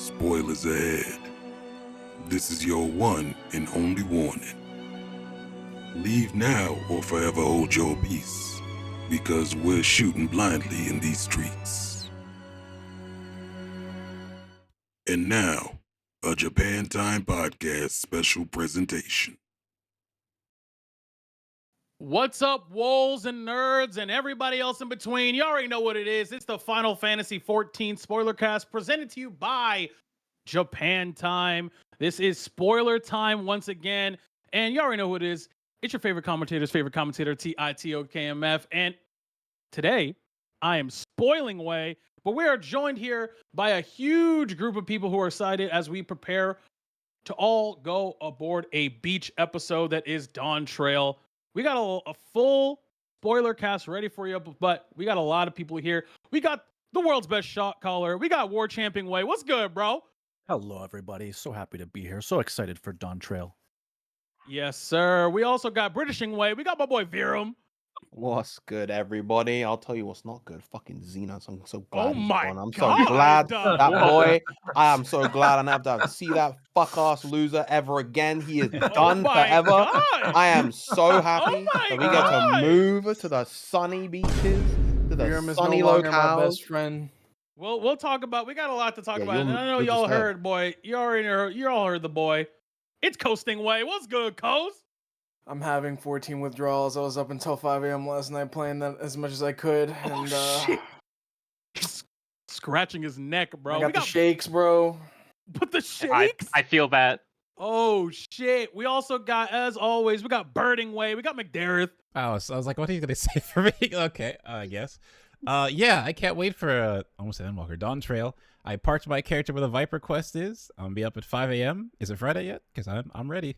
Spoilers ahead. This is your one and only warning. Leave now or forever hold your peace, because we're shooting blindly in these streets. And now, a Japan Time Podcast special presentation. What's up, wolves and nerds and everybody else in between? You already know what it is. It's the Final Fantasy XIV Spoilercast presented to you by Japan Time. This is spoiler time once again. And you already know who it is. It's your favorite commentator's favorite commentator, TITOKMF. And today, I am spoiling away, but we are joined here by a huge group of people who are excited as we prepare to all go aboard a beach episode that is Dawntrail. We got a full spoiler cast ready for you, but we got a lot of people here. We got the world's best shot caller. We got War Champion Way. What's good, bro? Hello, everybody. So happy to be here. So excited for Dawntrail. Yes, sir. We also got Britishing Way. We got my boy Virum. What's good, everybody? I'll tell you what's not good. Fucking Xenos. I'm so glad Oh he's my gone. I'm God. so glad that boy. I am so glad I never have to see that fuck ass loser ever again. He is done my forever. God. I am so happy my that we get God. to move to the sunny beaches, to the Virum is sunny no longer my locales. best friend. We'll talk about. We got a lot to talk Yeah, about. And I know you'll y'all just heard, boy. You already heard. You all heard the boy. It's Coasting Way. What's good, Coast? I'm having 14 withdrawals. I was up until 5 a.m. last night playing that as much as I could. And Shit. He's scratching his neck, bro. I got the shakes, bro. Put the shakes. I feel bad. Oh shit. We also got, as always, we got Birding Way. We got McDareth. Oh, so I was like, what are you gonna say for me? Okay, I guess. Yeah, I can't wait for almost an Endwalker Dawntrail. I parked my character where the Viper quest is. I'm gonna be up at 5 a.m. Is it Friday yet? Because I'm ready.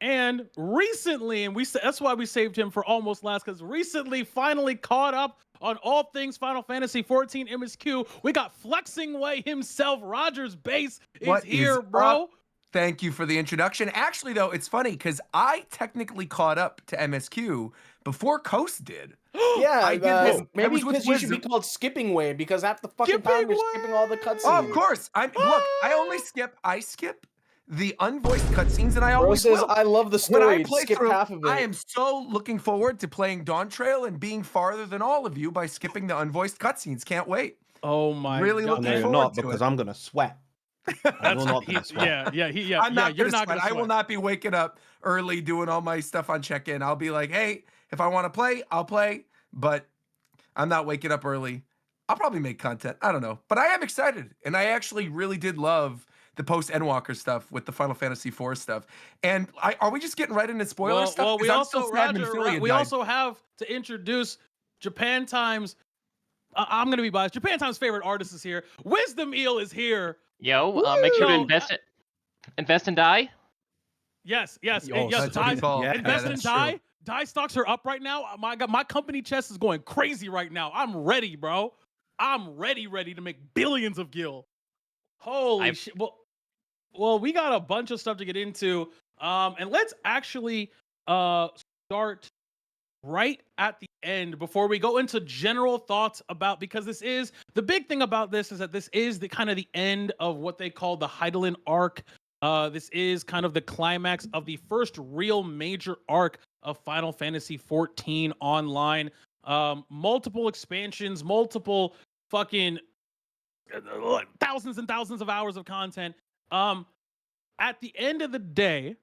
And recently, and that's why we saved him for almost last, because recently finally caught up on all things Final Fantasy XIV MSQ. We got Flexing Way himself. Roger's base is here, bro. Thank you for the introduction. Actually, though, it's funny because I technically caught up to MSQ before Coast did. Yeah, I did this. I maybe was with because you should be Wisdom. called Skipping Way, because half the fucking Skipping time you're Way! skipping all the cutscenes. Oh, of course. Look, I skip the unvoiced cutscenes, and I Bro always says, will. I love the When story. I play Skip through, half of it. I am so looking forward to playing Dawntrail and being farther than all of you by skipping the unvoiced cutscenes. Can't wait. Oh my Really God. looking No, you're forward not, to because it. I'm gonna sweat. I will not gonna sweat. Yeah. I'm not you're gonna not sweat. gonna I will not be waking up early doing all my stuff on check-in. I'll be like, hey, if I want to play, I'll play, but I'm not waking up early. I'll probably make content. I don't know. But I am excited. And I actually really did love the post-Endwalker stuff with the Final Fantasy IV stuff. And are we just getting right into spoiler stuff? Well, we 'Cause I'm also, still sad Roger, Minfilia we died. also have to introduce Japan Times. I'm gonna be biased. Japan Times' favorite artist is here. Wisdom Eel is here. Yo, make sure to Yo, invest and die. Yes. Oh, Yes, that's what he called. Yeah, invest in that's die. true. Die stocks are up right now. My God, my company chest is going crazy right now. I'm ready, bro. I'm ready to make billions of gil. Holy shit. Well, we got a bunch of stuff to get into. And let's actually start right at the end before we go into general thoughts about, because this is the big thing about this is that this is the kind of the end of what they call the Hydaelyn arc. This is kind of the climax of the first real major arc of Final Fantasy XIV Online. Multiple expansions, multiple fucking thousands and thousands of hours of content. At the end of the day,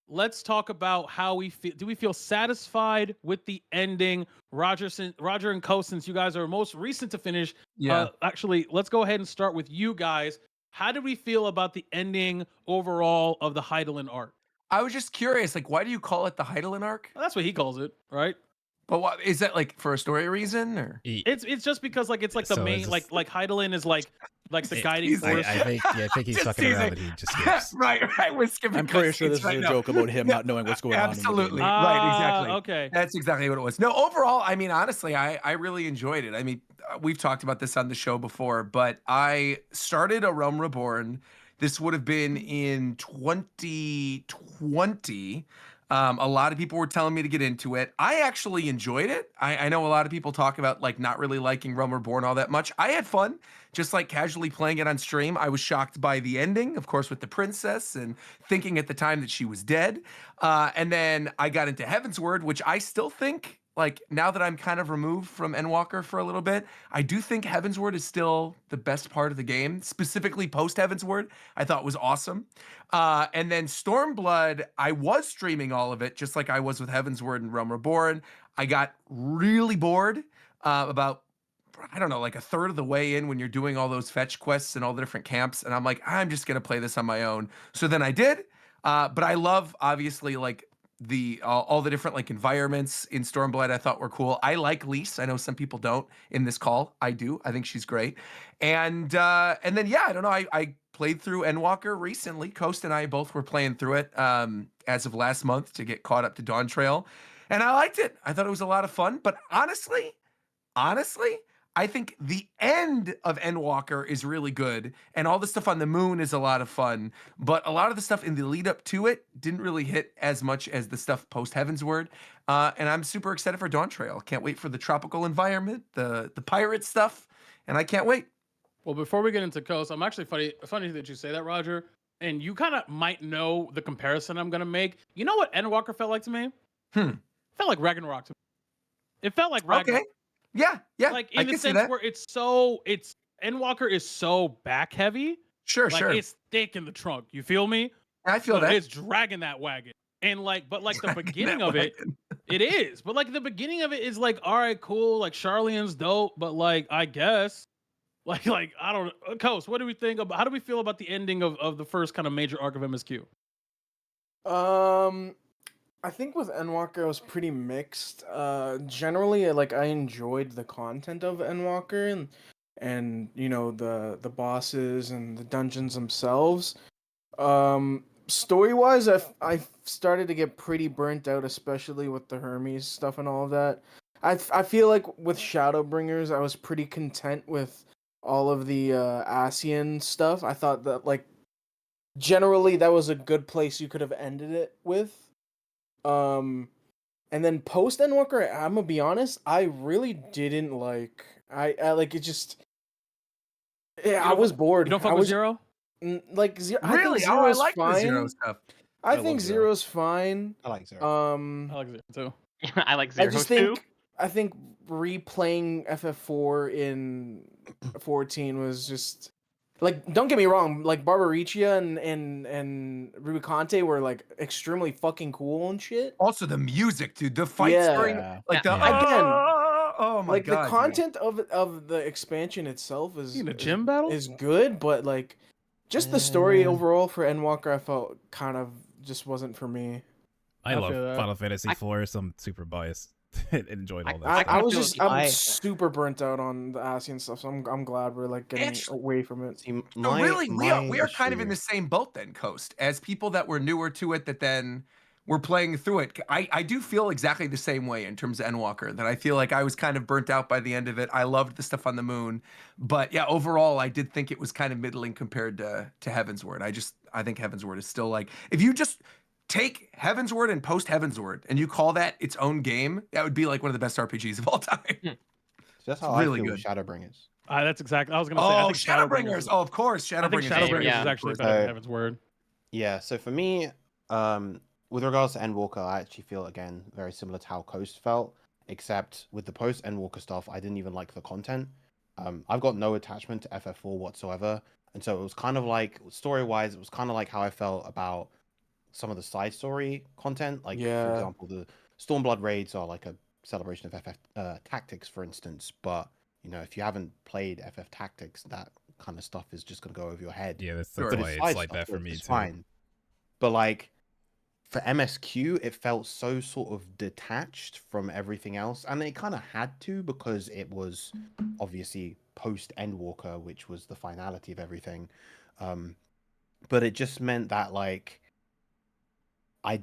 let's talk about how we feel. Do we feel satisfied with the ending? Roger and Co, since you guys are most recent to finish, actually, let's go ahead and start with you guys. How did we feel about the ending overall of the Hydaelyn arc? I was just curious, like, why do you call it the Hydaelyn arc? Well, that's what he calls it, right? But what is that, like, for a story reason, or? It's just because like it's like the So main is this- like Hydaelyn is like the guiding force. I think he's Just fucking around teasing. and he just skips. right. We're skipping. I'm pretty sure cutscenes this is right a now. joke about him not knowing what's going on. Absolutely. In the game. Right, exactly. Okay. That's exactly what it was. No, overall, I mean, honestly, I really enjoyed it. I mean, we've talked about this on the show before, but I started A Realm Reborn. This would have been in 2020. A lot of people were telling me to get into it. I actually enjoyed it. I know a lot of people talk about like not really liking Realm Reborn all that much. I had fun, just like casually playing it on stream. I was shocked by the ending, of course, with the princess and thinking at the time that she was dead. And then I got into Heavensward, which I still think, like now that I'm kind of removed from Endwalker for a little bit, I do think Heavensward is still the best part of the game, specifically post Heavensward. I thought was awesome. And then Stormblood, I was streaming all of it, just like I was with Heavensward and Realm Reborn. I got really bored about, I don't know, like a third of the way in when you're doing all those fetch quests and all the different camps. And I'm like, I'm just going to play this on my own. So then I did. But I love, obviously, like the all the different like environments in Stormblood I thought were cool. I like Lise. I know some people don't in this call. I do. I think she's great. And then yeah, I don't know. I played through Endwalker recently. Coast and I both were playing through it as of last month to get caught up to Dawntrail. And I liked it. I thought it was a lot of fun. But honestly, I think the end of Endwalker is really good, and all the stuff on the moon is a lot of fun. But a lot of the stuff in the lead up to it didn't really hit as much as the stuff post Heavensward. And I'm super excited for Dawntrail. Can't wait for the tropical environment, the pirate stuff, and I can't wait. Well, before we get into Coast, I'm actually funny that you say that, Roger. And you kind of might know the comparison I'm gonna make. You know what Endwalker felt like to me? It felt like Ragnarok to me. It felt like Ragnarok. Okay. Yeah. Like I in the can see sense that. where it's Endwalker is so back heavy. Sure. It's thick in the trunk. You feel me? I feel that. It's dragging that wagon. And but the Dragging beginning that of it, wagon. it is. But like the beginning of it is like, all right, cool. Like Charlene's dope, but like I guess, like I don't know. Coast, what do we think about? How do we feel about the ending of the first kind of major arc of MSQ? I think with Endwalker it was pretty mixed. Generally, I enjoyed the content of Endwalker and you know the bosses and the dungeons themselves. Story wise, I started to get pretty burnt out, especially with the Hermes stuff and all of that. I feel like with Shadowbringers, I was pretty content with all of the Ascian stuff. I thought that generally that was a good place you could have ended it with. And then post Endwalker, I'm gonna be honest, I really didn't like. I like it just. Yeah, I was bored. You don't fuck with Zero? Zero. Really? I think I Zero's like the fine. Zero stuff. I love think Zero. Zero's fine. I like Zero. I like Zero too. I like I Zero just too. think replaying FF4 in 14 was just don't get me wrong, Barbaricia and Rubicante were extremely fucking cool and shit. Also, the music, dude. The fights during Yeah. Again, oh my god, the dude. content of the expansion itself is In a gym battle? is good, but just the story overall for Endwalker I felt kind of just wasn't for me. I I love feel that. Final Fantasy IV, so I'm super biased and enjoyed all that I stuff. I was feel- just I- I'm super burnt out on the Ascian stuff, so I'm glad we're getting Actually- away from it. See, So really, we are kind of in issue- the same boat then, Coast, as people that were newer to it that then were playing through it. I do feel exactly the same way in terms of Endwalker, that I feel like I was kind of burnt out by the end of it. I loved the stuff on the moon, but yeah, overall, I did think it was kind of middling compared to Heavensward. I think Heavensward is still if you just take Heavensward and post Heavensward and you call that its own game, that would be one of the best RPGs of all time. So that's how really I feel good. with Shadowbringers. That's exactly. I was gonna say. I Oh, think Shadowbringers! Oh, of course, I think Shadowbringers. Shadowbringers Yeah. is actually better than Heaven's Word. Yeah, so for me, with regards to Endwalker, I actually feel again very similar to how Coast felt, except with the post Endwalker stuff, I didn't even like the content. I've got no attachment to FF4 whatsoever, and so it was kind of story-wise, it was kind of like how I felt about some of the side story content. For Yeah. example, the Stormblood raids are a celebration of FF Tactics, for instance. But if you haven't played FF Tactics, that kind of stuff is just gonna go over your head. Yeah, that's Sure. why But it's side like stuff, that for so me it's too. fine. But for MSQ, it felt so sort of detached from everything else, and it kind of had to because it was obviously post Endwalker, which was the finality of everything. But it just meant that I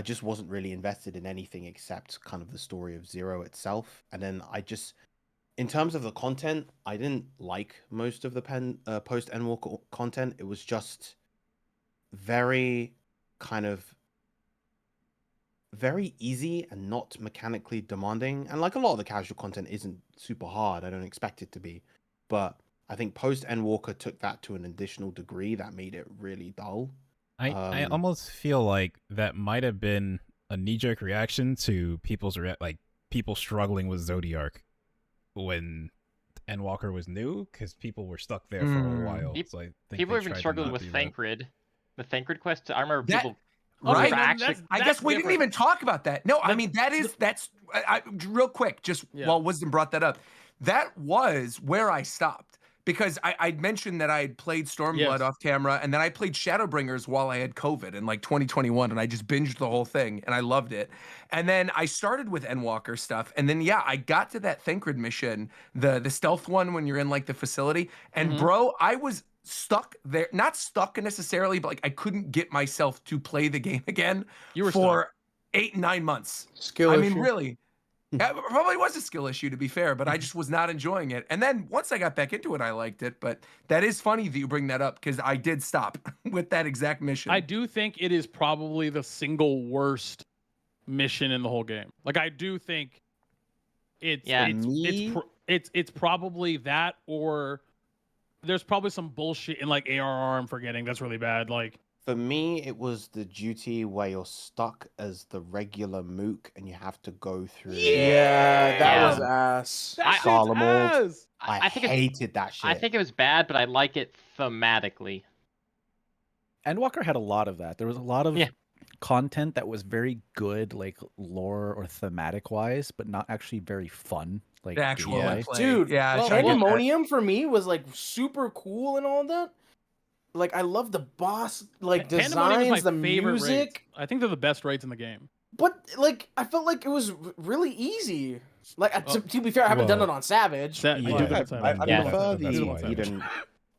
just wasn't really invested in anything except kind of the story of Zero itself. And then in terms of the content, I didn't like most of the post Endwalker content. It was just very kind of very easy and not mechanically demanding. And like a lot of the casual content isn't super hard. I don't expect it to be. But I think post Endwalker took that to an additional degree that made it really dull. I almost feel like that might have been a knee-jerk reaction to people struggling with Zodiark when Endwalker was new, because people were stuck there for a while. So I think People they have been tried to struggling not with do that. Thancred. The Thancred quest. I remember That- people. Right? I guess we didn't even talk about that. No, I mean that's real quick. Just while Wisdom brought that up, that was where I stopped because I'd mentioned that I had played Stormblood off camera, and then I played Shadowbringers while I had COVID in like 2021, and I just binged the whole thing, and I loved it. And then I started with Endwalker stuff, and then I got to that Thancred mission, the stealth one when you're in like the facility, and bro, I was stuck there, not stuck necessarily, but like I couldn't get myself to play the game again for 8 9 months. Skill I issue. mean, really. It probably was a skill issue, to be fair, but I just was not enjoying it. And then once I got back into it, I liked it. But that is funny that you bring that up because I did stop with that exact mission. I do think it is probably the single worst mission in the whole game. Like I do think it's probably that, or there's probably some bullshit in like ARR I'm forgetting that's really bad. Like for me, it was the duty where you're stuck as the regular mook and you have to go through. Yeah, that was ass. that Solomon. ass. I hated that shit. I think it was bad, but I like it thematically. Endwalker had a lot of that. There was a lot of content that was very good, like lore or thematic wise, but not actually very fun. Like the actual gameplay. play. Dude, yeah, Pandemonium for me was like super cool and all that. Like I love the boss like Pandemonium designs, is my the favorite music. raids. I think they're the best raids in the game. But like I felt like it was really easy. Like to be fair, I haven't done it on Savage. You do that on Savage. I prefer the That's why. Eden.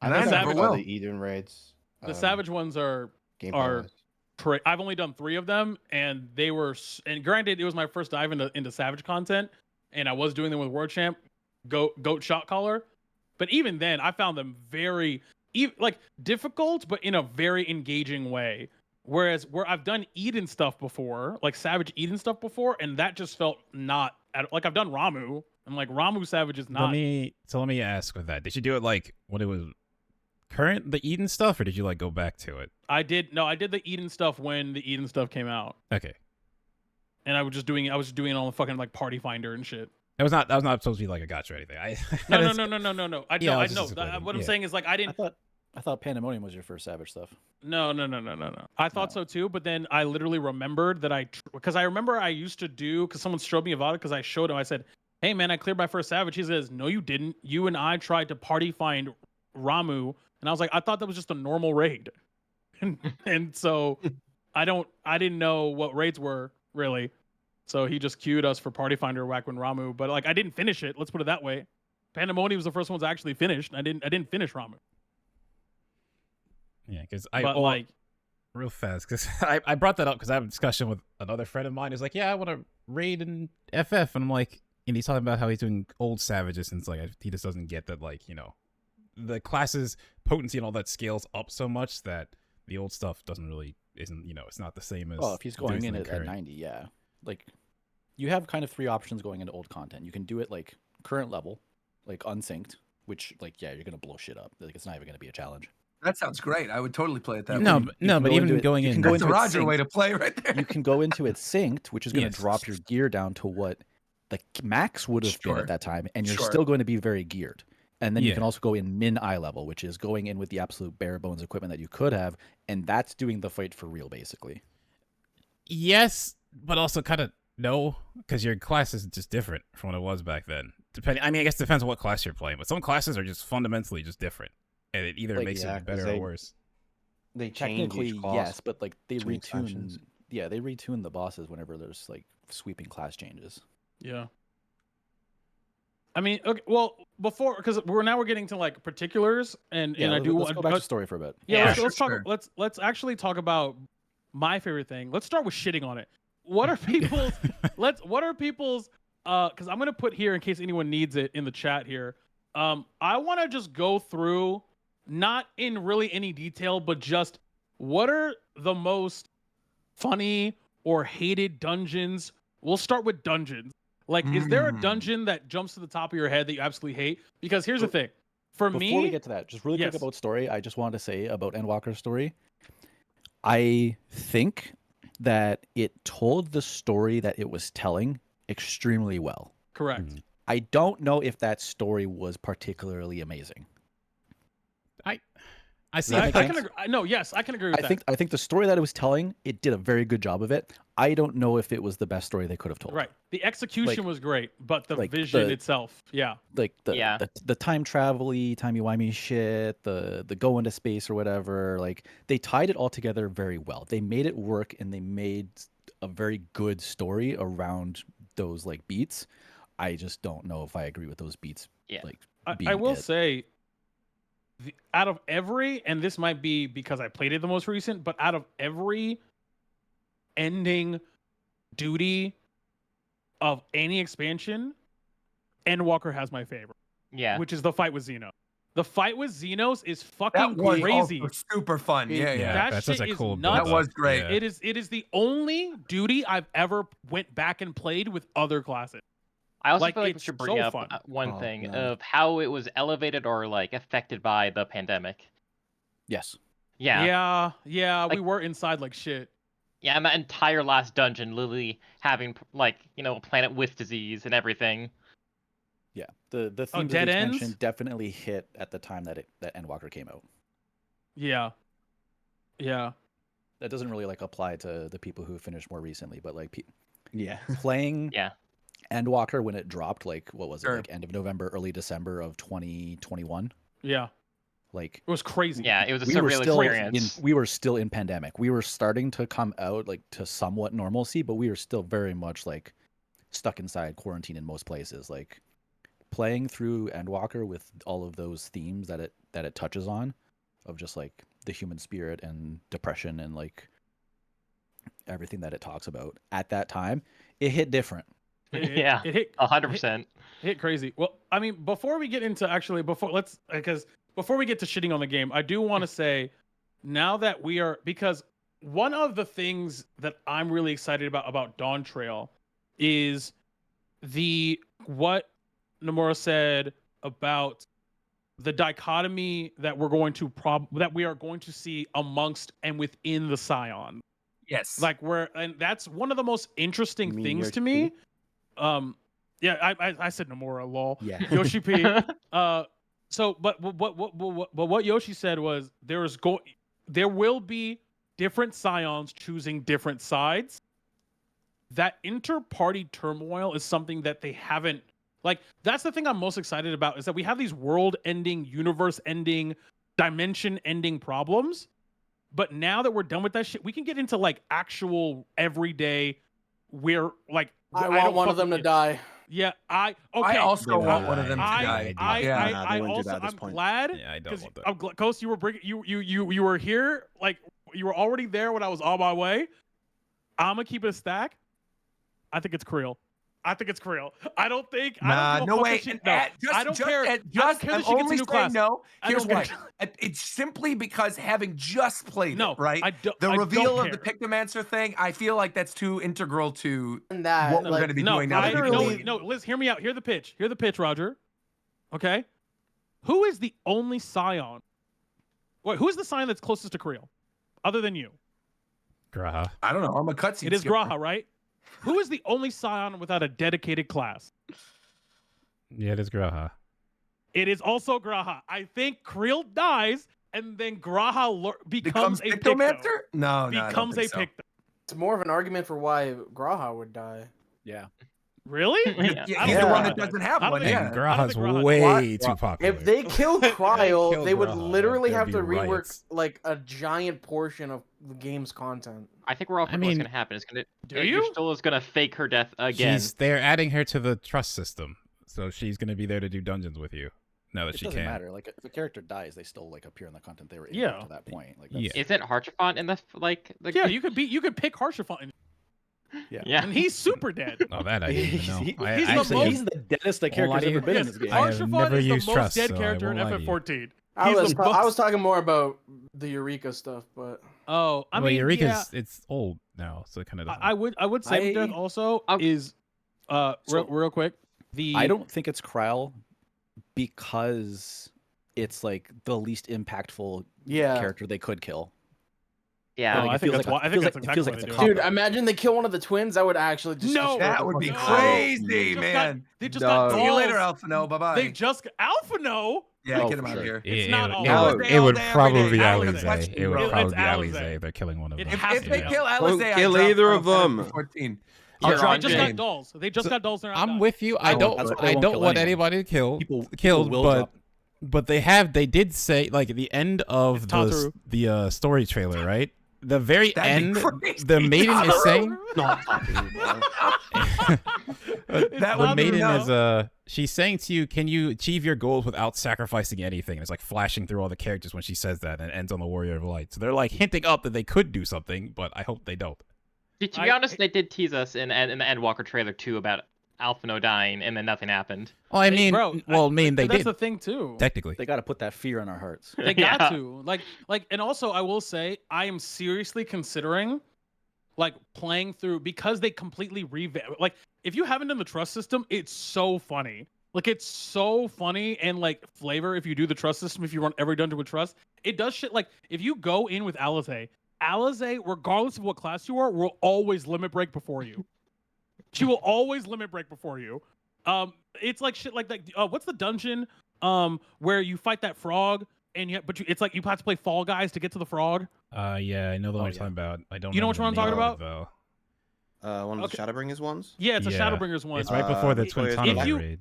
And I never will. The Eden raids. The Savage ones are I've only done 3 of them, and they were. And granted, it was my first dive into Savage content, and I was doing them with World Champ, Goat Shot Caller. But even then, I found them very difficult, but in a very engaging way. Whereas where I've done Eden stuff before, like Savage Eden stuff before, and that just felt not like I've done Ramu, and like Ramu Savage is not. Let me ask with that. Did you do it like when it was current, the Eden stuff, or did you like go back to it? I did the Eden stuff when the Eden stuff came out. Okay. And I was just doing it on the fucking like Party Finder and shit. That was not supposed to be like a gotcha or anything. No. I know. What I'm saying is like I thought Pandemonium was your first Savage stuff. No. I thought so too, but then I literally remembered that because I remember I used to do, because someone showed me about it, because I showed him, I said, hey man, I cleared my first Savage. He says, no you didn't. You and I tried to party find Ramu, and I was like, I thought that was just a normal raid. and so I didn't know what raids were really. So he just queued us for Party Finder whack when Ramu, but like I didn't finish it. Let's put it that way. Pandemonium was the first ones I actually finished. I didn't finish Ramu. Yeah, because real fast, because I brought that up because I have a discussion with another friend of mine who's like, yeah, I want to raid in FF, and I'm like, and he's talking about how he's doing old Savages, and it's like he just doesn't get that, like, you know, the classes potency and all that scales up so much that the old stuff isn't, you know, it's not the same as. Well, if he's going in at 90, yeah, like you have kind of 3 options going into old content. You can do it like current level, like unsynced, which like you're gonna blow shit up. Like it's not even gonna be a challenge. That sounds great. I would totally play it that way. But even going in, that's the Roger way to play right there. You can go into it synced, which is going to drop your gear down to what the max would have been at that time, and you're still going to be very geared. And then you can also go in min eye level, which is going in with the absolute bare bones equipment that you could have, and that's doing the fight for real, basically. Yes, but also kind of no, because your class is just different from what it was back then. I guess it depends on what class you're playing, but some classes are just fundamentally just different. And it either makes it better or worse. They technically yes, but like they retune. Yeah, they retune the bosses whenever there's like sweeping class changes. Yeah. I mean, okay, well, because we're getting to like particulars, and I do want to go back to story for a bit. Yeah, let's actually talk about my favorite thing. Let's start with shitting on it. What are people's? What are people's? Because I'm gonna put here in case anyone needs it in the chat here. I want to just go through. Not in really any detail, but just what are the most funny or hated dungeons. We'll start with dungeons. Like, is there a dungeon that jumps to the top of your head that you absolutely hate? Because here's the thing. For me, before we get to that, just really quick about story, I just wanted to say about Endwalker's story. I think that it told the story that it was telling extremely well. Correct. I don't know if that story was particularly amazing. I see. I can agree. No, yes, I can agree with that. I think the story that it was telling, it did a very good job of it. I don't know if it was the best story they could have told. Right. The execution was great, but the vision itself, like the time travel-y, timey-wimey shit, the go into space or whatever, like they tied it all together very well. They made it work, and they made a very good story around those like beats. I just don't know if I agree with those beats. Yeah. Like I will say, out of every, and this might be because I played it the most recent, but out of every ending duty of any expansion, Endwalker has my favorite. Yeah. Which is the fight with Xeno. The fight with Xenos is fucking crazy. Super fun. Yeah. That's such a cool nuts. That was great. Yeah. It is the only duty I've ever went back and played with other classes. I also feel like we should bring up fun. one thing of how it was elevated or like affected by the pandemic. Yes. Yeah. Like, we were inside like shit. Yeah, and that entire last dungeon literally having like, a planet with disease and everything. Yeah. The theme of the expansion definitely hit at the time that Endwalker came out. Yeah. That doesn't really like apply to the people who finished more recently, but like playing Endwalker when it dropped, like what was it, like end of November, early December of 2021. Yeah. Like it was crazy. Yeah, it was a surreal experience. We were still in pandemic. We were starting to come out like to somewhat normalcy, but we were still very much like stuck inside quarantine in most places. Like playing through Endwalker with all of those themes that it touches on, of just like the human spirit and depression and like everything that it talks about at that time, it hit different. It hit 100%. Hit crazy. Well, I mean, before we get into before we get to shitting on the game, I do want to say now that because one of the things that I'm really excited about Dawntrail is what Nomura said about the dichotomy that we are going to see amongst and within the Scion. Yes. Like and that's one of the most interesting things to me. I said Nomura, lol. Yeah. Yoshi P. So, but what Yoshi said was there will be different Scions choosing different sides. That inter-party turmoil is something that they haven't, like, that's the thing I'm most excited about, is that we have these world-ending, universe-ending, dimension-ending problems, but now that we're done with that shit, we can get into, like, actual everyday, where, like, I want one of them to die. Yeah, I also want one of them to die. I'm glad. Yeah, I don't want that. Coast, you were here, like you were already there when I was on my way. I'm gonna keep it a stack. I think it's Creel. I don't think. No way. I don't care. I'm only saying no. Here's why. It's simply because having just played it, right? The reveal of the Pictomancer thing, I feel like that's too integral to what we're going to be doing now. No, Liz, hear me out. Hear the pitch, Roger. Okay. Who is the only Scion? Wait, who is the Scion that's closest to Creel, other than you? Graha. I don't know. I'm a cutscene. It is Graha, right? Who is the only Scion without a dedicated class? Yeah, it is Graha. It is also Graha. I think Creel dies, and then Graha becomes a Pictomancer? No, becomes a Picto. It's more of an argument for why Graha would die. Yeah. Really? He's the one that doesn't have one. And Graha's way too popular. If they killed Cryle, they would literally have to rework like a giant portion of the game's content. I think we're all what's going to happen. It's going to. Your still is going to fake her death again. They're adding her to the trust system, so she's going to be there to do dungeons with you. Now that she can. It doesn't matter. Like if a character dies, they still like appear in the content they were in up to that point. Like Isn't Harchifont in the you could pick Harchifont. Yeah. And he's super dead. Oh, that I didn't even know. He's the deadest that character's ever been in this game. Harchifont is the most dead character in FF14. I was talking more about the Eureka stuff, but I mean, Eureka's it's old now, so it kind of doesn't. I would say death also is real quick. I don't think it's Kryle because it's like the least impactful character they could kill. Yeah, I think that's why. I think that's exactly what they do. Dude, imagine they kill one of the twins. I would actually just that would be crazy, man. They just got See you later, Alphino. Bye bye. They just Alphino. Yeah, get him out of here. It's not all. It would probably be Alize. Alize. It would probably be Alize. They're killing one of them. If they kill Alize, don't kill either of them. 14. They just got dolls. They just got dolls. I'm with you. I don't want anybody killed, but they did say like at the end of the story trailer, right? The very end, the maiden is saying. The maiden is she's saying to you, "Can you achieve your goals without sacrificing anything?" And it's like flashing through all the characters when she says that, and it ends on the Warrior of Light. So they're like hinting up that they could do something, but I hope they don't. To be honest, they did tease us in the Endwalker trailer too about Alphino dying, and then nothing happened. Well, I mean, they did. That's the thing too. Technically, they got to put that fear in our hearts. They got to and also I will say I am seriously considering like playing through because they completely revamped. Like if you haven't done the trust system, it's so funny. Like it's so funny and like flavor if you do the trust system. If you run every dungeon with trust, it does shit. Like if you go in with Alize, regardless of what class you are, will always limit break before you. She will always limit break before you. It's like shit like that. What's the dungeon where you fight that frog and it's like you have to play Fall Guys to get to the frog? Yeah, I know the one you're talking about. I don't. You know which one I'm talking about? Though. One of the Shadowbringers ones. Yeah, it's a Shadowbringers one. It's right before the Twin Tunnel raid.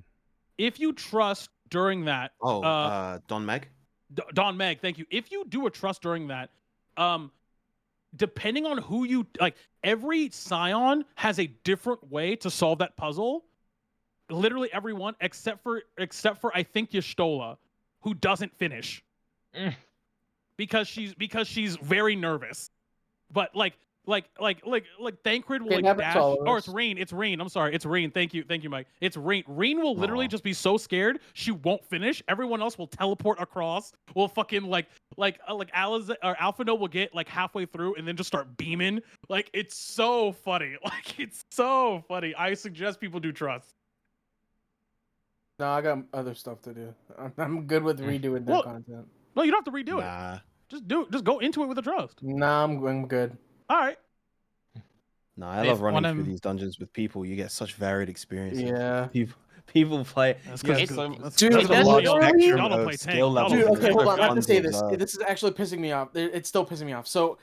If you trust during that, Don Meg. Don Meg, thank you. If you do a trust during that, depending on who you like, every Scion has a different way to solve that puzzle. Literally everyone except for I think Y'shtola, who doesn't finish because she's very nervous. But like Thancred will like dash. Oh, it's Rain. I'm sorry, it's Rain. Thank you, Mike. It's Rain. Rain will literally just be so scared she won't finish. Everyone else will teleport across. Will fucking like Alice or Alphino will get like halfway through and then just start beaming. Like it's so funny. Like it's so funny. I suggest people do trust. No, I got other stuff to do. I'm good with redoing that content. No, you don't have to redo it. Just go into it with a trust. Nah, I'm good. All right. No, I love running through these dungeons with people. You get such varied experiences. Yeah. People play. Okay, hold on. I have to say this. This is actually pissing me off. It's still pissing me off. So,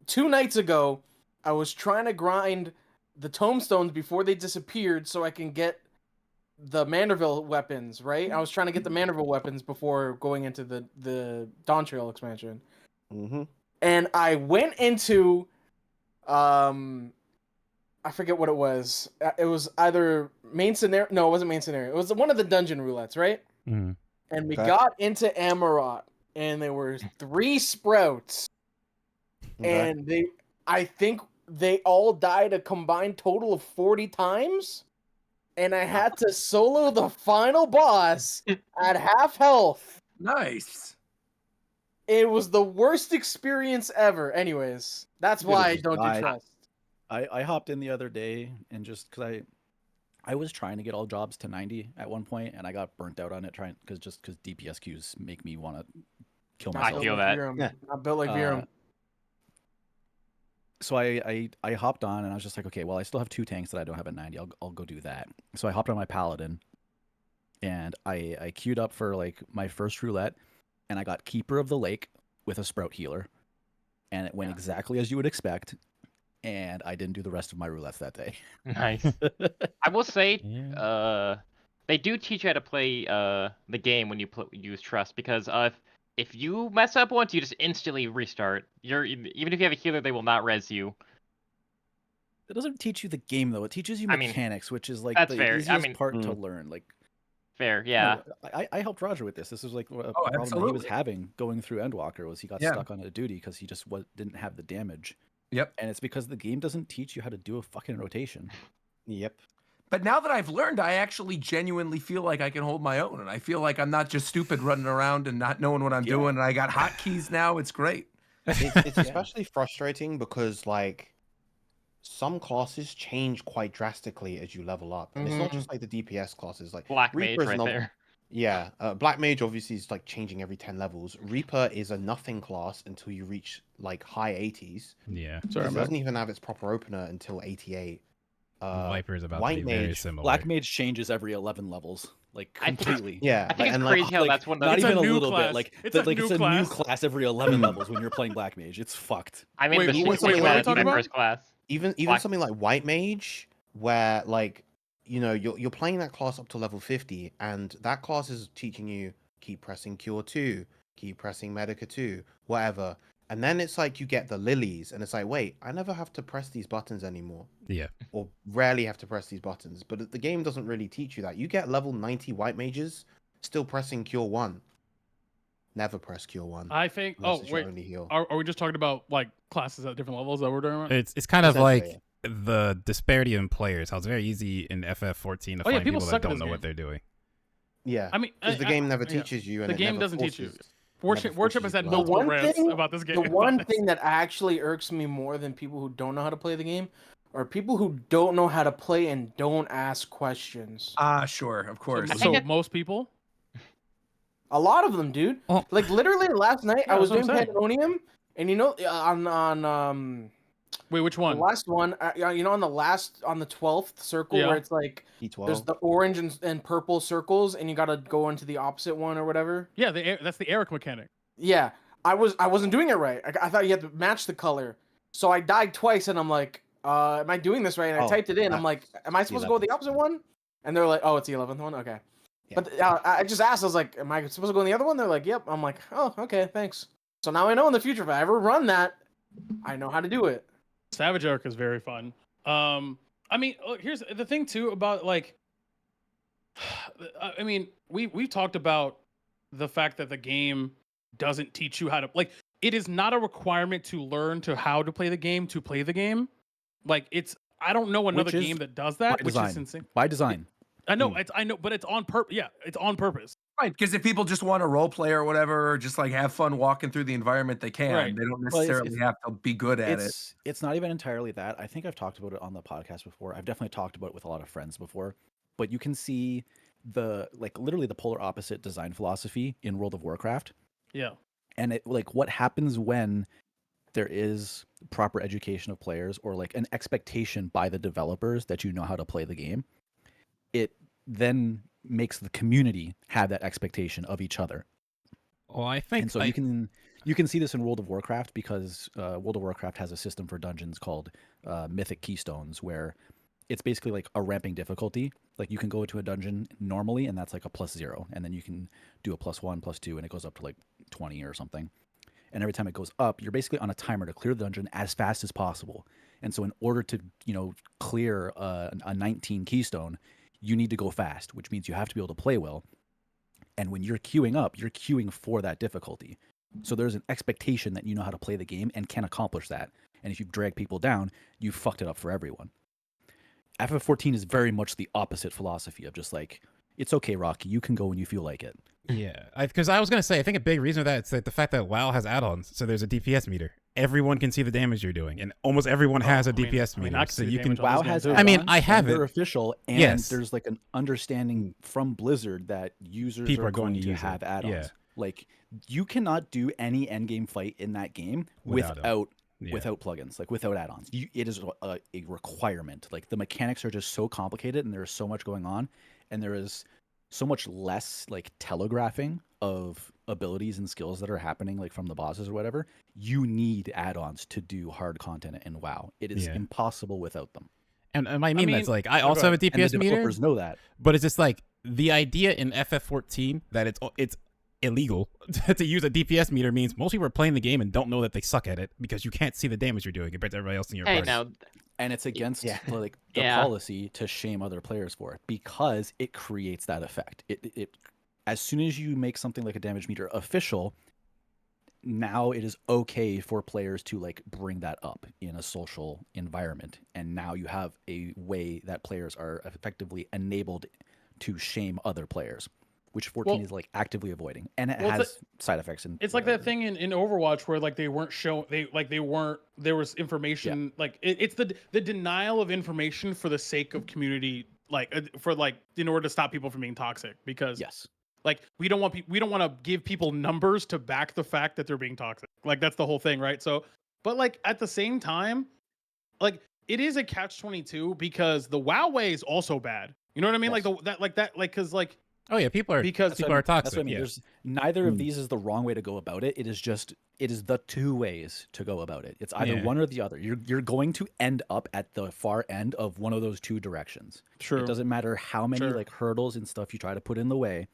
2 nights ago, I was trying to grind the tomestones before they disappeared so I can get the Manderville weapons, right? I was trying to get the Manderville weapons before going into the Dawntrail expansion. Mm-hmm. And I went into, I forget what it was. It was either main scenario. No, it wasn't main scenario. It was one of the dungeon roulettes, right? Mm-hmm. And we got into Amarot, and there were 3 sprouts, and I think they all died a combined total of 40 times. And I had to solo the final boss at half health. Nice. It was the worst experience ever. Anyways, that's why I don't do trust. I hopped in the other day and just because I was trying to get all jobs to 90 at one point and I got burnt out on it because DPS queues make me want to kill myself. I feel that. Yeah. I built like Virum. So I hopped on and I was just like, okay, well, I still have 2 tanks that I don't have at 90. I'll go do that. So I hopped on my Paladin and I queued up for like my first roulette and I got Keeper of the Lake with a Sprout Healer. And it went exactly as you would expect. And I didn't do the rest of my roulettes that day. Nice. I will say, they do teach you how to play the game when you use trust because if you mess up once, you just instantly restart. Even if you have a healer, they will not res you. It doesn't teach you the game though. It teaches you mechanics, which is like the fair. easiest part to learn. Like, fair, yeah. I helped Roger with this. This was like a problem that he was having going through Endwalker was he got stuck on a duty because he just didn't have the damage. Yep. And it's because the game doesn't teach you how to do a fucking rotation. Yep. But now that I've learned, I actually genuinely feel like I can hold my own. And I feel like I'm not just stupid running around and not knowing what I'm doing. And I got hotkeys now. It's great. It's especially frustrating because, like, some classes change quite drastically as you level up, and it's not just like the DPS classes. Like Black Reaper Mage is right another. there. Yeah, Black Mage obviously is like changing every 10 levels. Reaper is a nothing class until you reach like high 80s. Yeah. Sorry, It doesn't even have its proper opener until 88. Viper is about White to be very Mage, similar. Black Mage changes every 11 levels, like completely. Yeah, I think it's and crazy how like, that's one of not the. It's even a a new little class. bit. Like It's a like new it's a class. new class every 11 levels when you're playing Black Mage. It's fucked. I mean, Wait, the wait, shit what are we talking my about? first class. even Black- something like White Mage, where like you're playing that class up to level 50, and that class is teaching you keep pressing Cure 2, keep pressing Medica 2, whatever. And then it's like you get the lilies, and it's like, wait, I never have to press these buttons anymore. Yeah. Or rarely have to press these buttons. But the game doesn't really teach you that. You get level 90 White Mages still pressing Cure 1. Never press Cure 1. I think. unless Oh it's your wait, only heal. are we just talking about like classes at different levels that we're doing? Right? It's kind of Essentially, like the disparity in players. How it's very easy in FF14 to Oh, yeah, find people people that suck at don't this know game. what they're doing. Yeah. I mean, Because the game never teaches you, and the it game never doesn't teach you. forces- Worship forces has you had to multiple one rants thing- about this game. The one about this. thing that actually irks me more than people who don't know how to play the game are people who don't know how to play and don't ask questions. Sure, of course. So most people. A lot of them, dude. Oh. Like literally last night, Yeah, I was that's doing what I'm saying. Pandemonium, and on Wait, which the one? last one, on the 12th circle Yeah. where it's like P12. there's the orange and purple circles, and you gotta go into the opposite one or whatever. Yeah, that's the Eric mechanic. Yeah, I wasn't doing it right. I thought you had to match the color, so I died twice, and I'm like, am I doing this right? And I Oh, typed it in. I'm like, am I supposed to go with the 11th opposite one? And they're like, oh, it's the 11th one. Okay. Yeah. But I just asked. I was like, am I supposed to go in the other one? They're like, yep. I'm like, oh, okay, thanks. So now I know in the future if I ever run that, I know how to do it. Savage Eric is very fun. I mean, here's the thing too about like, I mean, we've talked about the fact that the game doesn't teach you how to like. It is not a requirement to learn how to play the game to play the game. Like I don't know another Which is game that does that, by which design. is insane. By design. I know, but it's on purpose. Yeah, it's on purpose. Right, because if people just want to role play or whatever, or just like have fun walking through the environment, they can. Right. They don't Well, necessarily have to be good at it. It's not even entirely that. I think I've talked about it on the podcast before. I've definitely talked about it with a lot of friends before. But you can see literally the polar opposite design philosophy in World of Warcraft. Yeah. And it what happens when there is proper education of players or like an expectation by the developers that you know how to play the game. It then makes the community have that expectation of each other. Well, I think And so you can see this in World of Warcraft because World of Warcraft has a system for dungeons called Mythic Keystones, where it's basically like a ramping difficulty. Like you can go into a dungeon normally, and that's like a +0, and then you can do a +1, +2, and it goes up to like 20 or something. And every time it goes up, you're basically on a timer to clear the dungeon as fast as possible. And so in order to clear a 19 keystone, you need to go fast, which means you have to be able to play well. And when you're queuing up, you're queuing for that difficulty. So there's an expectation that you know how to play the game and can accomplish that. And if you drag people down, you fucked it up for everyone. FF14 is very much the opposite philosophy of just like, it's okay, Rocky, you can go when you feel like it. Yeah, because I was going to say, I think a big reason of that is like the fact that WoW has add-ons, so there's a DPS meter. Everyone can see the damage you're doing, and almost everyone has a DPS meter. I can so see you the can. damage on WoW this has game, too. I mean, add-ons, I have and they're it. official, and Yes. there's like an understanding from Blizzard that users People are going to use it. have add-ons. Yeah. Like you cannot do any endgame fight in that game Without 'em. without Yeah. without plugins, like without add-ons. It is a requirement. Like the mechanics are just so complicated, and there is so much going on, and there is so much less like telegraphing of abilities and skills that are happening like from the bosses or whatever. You need add-ons to do hard content in WoW. It is Yeah. impossible without them. And I mean, that's like I go also have a ahead. And DPS the meter, developers know that. but it's just like the idea in FF14 that it's illegal to use a DPS meter means most people are playing the game and don't know that they suck at it because you can't see the damage you're doing compared to everybody else in your Hey, party. now And it's against like the Yeah. policy to shame other players for it because it creates that effect. It as soon as you make something like a damage meter official, now it is okay for players to like bring that up in a social environment. And now you have a way that players are effectively enabled to shame other players. which 14 is like actively avoiding, and it has side effects. And it's like that thing in Overwatch where like they weren't shown, there was information like it's the denial of information for the sake of community, like for like in order to stop people from being toxic, because like we don't want to give people numbers to back the fact that they're being toxic. Like that's the whole thing, right? So, but like at the same time, like it is a catch-22 because the WoW way is also bad. You know what I mean? Like because oh yeah, people are toxic. That's what I mean. There's neither of these is the wrong way to go about it. It is the two ways to go about it. It's either one or the other. You're going to end up at the far end of one of those two directions. True. It doesn't matter how many like hurdles and stuff you try to put in the way.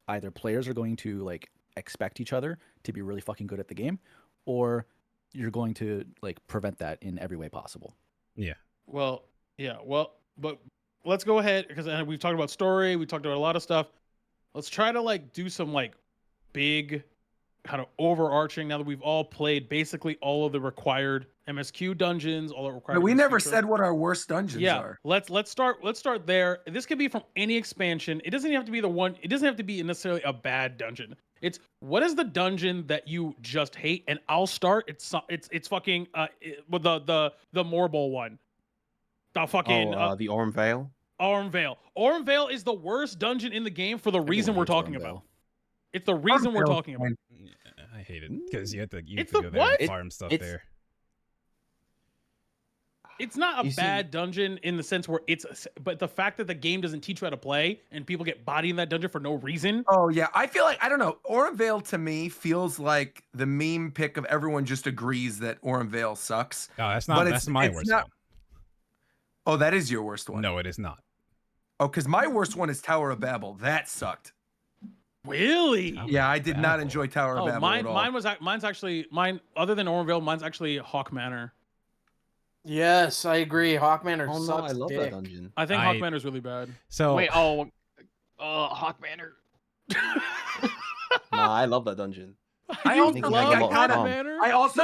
Either players are going to like expect each other to be really fucking good at the game, or you're going to like prevent that in every way possible. Yeah. Well, but let's go ahead, because we've talked about story, we talked about a lot of stuff. Let's try to like do some like big kind of overarching, now that we've all played basically all of the required MSQ dungeons, all the required. But we never said what our worst dungeons are. Let's start there. This could be from any expansion. It doesn't have to be the one. It doesn't have to be necessarily a bad dungeon. It's what is the dungeon that you just hate, and I'll start. It's fucking the Morble one. The fucking the Orm Vale. Orm Vale. Orm Vale is the worst dungeon in the game for the reason we're talking about. It's the reason we're talking about. I hate it because you have to go there and farm stuff there. It's not a bad dungeon in the sense where but the fact that the game doesn't teach you how to play and people get bodied in that dungeon for no reason. Oh yeah, I feel like, I don't know, Orm Vale to me feels like the meme pick of everyone just agrees that Orm Vale sucks. No, that's not. That's my worst one. Oh, that is your worst one. No, it is not. Oh, because my worst one is Tower of Babel. That sucked. Really? Yeah, I did not enjoy Tower of Babel at all. Mine's actually other than Orm Vale, mine's actually Hawk Manor. Yes, I agree. Hawk Manor sucks. I love that dungeon. I think Hawk Manor's really bad. So wait, Hawk Manor. Nah, I love that dungeon. I also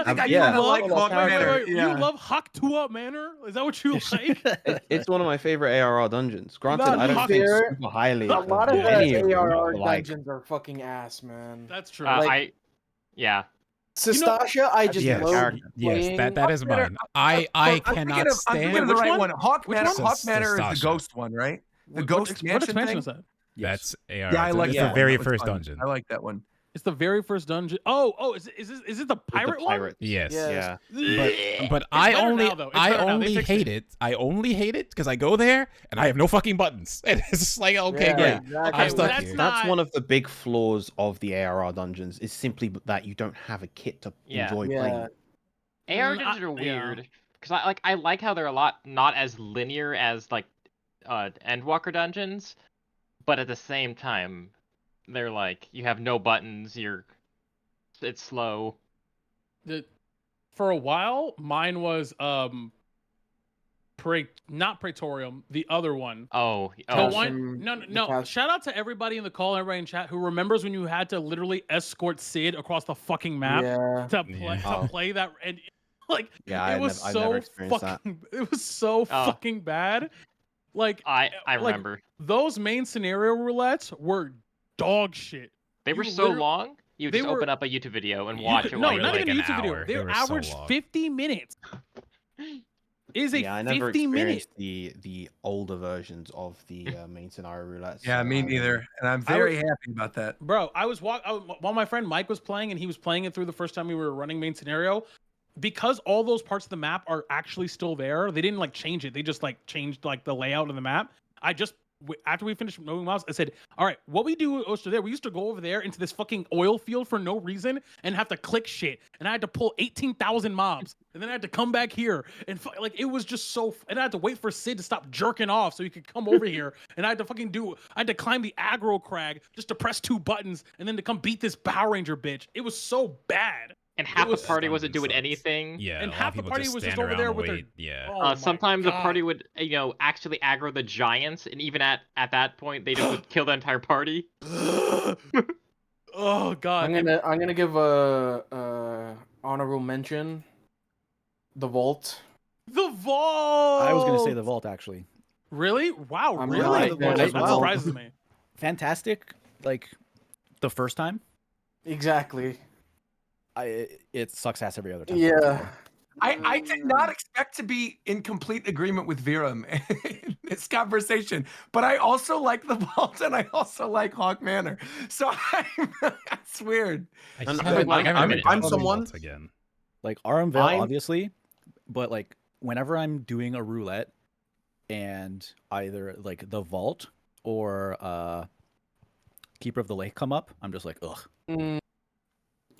think I kind of like Hawk Manor. You love Hawk Manor? Is that what you like? It's one of my favorite ARR dungeons. Granted, I don't think super highly. A lot of the ARR dungeons are fucking ass, man. That's true. Sestasha, I just love. Yes, that is mine. I cannot stand. I'm thinking of the right one. Hawk Manor is the ghost one, right? The ghost mansion expansion thing? is that? That's AR. Yeah, I like the very first dungeon. I like that one. It's the very first dungeon. Is it the pirate one? Yes. Yeah. But I only hate it. I only hate it because I go there and I have no fucking buttons. And it's just like, okay, great. Exactly. I'm stuck here. That's one of the big flaws of the ARR dungeons, is simply that you don't have a kit to enjoy playing. AR dungeons are weird because I like how they're a lot not as linear as like Endwalker dungeons, but at the same time, they're like, you have no buttons, it's slow. For a while, mine was not Praetorium, the other one. Oh. No. Shout out to everybody in the call and everybody in chat who remembers when you had to literally escort Sid across the fucking map to play that, and like it was so fucking bad. Like I remember those main scenario roulettes were dog shit. They were so long. You just open up a YouTube video and watch it. No, not even a YouTube video. They were averaged 50 minutes. I never experienced the older versions of the main scenario roulette. Yeah, me neither. And I'm very happy about that. Bro, while my friend Mike was playing, and he was playing it through the first time we were running main scenario, because all those parts of the map are actually still there. They didn't like change it. They just like changed like the layout of the map. After we finished moving miles, I said, all right, what we do over there, we used to go over there into this fucking oil field for no reason and have to click shit. And I had to pull 18,000 mobs. And then I had to come back here. And like, it was just so, and I had to wait for Sid to stop jerking off so he could come over here. And I had to climb the aggro crag just to press 2 buttons and then to come beat this Power Ranger bitch. It was so bad. And half the party wasn't doing anything. Yeah, and half the party was just over there with their. Yeah. Sometimes the party would, actually aggro the giants, and even at that point, they just would kill the entire party. Oh god. I'm gonna give a honorable mention. The Vault. The Vault. I was gonna say the Vault actually. Really? Wow. I'm really? right there. That surprises me. Fantastic. like the first time, Exactly. it sucks ass every other time. Yeah. I did not expect to be in complete agreement with Viram in this conversation, but I also like the vault and I also like Hawk Manor. So that's weird. I'm someone again. Like Aramvale, obviously, but like whenever I'm doing a roulette and either like the vault or Keeper of the Lake come up, I'm just like, ugh. You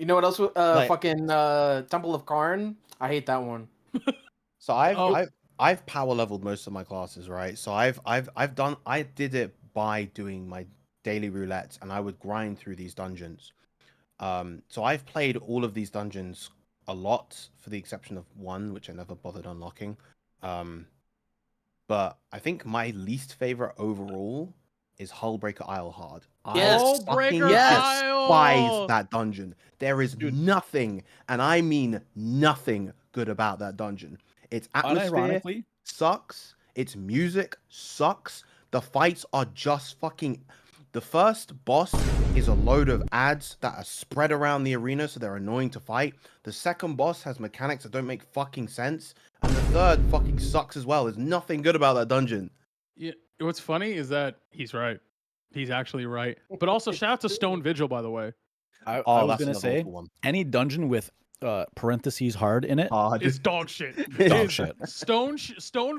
know what else? Fucking Temple of Karn. I hate that one. So I've power leveled most of my classes, right? So I did it by doing my daily roulettes, and I would grind through these dungeons. So I've played all of these dungeons a lot, for the exception of one, which I never bothered unlocking. But I think my least favorite overall is Hullbreaker Isle Hard. Yes. I fucking despise that dungeon. There is nothing, and I mean nothing, good about that dungeon. Its atmosphere sucks. Its music sucks. The fights are just fucking... The first boss is a load of ads that are spread around the arena, so they're annoying to fight. The second boss has mechanics that don't make fucking sense. And the third fucking sucks as well. There's nothing good about that dungeon. Yeah, what's funny is that he's right. He's actually right. But also, shout out to Stone Vigil, by the way. I was going to say, any dungeon with parentheses hard in it is dog shit. Dog shit. Stone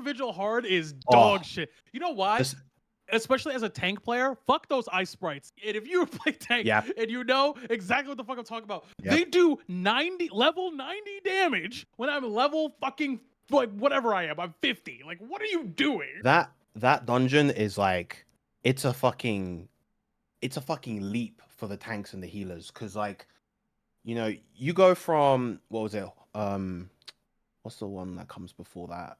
Vigil hard is dog shit. You know why? Especially as a tank player, fuck those ice sprites. And if you play tank and you know exactly what the fuck I'm talking about, they do level 90 damage when I'm level fucking like whatever I am. I'm 50. Like, what are you doing? That dungeon is like, it's a fucking leap for the tanks and the healers, because like, you know, you go from, what was it? What's the one that comes before that?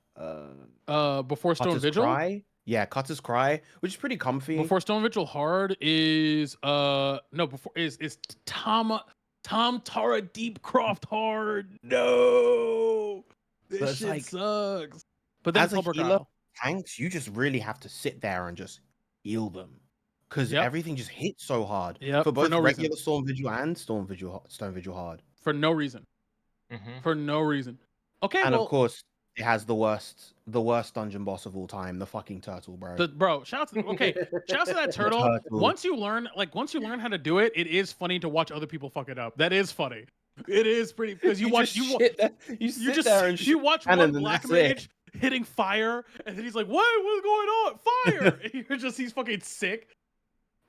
Before Stone Vigil? Cry? Yeah, Cutter's Cry, which is pretty comfy. Before Stone Vigil hard is is Tom Tara Deepcroft hard. No, this shit like, sucks. But then as a healer, tanks, you just really have to sit there and just heal them, because everything just hits so hard. For both regular Storm Vigil and Stone Vigil hard. For no reason. For no reason. Okay, and of course, it has the worst dungeon boss of all time, the fucking turtle, bro. Shout out to that turtle. Once you learn how to do it, it is funny to watch other people fuck it up. That is funny. It is pretty, because you watch one black mage hitting fire, and then he's like, what's going on? Fire! And he's fucking sick.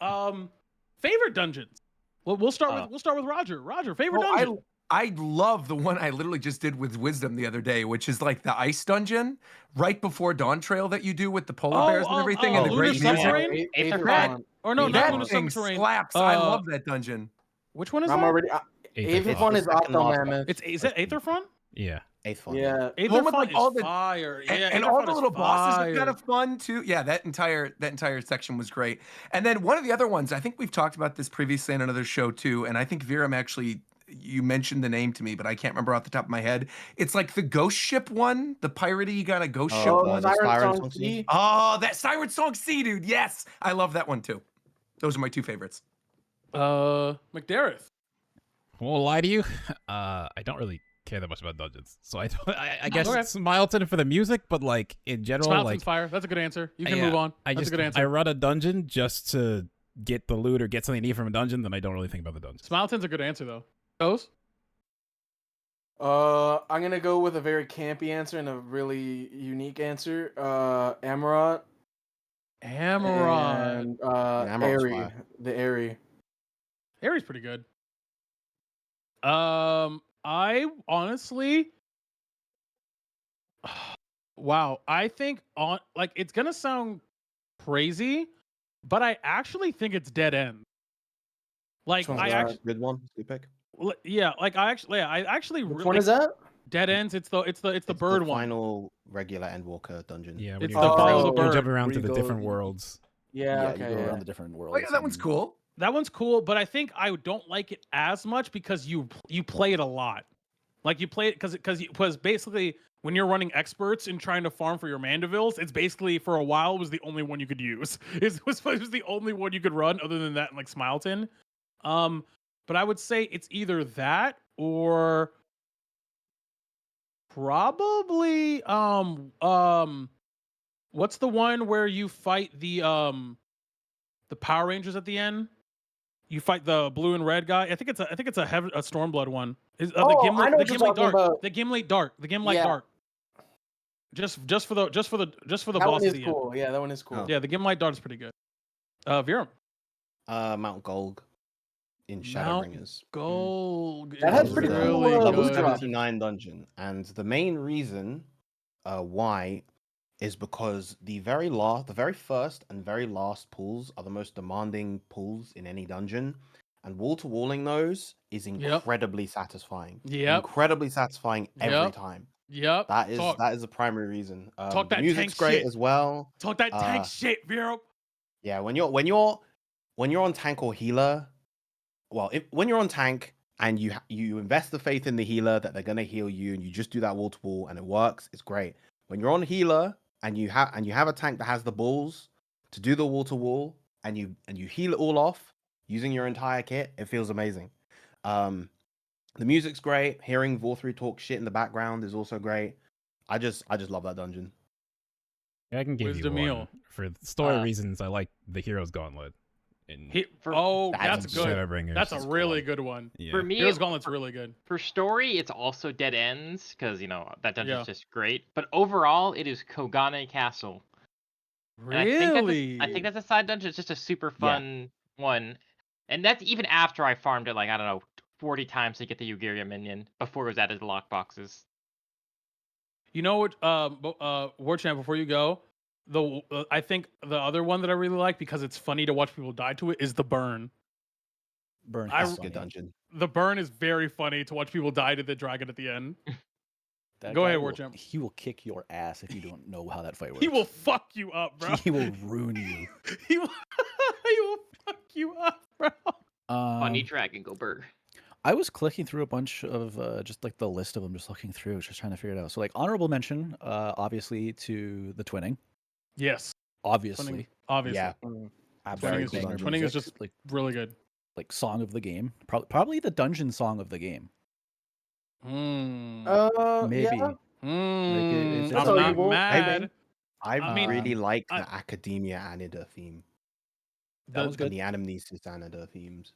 Favorite dungeons. Well, we'll start with Roger. Roger, favorite dungeon. I love the one I literally just did with Wisdom the other day, which is like the ice dungeon right before Dawntrail that you do with the polar bears and everything, and the great music. That thing slaps. I love that dungeon. Which one is that? Aetherfront is Optomammoth. Is it Aetherfront? Yeah. Aetherfront. Yeah. Aetherfront like is all the fire. And all the little bosses are kind of fun too. Yeah, that entire section was great. And then one of the other ones, I think we've talked about this previously on another show too, and I think Viram actually, you mentioned the name to me, but I can't remember off the top of my head. It's like the ghost ship one, the piratey kind of ghost ship one. Siren Song Sea. Oh, that Siren Song Sea, dude. Yes, I love that one too. Those are my two favorites. McDareth. I won't lie to you. I don't really care that much about dungeons, so I guess Smileton for the music, but like in general, Smileton's fire. That's a good answer. You can move on. That's a good answer. I run a dungeon just to get the loot or get something I need from a dungeon, then I don't really think about the dungeon. Smileton's a good answer though. Those? I'm gonna go with a very campy answer and a really unique answer. Amarot. And Airy. The Airy. Airy's pretty good. I honestly, wow. I think it's gonna sound crazy, but I actually think it's Dead End. Like good one, good pick. Yeah, like I actually. Which one is that? Dead Ends. It's the bird one. Final regular Endwalker dungeon. Yeah, it's the follow the bird. Jump around to the different worlds. Yeah, okay. You go around the different worlds. Oh, yeah, that one's cool. That one's cool, but I think I don't like it as much because you play it a lot. Like you play it because basically when you're running experts and trying to farm for your Mandavilles, it's basically for a while was the only one you could use. It was the only one you could run. Other than that, like Smileton. But I would say it's either that or probably what's the one where you fight the Power Rangers at the end? You fight the blue and red guy. I think it's a Stormblood one. Is I know what you're Gimli talking about. The Gimli Dark. The Gimli Yeah. Dark. Just for the boss That one at is the cool. end. Yeah, that one is cool. Oh. Yeah, the Gimli Dark is pretty good. Virum. Mount Gold in Shadowbringers. Gold. That has pretty cool level boost drop. 79 dungeon, and the main reason why is because the very first and very last pulls are the most demanding pulls in any dungeon, and wall-to-walling those is incredibly satisfying. Incredibly satisfying every time. Yep. That is the primary reason. Talk The that music's tank great shit. as well. Talk that tank shit, Virum. Yeah, when you're on tank or healer, when you're on tank and you invest the faith in the healer that they're gonna heal you, and you just do that wall to wall and it works, it's great. When you're on healer and you have a tank that has the balls to do the wall to wall and you heal it all off using your entire kit, it feels amazing. The music's great. Hearing Vorthri talk shit in the background is also great. I just love that dungeon. I can give Wisdom you one. meal. For story reasons, I like the Hero's Gauntlet. That's good. Shadowbringers. That's a really good one. Yeah. For me, Hero's Gauntlet's really good. For story, it's also Dead Ends because that dungeon's just great. But overall, it is Kogane Castle. Really? I think that's a side dungeon. It's just a super fun one, and that's even after I farmed it 40 times to get the Ugiria minion before it was added to lockboxes. You know what, War Champ, before you go, I think the other one that I really like because it's funny to watch people die to it is the Burn. That's a good dungeon. The Burn is very funny to watch people die to the dragon at the end. Go ahead, War Champ. He will kick your ass if you don't know how that fight works. He will fuck you up, bro. He will ruin you. he will fuck you up, bro. Funny dragon, go Berg. I was clicking through a bunch of just like the list of them, just looking through, just trying to figure it out. So like honorable mention, obviously to the twinning. Yes. Obviously. Obviously. Yeah. Absolutely. Twinning is just like really good. Like song of the game. Probably the dungeon song of the game. Maybe. Yeah. I'm not mad. I really like the Academia Anida theme. That was good. And the Anamnesis Anida themes.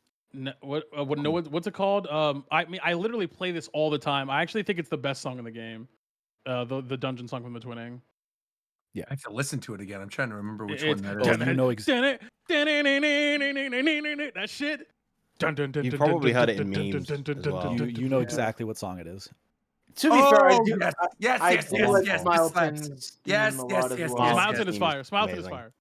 What's it called? I literally play this all the time. I actually think it's the best song in the game. The dungeon song from the twinning. Yeah, I have to listen to it again. I'm trying to remember which one that is. is. You know that shit. You probably heard it in memes as well. You know exactly what song it is. To be fair, I do. Yes. Smileton is fire. Smileton is fire.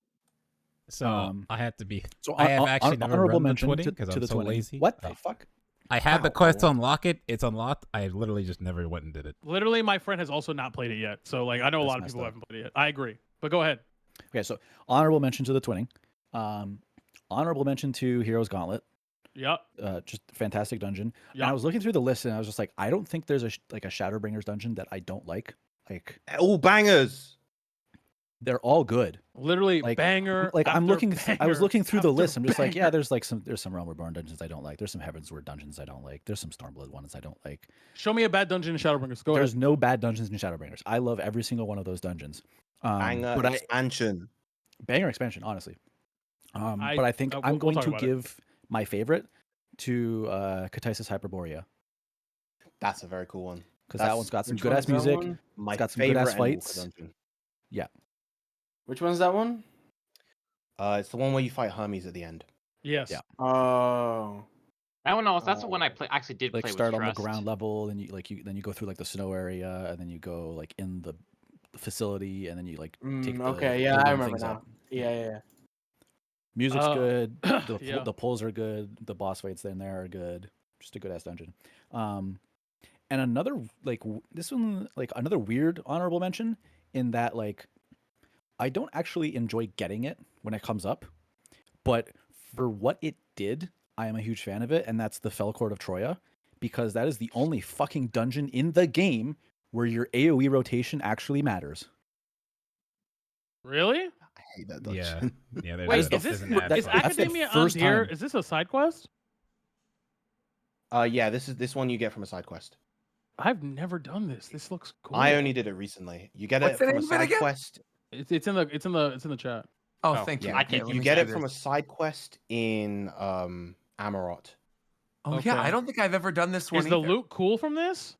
So I have to be. So I have actually never honorable run the mention twinning because I'm so lazy. What the fuck? I had the quest to unlock it. It's unlocked. I literally just never went and did it. Literally, my friend has also not played it yet. So like, I know a lot of people haven't played it yet. I agree, but go ahead. Okay, so honorable mention to the twinning. Honorable mention to Hero's Gauntlet. Yep. Just fantastic dungeon. Yep. And I was looking through the list and I was just like, I don't think there's a Shadowbringers dungeon that I don't like. Like all bangers. They're all good. Literally banger. Like I was looking through the list. I'm just like, yeah, there's some Realm Reborn dungeons I don't like. There's some Heavensward dungeons I don't like. There's some Stormblood ones I don't like. Show me a bad dungeon in Shadowbringers. Go There's ahead. no bad dungeons in Shadowbringers. I love every single one of those dungeons. Banger expansion. Banger expansion, honestly. But I think I'm we'll going to give it. my favorite to Katisis Hyperborea. That's a very cool one. Because that one's got some good ass music. It's got some good ass fights. Yeah. Which one's that one? It's the one where you fight Hermes at the end. Yes. Yeah. Oh. That one also. That's the one I actually did like play. Start with on Trust. the ground level, and then you go through like the snow area, and then you go like in the facility, and then you like take. I remember now. Yeah. Music's good. The pulls are good. The boss fights in there are good. Just a good ass dungeon. And another another weird honorable mention in that like I don't actually enjoy getting it when it comes up, but for what it did, I am a huge fan of it, and that's the Fell Court of Troya, because that is the only fucking dungeon in the game where your AoE rotation actually matters. Really? I hate that dungeon. Yeah. There's Wait, a- is there's this an ad is for it. That's the Academia first Undear? time. Is this a side quest? Yeah, this one you get from a side quest. I've never done this. This looks cool. I only did it recently. You get What's it the from a name of it side again? quest. It's in the chat. Oh, thank you. Yeah, Okay, let you me get see it from a this. side quest in Amarot. Oh yeah, Okay. I don't think I've ever done this one. Is the either. loot cool from this?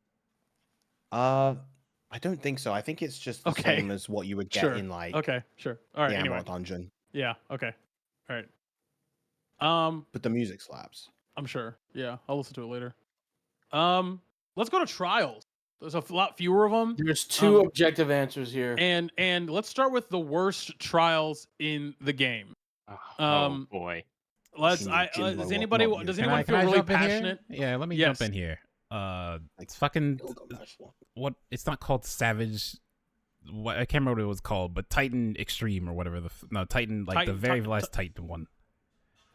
I don't think so. I think it's just the Okay. same as what you would get Sure. in like Okay, sure. All right. the Anyway. Amarot dungeon. Yeah. Okay. All right. But the music slaps. I'm sure. Yeah, I'll listen to it later. Let's go to trials. There's a lot fewer of them. There's two objective answers here. And let's start with the worst trials in the game. Oh boy. Does anybody feel really jump in here? passionate? Yeah, let me Yes. jump in here. It's fucking what? It's not called Savage. What, I can't remember what it was called, but Titan Extreme or whatever. Titan, like the very last Titan one.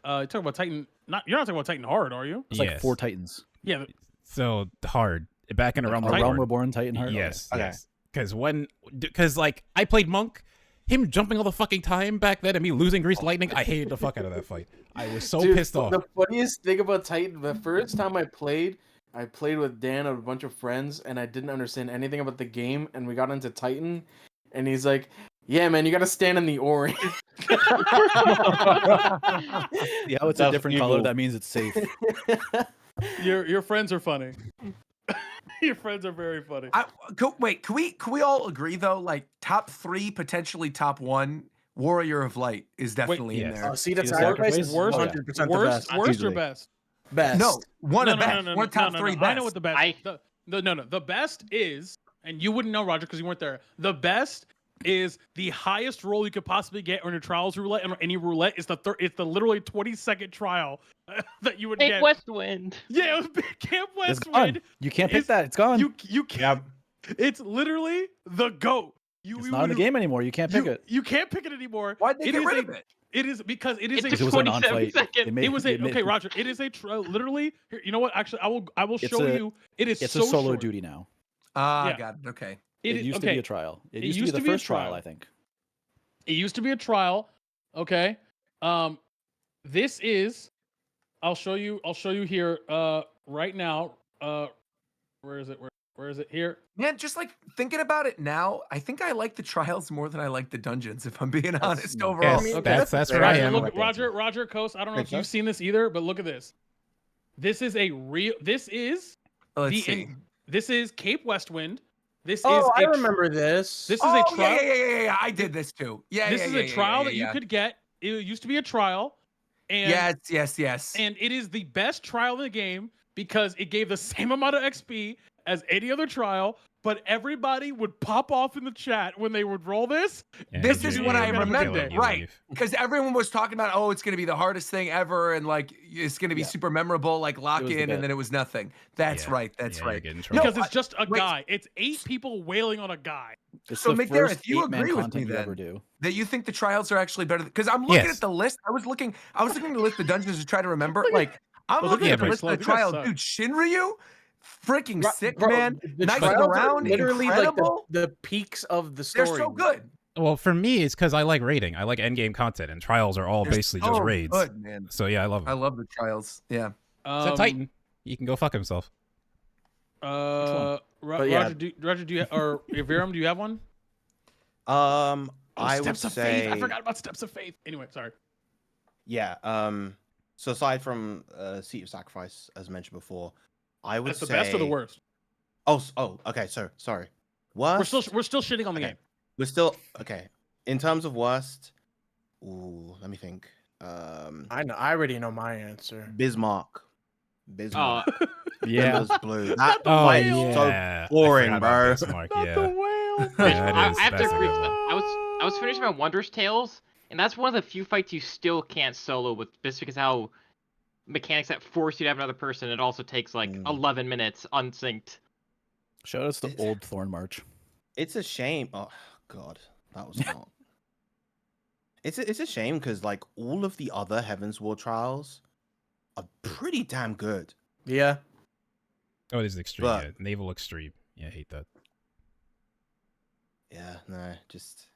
You're talking about Titan. You're not talking about Titan Hard, are you? It's like 4 Titans. Yeah. So hard. Back in a Realm Reborn Titan Heart. Yes. Okay. Yes. Because like I played Monk, him jumping all the fucking time back then and me losing Grease Lightning, I hated the fuck out of that fight. I was so pissed off. The funniest thing about Titan, the first time I played with Dan and a bunch of friends, and I didn't understand anything about the game, and we got into Titan, and he's like, "Yeah, man, you gotta stand in the orange." Yeah, it's a different color. That means it's safe. Your friends are funny. Your friends are very funny. Wait, can we all agree though? Like top 3, potentially top 1, Warrior of Light is definitely in there. See, that's Sacrifice is worst, 100% the worst, best. worst or best? Best. No, one No, of no, best. no, One top 3 best. I know what the best. The best is, and you wouldn't know, Roger, because you weren't there. The best is the highest roll you could possibly get on your trials roulette, and any roulette is it's the literally 20-second trial that you would get. Westwind. Yeah, it was Camp It's Westwind. gone. You can't pick that. It's gone. You can't. It's literally the GOAT. It's not in the game anymore. You can't pick it. You can't pick it anymore. Why'd they get rid of it? It is because it is It a took was a non-fight. 27 seconds. okay, Roger. It is a literally. Here, you know what? Actually, I will show you. It is It's so a solo short. duty now. Yeah. Got it. Okay. It used to be a trial. It used to be the first trial, I think. It used to be a trial. Okay. This is. I'll show you here. Right now. Where is it? Where is it? Here. Man, just like thinking about it now, I think I like the trials more than I like the dungeons, if I'm being honest overall. Yes, that's where I am. Look, Roger Coast. I don't know if you've seen this either, but look at this. This is a real. This is. Let's see. This is Cape Westwind. This is. I remember this. This is a trial. Yeah. I did this too. Yeah. This is a trial that you could get. It used to be a trial. And Yes. And it is the best trial in the game because it gave the same amount of XP as any other trial, but everybody would pop off in the chat when they would roll this. Yeah, This is what I remember, you right? leave. Because everyone was talking about, oh, it's going to be the hardest thing ever, and like it's going to be super memorable, like lock was the in, and bet. then it was nothing. That's Yeah. right. That's Yeah, right. you're getting in trouble. Because it's just a guy. It's 8 people wailing on a guy. It's So, the McDareth, first you 8-man agree with content me you ever then? do. That you think the trials are actually better? Because I'm looking Yes. at the list. I was looking at the list of dungeons to try to remember. Like I'm Well, looking look at the at list of Slow. the You guys trials, suck. dude. Shinryu, freaking sick, Bro, man. The Nice trials are around, literally incredible. like the peaks of the They're story. so good. Well, for me, it's because I like raiding. I like endgame content, and trials are all They're basically so just raids. good, man. So yeah, I love I them. love the trials. Yeah. It's a Titan. He can go fuck himself. Roger, yeah. Roger, do you or Viram, do you have one? I would Steps of say Faith. I forgot about Steps of Faith. Anyway, sorry. Yeah. So aside from Seat of Sacrifice, as mentioned before, I would That's the say best or the worst? Oh, okay. So sorry. Worst. We're still shitting on the Okay. game. We're still okay. In terms of worst, let me think. I know. I already know my answer. Bismarck. Oh, Yeah. Windows Blue. That Oh fight is yeah, so boring, I forgot about bro. Bismarck, Not yeah. the whale. Yeah, that is- I have to that's a agree. good one. I was finishing my Wondrous Tales, and that's one of the few fights you still can't solo with, just because how mechanics that force you to have another person. It also takes like 11 minutes unsynced. Shout out to the old Thorn March. It's a shame. Oh God, that was not. It's a shame because like all of the other Heaven's War trials are pretty damn good. Yeah. Oh, it is extreme. But- Yeah. Naval extreme. Yeah, I hate that. Yeah, no, just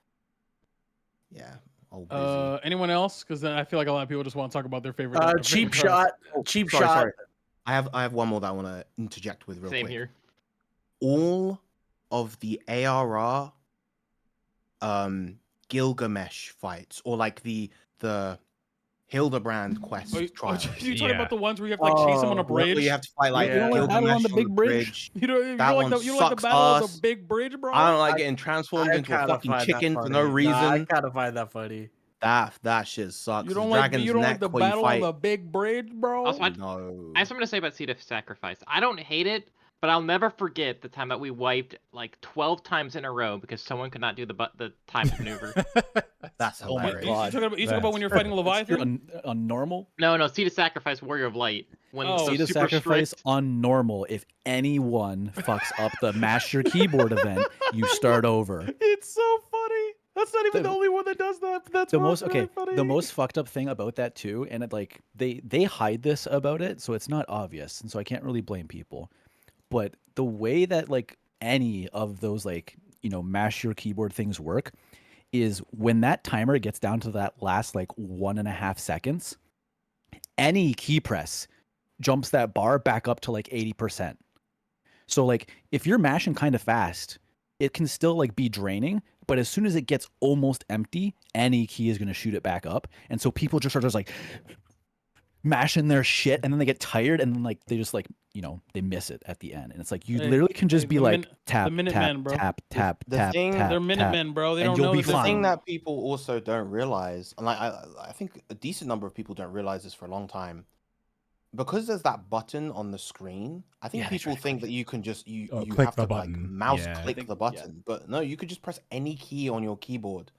old busy. Anyone else? Because I feel like a lot of people just want to talk about their favorite. Cheap favorite shot. Oh, Cheap sorry, shot. sorry. I have one more that I want to interject with real Same quick. here. All of the ARR Gilgamesh fights, or like the Hildebrand quest trial. You talking about the ones where you have to like chase them on a bridge? Where you have to fight like You don't like battle on the big bridge? You don't That like one you don't like the sucks battle on the ass. big bridge, bro? I don't like getting transformed into a fucking chicken for no reason. I kind of find that funny. That shit sucks. You don't Dragon's like neck the where you battle on fight. the big bridge, bro? Also, I No. have something to say about Seed of Sacrifice. I don't hate it, but I'll never forget the time that we wiped like 12 times in a row because someone could not do the time maneuver. That's Oh my hilarious. God. You talking about when you're fighting Leviathan? On normal? No, Seed of Sacrifice, Warrior of Light. When Oh. those Seed of super Sacrifice strict- on normal. If anyone fucks up the mash your keyboard event, you start over. It's so funny. That's not even The- the only one that does that. That's The most really funny. the most fucked up thing about that too, and it, like they hide this about it, so it's not obvious, and so I can't really blame people. But the way that like any of those like mash your keyboard things work is when that timer gets down to that last like 1.5 seconds, any key press jumps that bar back up to like 80%. So like if you're mashing kind of fast, it can still like be draining, but as soon as it gets almost empty, any key is going to shoot it back up. And so people just are just like mashing their shit, and then they get tired, and then like they just like they miss it at the end, and it's like you literally can just be like tap tap tap tap The tap thing- tap. They're Minutemen, bro. They and don't you'll know be the The thing fine. that people also don't realize, and like I think a decent number of people don't realize this for a long time, because there's that button on the screen. I think Yeah, they try people to think click that you can just you click have the to like button. mouse Yeah. click think- the button, but no, you could just press any key on your keyboard.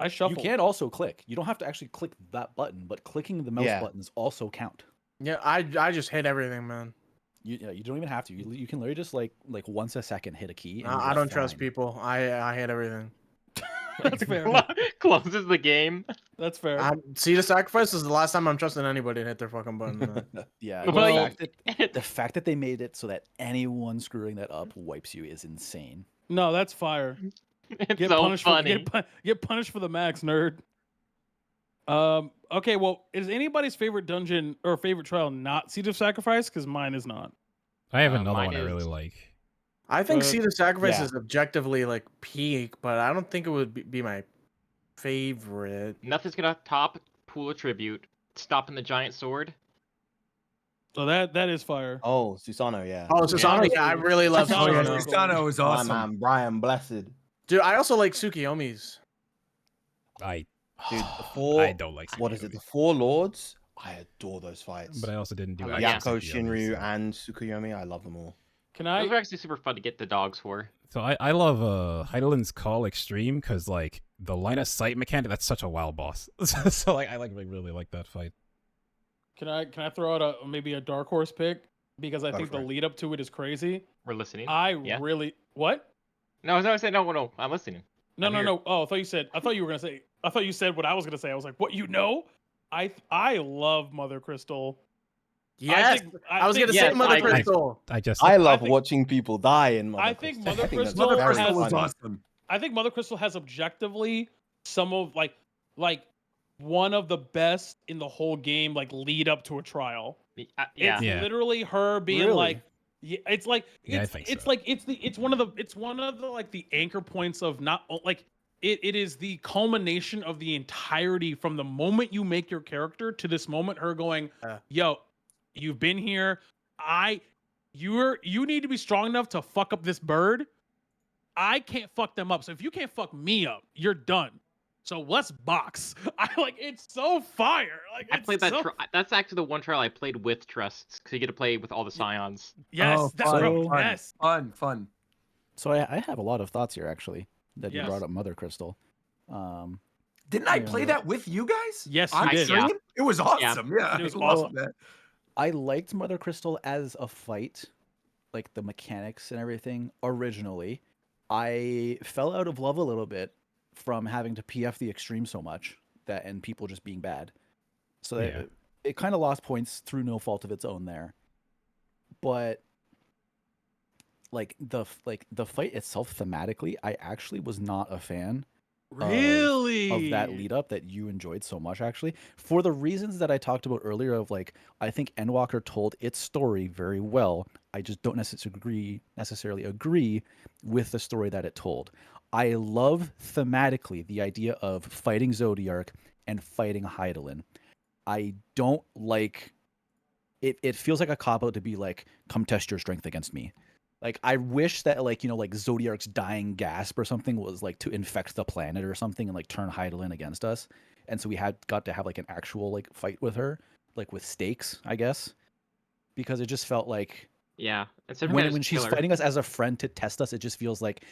I shuffle. You can also click. You don't have to actually click that button, but clicking the mouse Yeah. buttons also count. Yeah, I just hit everything, man. You don't even have to. You can literally just like once a second hit a key. And I don't trust people. I hit everything. That's fair. closes the game. That's fair. See, the sacrifice is the last time I'm trusting anybody to hit their fucking button. Man. Yeah, Well, the fact that they made it so that anyone screwing that up wipes you is insane. No, that's fire. It's Get so punished funny. get punished for the max, nerd. Okay, well, is anybody's favorite dungeon or favorite trial not Seed of Sacrifice? Because mine is not. I have another mine one I is- really like. I think Seed of Sacrifice yeah. is objectively like peak, but I don't think it would be my favorite. Nothing's gonna top Pool of Tribute. Stopping the giant sword. So that is fire. Oh, Susano, yeah. Oh, Susano, yeah, I really love Susano. Oh, yeah, Susano. Susano is My awesome. man, Brian Blessed. Dude, I also like Tsukiyomi's. I Dude, the four. I don't like. What is it? Tsukiyomi. The four lords. I adore those fights. But I also didn't do. Oh, Action Yako, Tsukiyomi, Shinryu, so- and Tsukuyomi. I love them all. Can Those are I? actually super fun to get the dogs for. So I love Heidelin's Call Extreme because like the line of sight mechanic, that's such a WoW boss. So like I really like that fight. Can I throw out maybe a dark horse pick because I Go think for the it. lead up to it is crazy. We're listening. I really what? No, I was saying no. I'm listening. No, I'm no, here. no. Oh, I thought you said. I thought you were gonna say. I thought you said what I was gonna say. I was like, what you know? I love Mother Crystal. Yes, I was gonna say yes, Mother I agree. Crystal. I just I love think- watching people die in Mother I think Crystal. Mother that's Crystal Mother has- Crystal was funny. awesome. I think Mother Crystal has objectively some of like one of the best in the whole game. Like lead up to a trial. Yeah. It's Yeah. literally her being Really? like, yeah, it's like Yeah, I it's, think it's so. like it's one of the like the anchor points of not like it is the culmination of the entirety from the moment you make your character to this moment her going, yo, you've been here. You need to be strong enough to fuck up this bird. I can't fuck them up. So if you can't fuck me up, you're done. So let's box. I like it's so fire. Like I it's played that. so- That's actually the one trial I played with trusts because you get to play with all the scions. Yes, Oh, that's fun, bro, fun, yes. Fun. So I have a lot of thoughts here actually that you Yes. brought up Mother Crystal. Didn't I Yeah. play that with you guys? Yes, you On did. stream? It was awesome. Yeah, It was I loved awesome. that. I liked Mother Crystal as a fight, like the mechanics and everything originally. I fell out of love a little bit from having to PF the extreme so much that and people just being bad. So Yeah. it kind of lost points through no fault of its own there. but like the fight itself thematically, I actually was not a fan of that lead up that you enjoyed so much, actually, for the reasons that I talked about earlier of like, I think Endwalker told its story very well. I just don't necessarily agree with the story that it told. I love thematically the idea of fighting Zodiark and fighting Hydaelyn. I don't like it. It feels like a cop out to be like, come test your strength against me. Like, I wish that, like, you know, like Zodiark's dying gasp or something was like to infect the planet or something and like turn Hydaelyn against us. And so we got to have like an actual like fight with her, like with stakes, I guess, because it just felt like when she's fighting us as a friend to test us, it just feels like,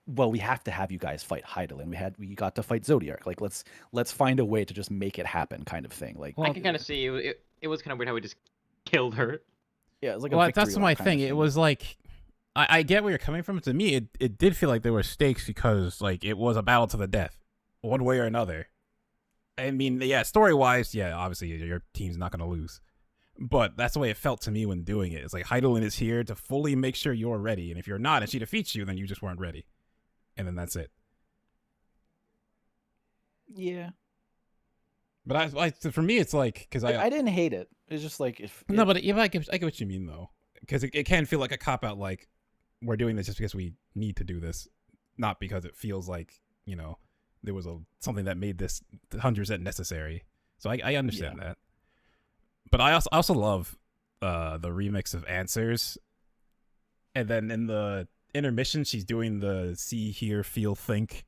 well, we have to have you guys fight Hydaelyn. We got to fight Zodiark. Like, let's find a way to just make it happen, kind of thing. Like, I can kind of see it was kind of weird how we just killed her. Yeah, it was like well, that's my thing. It was like, I get where you're coming from. To me, it did feel like there were stakes because like it was a battle to the death, one way or another. I mean, yeah, story-wise, yeah, obviously your team's not gonna lose, but that's the way it felt to me when doing it. It's like Hydaelyn is here to fully make sure you're ready, and if you're not, and she defeats you, then you just weren't ready, and then that's it. Yeah. But for me, it's like because I didn't hate it. It's just like but I get what you mean though, because it can feel like a cop out, like we're doing this just because we need to do this, not because it feels like, you know, there was something that made this 100% necessary. So I understand that. But I also love the remix of Answers. And then in the intermission, she's doing the see, hear, feel, think.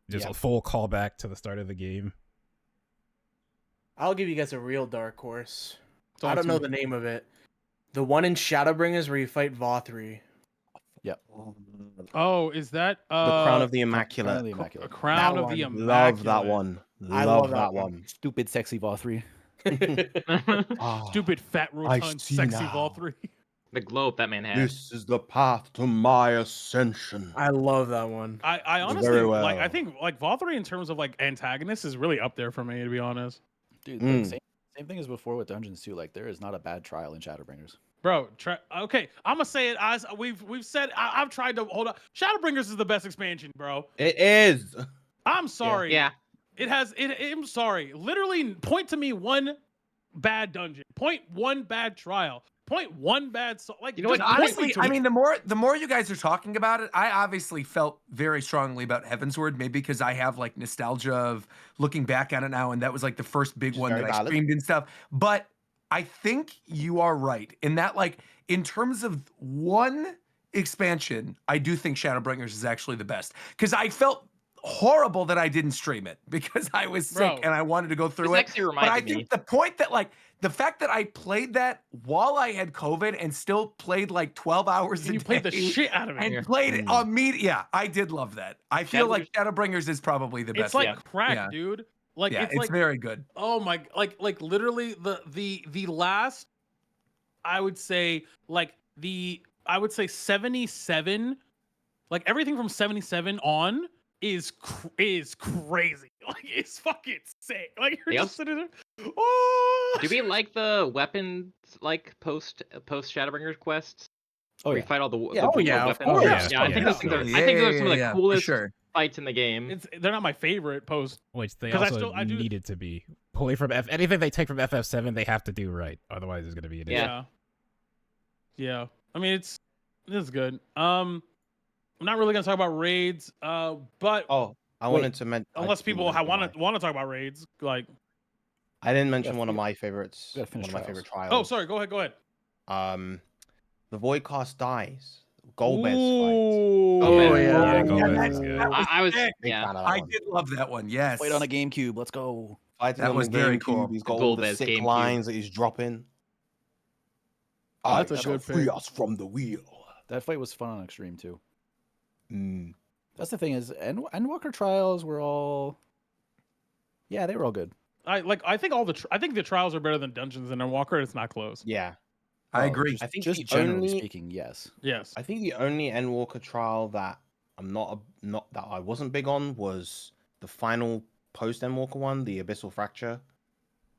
Just a full callback to the start of the game. I'll give you guys a real dark horse. I don't know the name of it. The one in Shadowbringers where you fight Vothri. Yep. Oh, is that the Crown of the Immaculate? Crown of the Immaculate. Love that one. I love that one. Stupid, sexy Vothri. Stupid, fat, rotund, sexy Vothri. The globe that man has. This is the path to my ascension. I love that one. I honestly like. I think like Vothri in terms of like antagonist is really up there for me, to be honest. Dude, like, same thing as before with Dungeons too. Like, there is not a bad trial in Shadowbringers. Bro, okay, I'm gonna say it as we've said. I've tried to hold on. Shadowbringers is the best expansion, bro. It is. I'm sorry. Yeah. It has. I'm sorry. Literally, point to me one bad dungeon. Point one bad trial. Point one bad. Like, you know what? Honestly, I mean, the more you guys are talking about it, I obviously felt very strongly about Heavensward. Maybe because I have like nostalgia of looking back on it now, and that was like the first big one that I streamed and stuff. But I think you are right in that, like, in terms of one expansion, I do think Shadowbringers is actually the best, because I felt horrible that I didn't stream it because I was sick and I wanted to go through it. But I think the point that, like, the fact that I played that while I had COVID and still played like 12 hours a day. You played the shit out of it. And played it immediately. Yeah, I did love that. I feel like Shadowbringers is probably the best. It's like crack, dude. Like, it's like, very good. Oh my, like literally the last, I would say 77, like everything from 77 on is crazy. Like, it's fucking sick. Like, you're just sitting there. Oh. Do we like the weapons, like post Shadowbringers quests? Oh, we fight all the weapons. Yeah, I think those things are. I think those are some of the coolest fights in the game. They're not my favorite post. Which they also needed to be. Pulling from anything they take from FF7, they have to do right. Otherwise, it's gonna be an issue. Yeah. I mean, it's good. I'm not really gonna talk about raids. But I wanted to mention, unless people want to talk about raids, like, I didn't mention one of my favorites. One of my favorite trials. Oh, sorry. Go ahead. The Voidcast dies. Golbez fight. Oh yeah, Golbez. I did love that one. Yes. Played on a GameCube. Let's go. That was very cool. He's got all the sick lines that he's dropping. That's a good free us from the wheel. That fight was fun on Extreme too. That's the thing is, Endwalker trials were all, they were all good. I think the trials are better than Dungeons and Endwalker. It's not close. Yeah, I agree. I think just generally speaking, yes. I think the only Endwalker trial that I'm not that I wasn't big on was the final post Endwalker one, the Abyssal Fracture.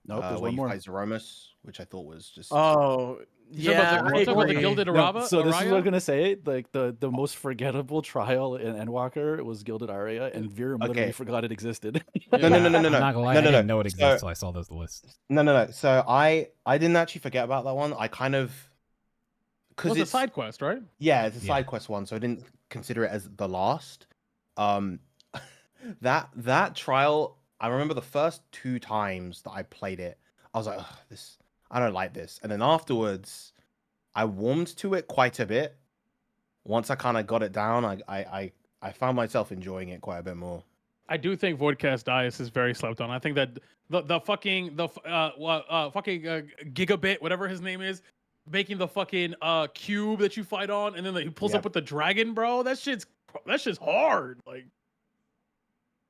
Nope, there's where one you more. fight Zeromus, which I thought was just. Oh, yeah. What's up with the Gilded No, Araba? so this is what I'm Araya? gonna say. Like the most forgettable trial in Endwalker was Gilded Aria, and Virum literally forgot it existed. No. I'm not gonna lie, I didn't know it existed until I saw those lists. No. So I didn't actually forget about that one. I kind of Well, it's a side quest, right? Yeah, it's a side quest one, so I didn't consider it as the last. That trial, I remember the first 2 times that I played it, I was like, I don't like this. And then afterwards, I warmed to it quite a bit. Once I kind of got it down, I found myself enjoying it quite a bit more. I do think Voidcast Dias is very slept on. I think that the fucking Gigabit, whatever his name is, making the fucking cube that you fight on, and then he pulls up with the dragon, bro. That shit's hard. Like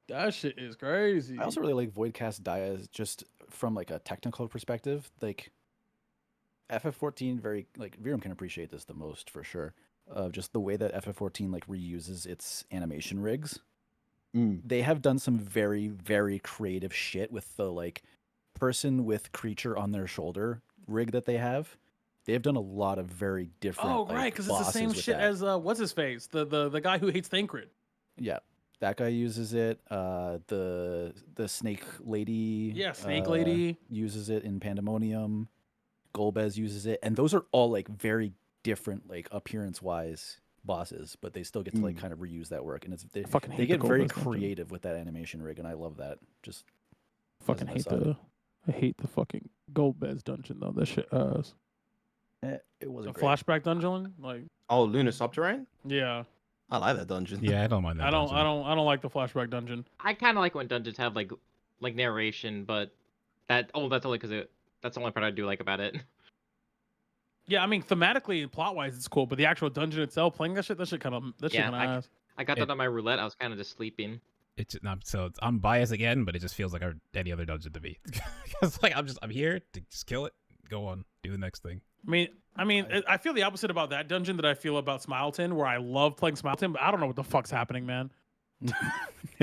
that shit is crazy. I also really like Voidcast Dias just from like a technical perspective. Like FF14, very like Virum can appreciate this the most for sure. Just the way that FF14 like reuses its animation rigs. They have done some very, very creative shit with the like person with creature on their shoulder rig that they have. They've done a lot of very different. Oh, right, because it's the same shit as what's his face, the guy who hates Thancred. Yeah, that guy uses it. The snake lady. Yeah, snake lady uses it in Pandemonium. Golbez uses it, and those are all like very different, like appearance wise bosses, but they still get to like kind of reuse that work, and they get very creative with that animation rig, and I love that. Just fucking hate the fucking Golbez dungeon though. That shit it wasn't a flashback dungeon, like Lunar Subterrane. Yeah, I like that dungeon. Yeah, I don't mind that. I don't like the flashback dungeon. I kind of like when dungeons have like narration, but that's only because that's the only part I do like about it. Yeah, I mean thematically and plot wise it's cool, but the actual dungeon itself, playing that shit kind of ass. I got that on my roulette. I was kind of just sleeping. I'm biased again, but it just feels like any other dungeon to me. Because like I'm here to just kill it, go on, do the next thing. I mean, I feel the opposite about that dungeon that I feel about Smileton, where I love playing Smileton, but I don't know what the fuck's happening, man.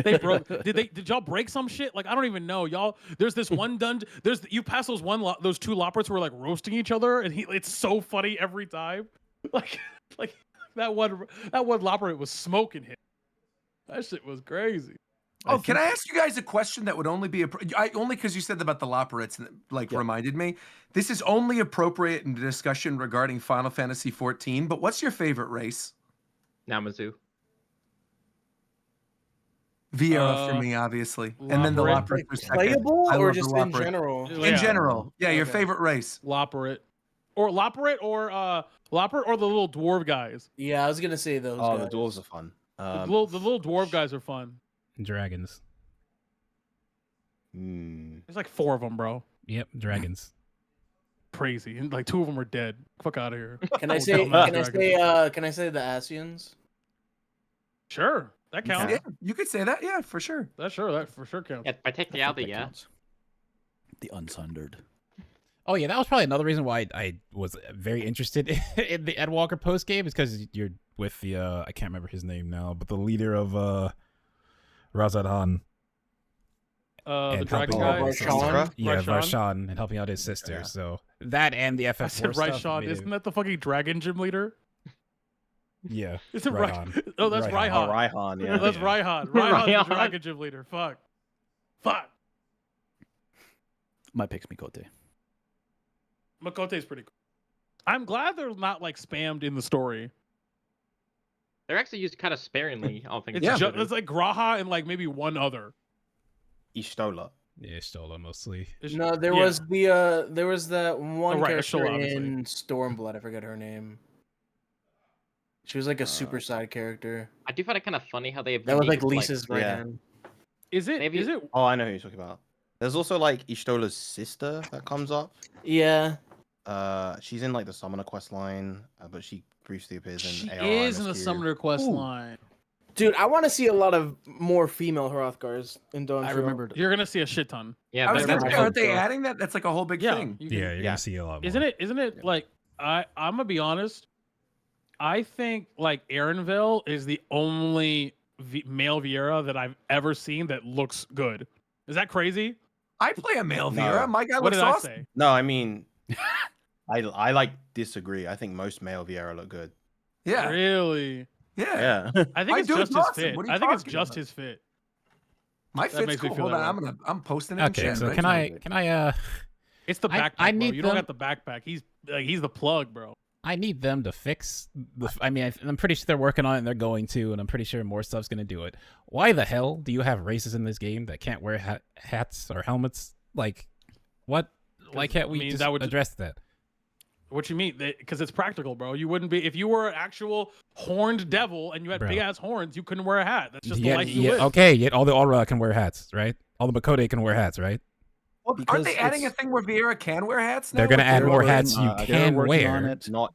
They broke. Did y'all break some shit? Like I don't even know, y'all. There's this one dungeon. You pass those 2 Loppers who are like roasting each other, and it's so funny every time. Like that one Lopper was smoking him. That shit was crazy. Oh, can I ask you guys a question that would only be only because you said about the Lopperites, reminded me. This is only appropriate in the discussion regarding Final Fantasy XIV. But what's your favorite race? Namazu. Viera for me, obviously, and then the Lopperites are second. Playable or just in general? In general, yeah. Your favorite race? Lopperit, or the little dwarf guys. Yeah, I was gonna say those. Oh, guys. the dwarves are fun. The little dwarf guys are fun. Dragons. There's like 4 of them, bro. Yep, dragons. Crazy, and like 2 of them are dead. Fuck out of here. Can I say? Can I say the Asians? Sure, that counts. Yeah, you could say that. Yeah, for sure. That for sure counts. Yeah, by technicality, yeah. Counts. The Unsundered. Oh yeah, that was probably another reason why I was very interested in the Endwalker post game, is because you're with the I can't remember his name now, but the leader of Razadhan. The dragon guy? Varshan? Yeah, Varshan, and helping out his sister. Yeah. So that and the FF4 I said stuff. Isn't that the fucking dragon gym leader? Yeah. Is it Raihan? Oh, that's Raihan. Oh, Raihan, yeah. That's Raihan. Raihan's the dragon gym leader. Fuck. My pick's Mikote. Makote's pretty cool. I'm glad they're not like spammed in the story. They're actually used kind of sparingly. I don't think it's like Graha and like maybe one other. Ishtola. Yeah, Ishtola mostly. No, there was that one character Ishtola, in Stormblood. I forget her name. She was like a super side character. I do find it kind of funny how they have that was like Lisa's right hand. Is it? Oh, I know who you're talking about. There's also like Ishtola's sister that comes up. Yeah. She's in like the Summoner quest line, but she briefly appears in She ARI is in the Summoner quest line. Dude, I want to see a lot of more female Hrothgars in Dawntrail. I remembered. You're gonna see a shit ton. Yeah, aren't they adding that? That's like a whole big thing. You're gonna see a lot more. Isn't it like I'm gonna be honest? I think like Aaronville is the only male Viera that I've ever seen that looks good. Is that crazy? I play a male No. Viera. My guy What looks did I awesome. say? No, I mean, I like disagree. I think most male Viera look good. Yeah. Really? Yeah. Yeah. I think My it's dude's just his awesome. fit. What are you I think it's talking just about? his fit. My That fit's makes me cool. feel Hold that on, way. I'm posting it in Okay, chat so right can now. I It's the backpack, I bro. need You don't them- got the backpack. He's the plug, bro. I need them to fix the. I mean, I'm pretty sure they're working on it and they're going to, and I'm pretty sure more stuff's going to do it. Why the hell do you have races in this game that can't wear hats or helmets? Like, what? Why can't we just address that? What you mean? Because it's practical, bro. You wouldn't be if you were an actual horned devil and you had big ass horns. You couldn't wear a hat. That's just the life you live. Okay, yet all the Aura can wear hats, right? All the Makode can wear hats, right? Well, aren't they adding a thing where Viera can wear hats now? They're going to add more hats you they're can working wear. on it. Not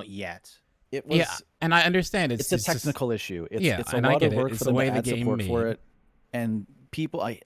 yet. It was. Yeah, and I understand It's a technical issue. It's yeah, it's a and I lot get of it. work It's for the them way to the add game support for made. it, and people. I'm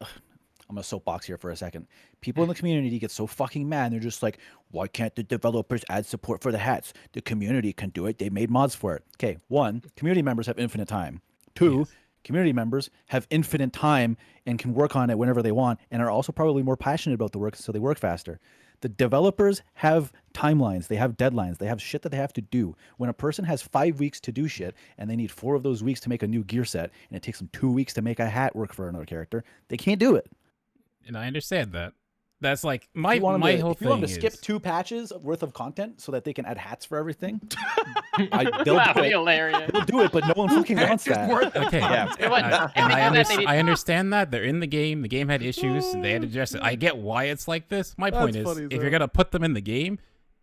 gonna soapbox here for a second. People in the community get so fucking mad. They're just like, why can't the developers add support for the hats? The community can do it. They made mods for it. Okay, one, community members have infinite time. Two, community members have infinite time and can work on it whenever they want, and are also probably more passionate about the work, so they work faster. The developers have timelines, they have deadlines, they have shit that they have to do. When a person has 5 weeks to do shit and they need 4 of those weeks to make a new gear set, and it takes them 2 weeks to make a hat work for another character, they can't do it. And I understand that. That's like my whole thing. If you want them to skip is 2 patches worth of content so that they can add hats for everything, That'd they'll be do it. hilarious. They'll do it, but no one fucking wants that. okay. Yeah. You know what? And I I understand that they're in the game. The game had issues, and they had to address it. I get why it's like this. My point is, funny as if hell. you're gonna put them in the game,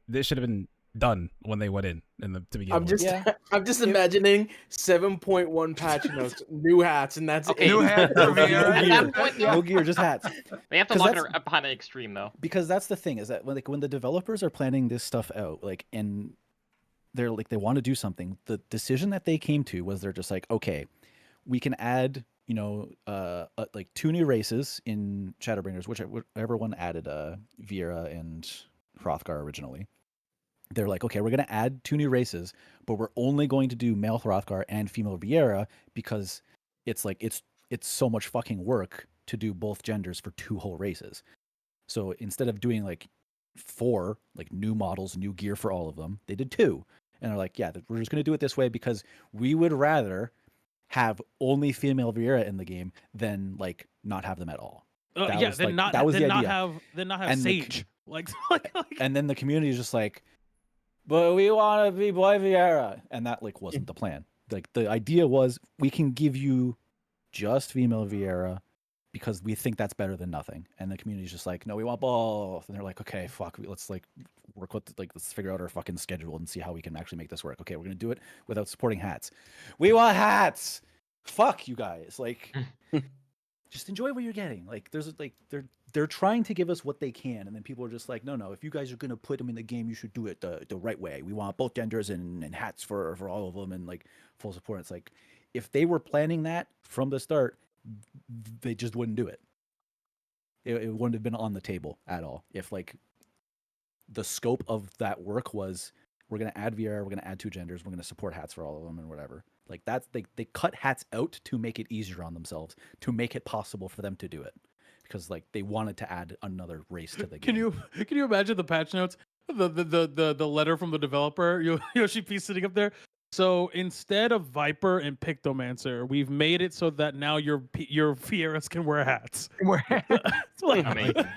this should have been done when they went in to begin I'm with. just I'm just imagining 7.1 patch notes, new hats, and that's Okay. it. New hats for At that Viera. point, No gear, just hats. they have to 'Cause look that's- upon the extreme, though. Because that's the thing, is that when the developers are planning this stuff out, and they're like, they want to do something, the decision that they came to was they're just like, okay, we can add, like 2 new races in Shadowbringers, whichever one added Viera and Hrothgar originally. They're like, okay, we're going to add 2 new races, but we're only going to do male Hrothgar and female Viera because it's like it's so much fucking work to do both genders for 2 whole races. So instead of doing like 4 like new models, new gear for all of them, they did 2. And they're like, yeah, we're just going to do it this way because we would rather have only female Viera in the game than like not have them at all. That was, then like, not that was the then not idea. have then not have And Sage. Like And then the community is just like, but we want to be boy Viera, and that like wasn't the plan. Like the idea was we can give you just female Viera because we think that's better than nothing. And the community's just like, no, we want both. And they're like, okay, fuck, let's like work with let's figure out our fucking schedule and see how we can actually make this work. Okay, we're gonna do it without supporting hats. We want hats. Fuck you guys. Like, just enjoy what you're getting. Like, there's like they're trying to give us what they can, and then people are just like, no, if you guys are gonna put them in the game, you should do it the right way. We want both genders and hats for all of them and like full support. It's like, if they were planning that from the start, they just wouldn't do it. It wouldn't have been on the table at all. If like the scope of that work was, we're gonna add VR, we're gonna add 2 genders, we're gonna support hats for all of them and whatever. Like that's they cut hats out to make it easier on themselves, to make it possible for them to do it, because like they wanted to add another race to the game. Can you imagine the patch notes? The letter from the developer, Yoshi P sitting up there. So instead of Viper and Pictomancer, we've made it so that now your Fieras can wear hats.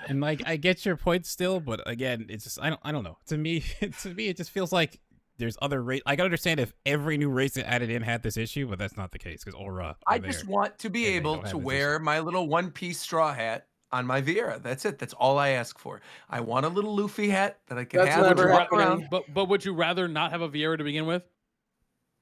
And like I get your point still, but again, it's just I don't know. To me, it just feels like there's other race. I can understand if every new race that added in had this issue, but that's not the case because Aura. I just want to be able to wear my little one-piece straw hat on my Viera. That's it. That's all I ask for. I want a little Luffy hat that I can That's have never and walk happening. around. But would you rather not have a Viera to begin with?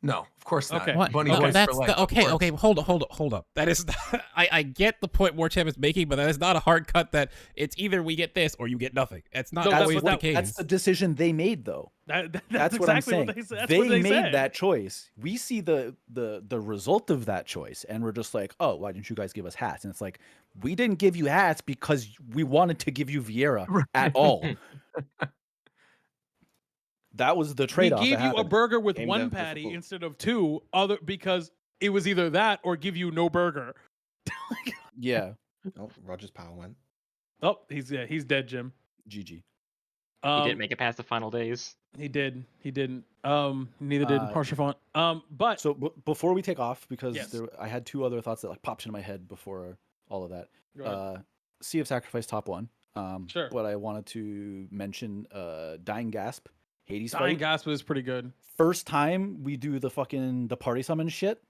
No, of course not. Okay. What? Bunny Okay, voice that's for life, of okay. course. Okay, hold up. That is, I get the point Warchamp is making, but that is not a hard cut. That it's either we get this or you get nothing. It's not always the case. That's the decision they made, though. That's what I'm exactly saying. what they said. That's They what they made said. that choice. We see the result of that choice, and we're just like, oh, why didn't you guys give us hats? And it's like, we didn't give you hats because we wanted to give you Viera at all. That was the trade-off. We gave you a burger with Game one dev patty difficult. instead of 2, because it was either that or give you no burger. Yeah. Oh, Roger's power went. Oh, he's dead, Jim. GG. He didn't make it past the final days. He did. He didn't. Neither did Harsher Font. But so before we take off, because yes. I had two other thoughts that like popped into my head before all of that. Sea of Sacrifice top 1. Sure. But I wanted to mention Dying Gasp, Hades Dying fight. Gasp was pretty good. First time we do the party summon shit.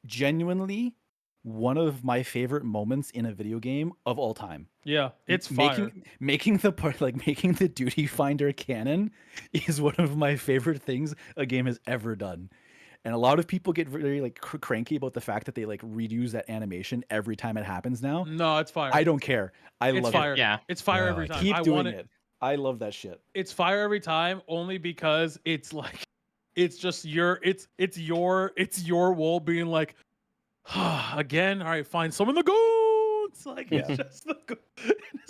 Genuinely, one of my favorite moments in a video game of all time. Yeah, it's fire. Making the duty finder canon is one of my favorite things a game has ever done. And a lot of people get very like cranky about the fact that they like reuse that animation every time it happens now. No, it's fire. I don't care. Love fire. it. Yeah, it's fire every time. Keep doing it. I love that shit. It's fire every time, only because it's like, it's just it's your wall being like, again. All right, fine. Summon the goats. Like it's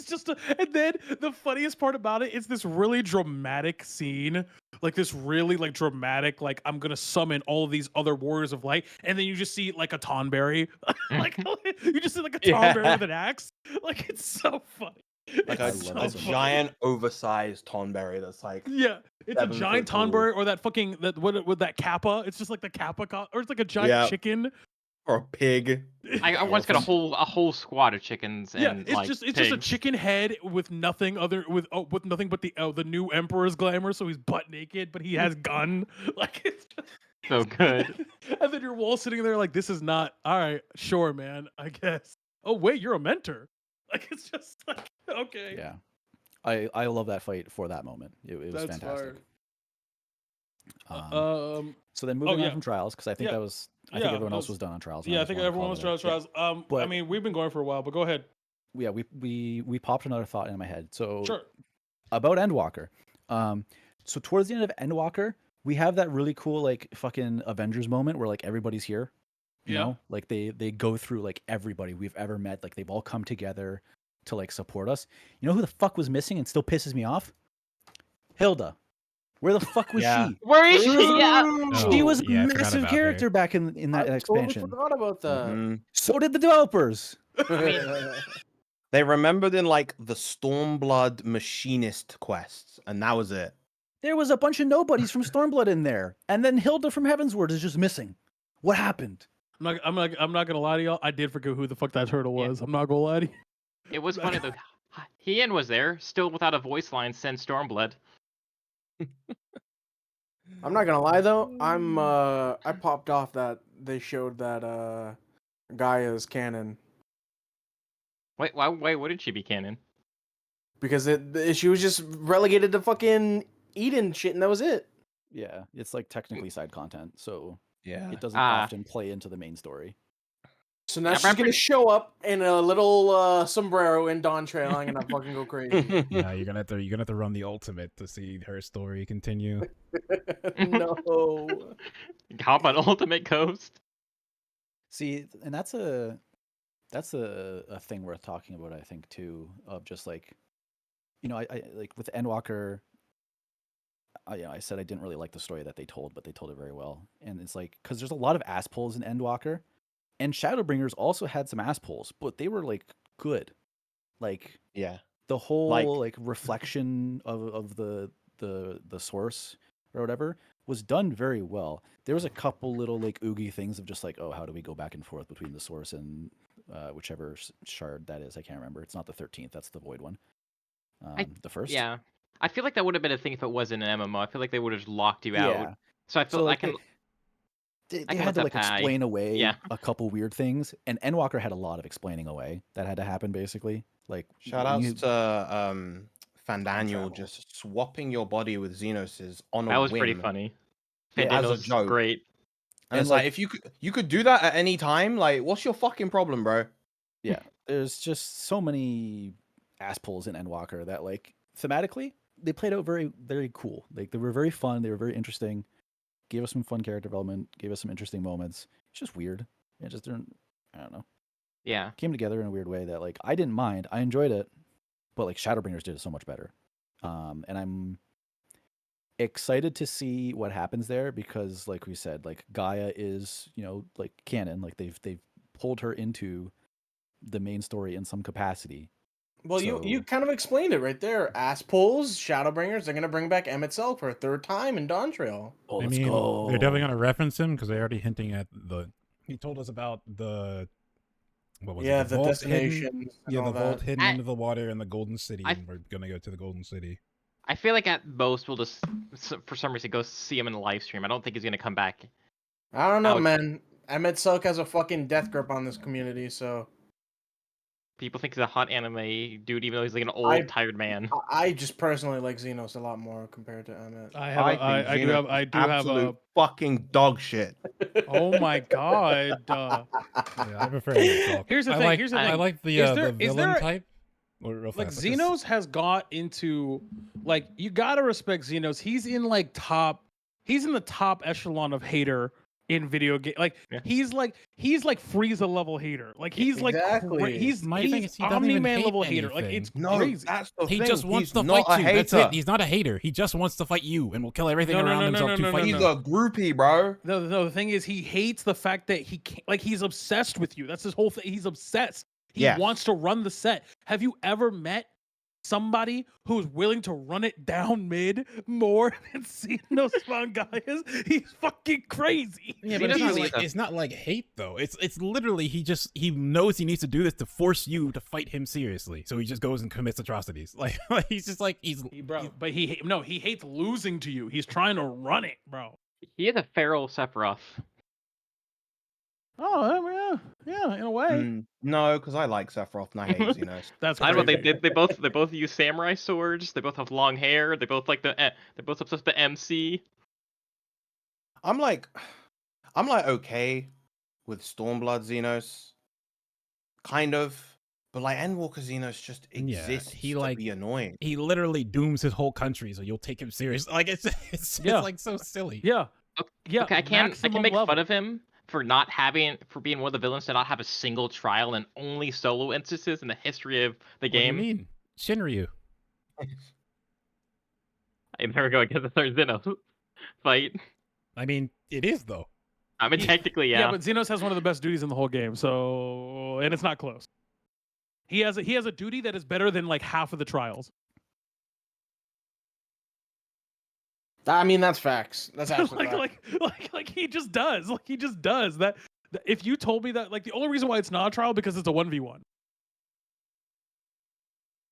just and then the funniest part about it is this really dramatic scene, like this really like dramatic, like I'm gonna summon all of these other warriors of light, and then you just see like a Tonberry, like you just see like a Tonberry with an axe. Like it's so funny. Like a giant oversized Tonberry that's like it's a giant Tonberry or that fucking with that kappa. It's just like the kappa or it's like a giant chicken or a pig. I once got a whole squad of chickens. And it's just a chicken head with nothing but the new emperor's glamour. So he's butt naked, but he has gun. Like it's just so good. And then your wall sitting there like, this is not all right. Sure, man. I guess. Oh wait, you're a mentor. Like it's just like okay. Yeah, I love that fight for that moment. It was fantastic. So then moving on from Trials, because I think I think everyone else was done on Trials. Yeah, I think everyone was Trials. But, I mean, we've been going for a while, but go ahead. Yeah, we popped another thought in my head. So sure. About Endwalker. So towards the end of Endwalker, we have that really cool like fucking Avengers moment where like everybody's here. You know, like they go through like everybody we've ever met, like they've all come together to like support us. You know who the fuck was missing and still pisses me off? Hilda. Where the fuck was she? Where is she? She was a massive character back in that expansion. I totally forgot about that. So did the developers. They remembered in like the Stormblood Machinist quests, and that was it. There was a bunch of nobodies from Stormblood in there, and then Hilda from Heavensward is just missing. What happened? I'm not gonna lie to y'all. I did forget who the fuck that turtle was. I'm not gonna lie to you. It was funny though. Ian was there, still without a voice line since Stormblood. I'm not gonna lie though. I popped off that they showed that Gaia's canon. Wait, why did she be canon? Because she was just relegated to fucking Eden shit, and that was it. Yeah, it's like technically side content, so it doesn't often play into the main story. So now she's gonna show up in a little sombrero in Dawntrail. I'm gonna fucking go crazy. Yeah, you're gonna have to run the ultimate to see her story continue. No. Hop on Ultimate Coast. See, and that's a thing worth talking about, I think, too, of just like, you know, I like with Endwalker, I said I didn't really like the story that they told, but they told it very well. And it's like, because there's a lot of ass pulls in Endwalker, and Shadowbringers also had some ass pulls, but they were like good. Like, the whole like reflection of the source or whatever was done very well. There was a couple little like oogie things of just like, oh, how do we go back and forth between the source and whichever shard that is? I can't remember. It's not the 13th. That's the void one. The first. Yeah. I feel like that would have been a thing if it wasn't an MMO. I feel like they would have just locked you out. So I feel like they had to like explain away a couple weird things, and Endwalker had a lot of explaining away that had to happen basically. Like shout outs to Fandaniel just swapping your body with Xenos's on a whim. That was pretty funny. As a joke. Great. And it's like if you could do that at any time, like what's your fucking problem, bro? Yeah, there's just so many ass pulls in Endwalker that like thematically they played out very, very cool. Like they were very fun, they were very interesting, gave us some fun character development, gave us some interesting moments. It's just weird. It just didn't, I don't know. Yeah. Came together in a weird way that like I didn't mind. I enjoyed it, but like Shadowbringers did it so much better. And I'm excited to see what happens there because like we said, like Gaia is, you know, like canon, like they've pulled her into the main story in some capacity. Well, you kind of explained it right there. Ass pulls, Shadowbringers. They're gonna bring back Emmett Selk for a third time in Dawntrail. Oh, I mean, they're definitely gonna reference him because they're already hinting at the. He told us about the. What was it? The vault destination. Yeah, the vault hidden I- under the water in the Golden City, and we're gonna go to the Golden City. I feel like at most we'll just, for some reason, go see him in a live stream. I don't think he's gonna come back. I don't know, Out. man. Emmett Selk has a fucking death grip on this community, so People think he's a hot anime dude, even though he's like an old, tired man. I just personally like Xenos a lot more compared to Emmett. I do have absolute fucking dog shit. Oh my god. Yeah, I prefer Emmett Selk. Here's the I thing. Like, Here's the thing. I like the villain type. Real Like fast, Xenos has got into like you gotta respect Xenos. He's in like he's in the top echelon of hater in video game. Like he's like Frieza level hater. Like he's Exactly. like he's thing is he doesn't even Omni-Man hate level hater. Like anything. it's No, crazy. that's the He thing. just wants He's to not fight a you. That's hater. it. He's not a hater. He just wants to fight you and will kill everything No, no, around no, no, himself no, to no, fight no, you. He's a groupie, bro. No, the thing is he hates the fact that he can't, like he's obsessed with you. That's his whole thing. He's obsessed. He Yes. wants to run the set. Have you ever met somebody who's willing to run it down mid more than Xenos manga is? He's fucking crazy. Yeah, but it's not like hate though. It's literally he knows he needs to do this to force you to fight him seriously. So he just goes and commits atrocities. Like he's just like he hates losing to you. He's trying to run it, bro. He is a feral Sephiroth. Oh yeah, in a way. No, because I like Sephiroth and I hate Xenos. That's I don't know. crazy. They both use samurai swords. They both have long hair. They both like they're both obsessed with the MC. I'm like okay with Stormblood Xenos, kind of, but like Endwalker Xenos just exists to be annoying. He literally dooms his whole country, so you'll take him serious. Like it's like so silly. Yeah. Okay, I can make level. fun of him for being one of the villains to not have a single trial and only solo instances in the history of the game. What do you mean? Shinryu. I'm never going against the third Xenos fight. I mean, it is though. I mean, technically, yeah. Yeah, but Xenos has one of the best duties in the whole game, so and it's not close. He has a duty that is better than like half of the trials. I mean, that's facts. That's actually like he just does. Like he just does that. If you told me that, like the only reason why it's not a trial because it's a 1v1.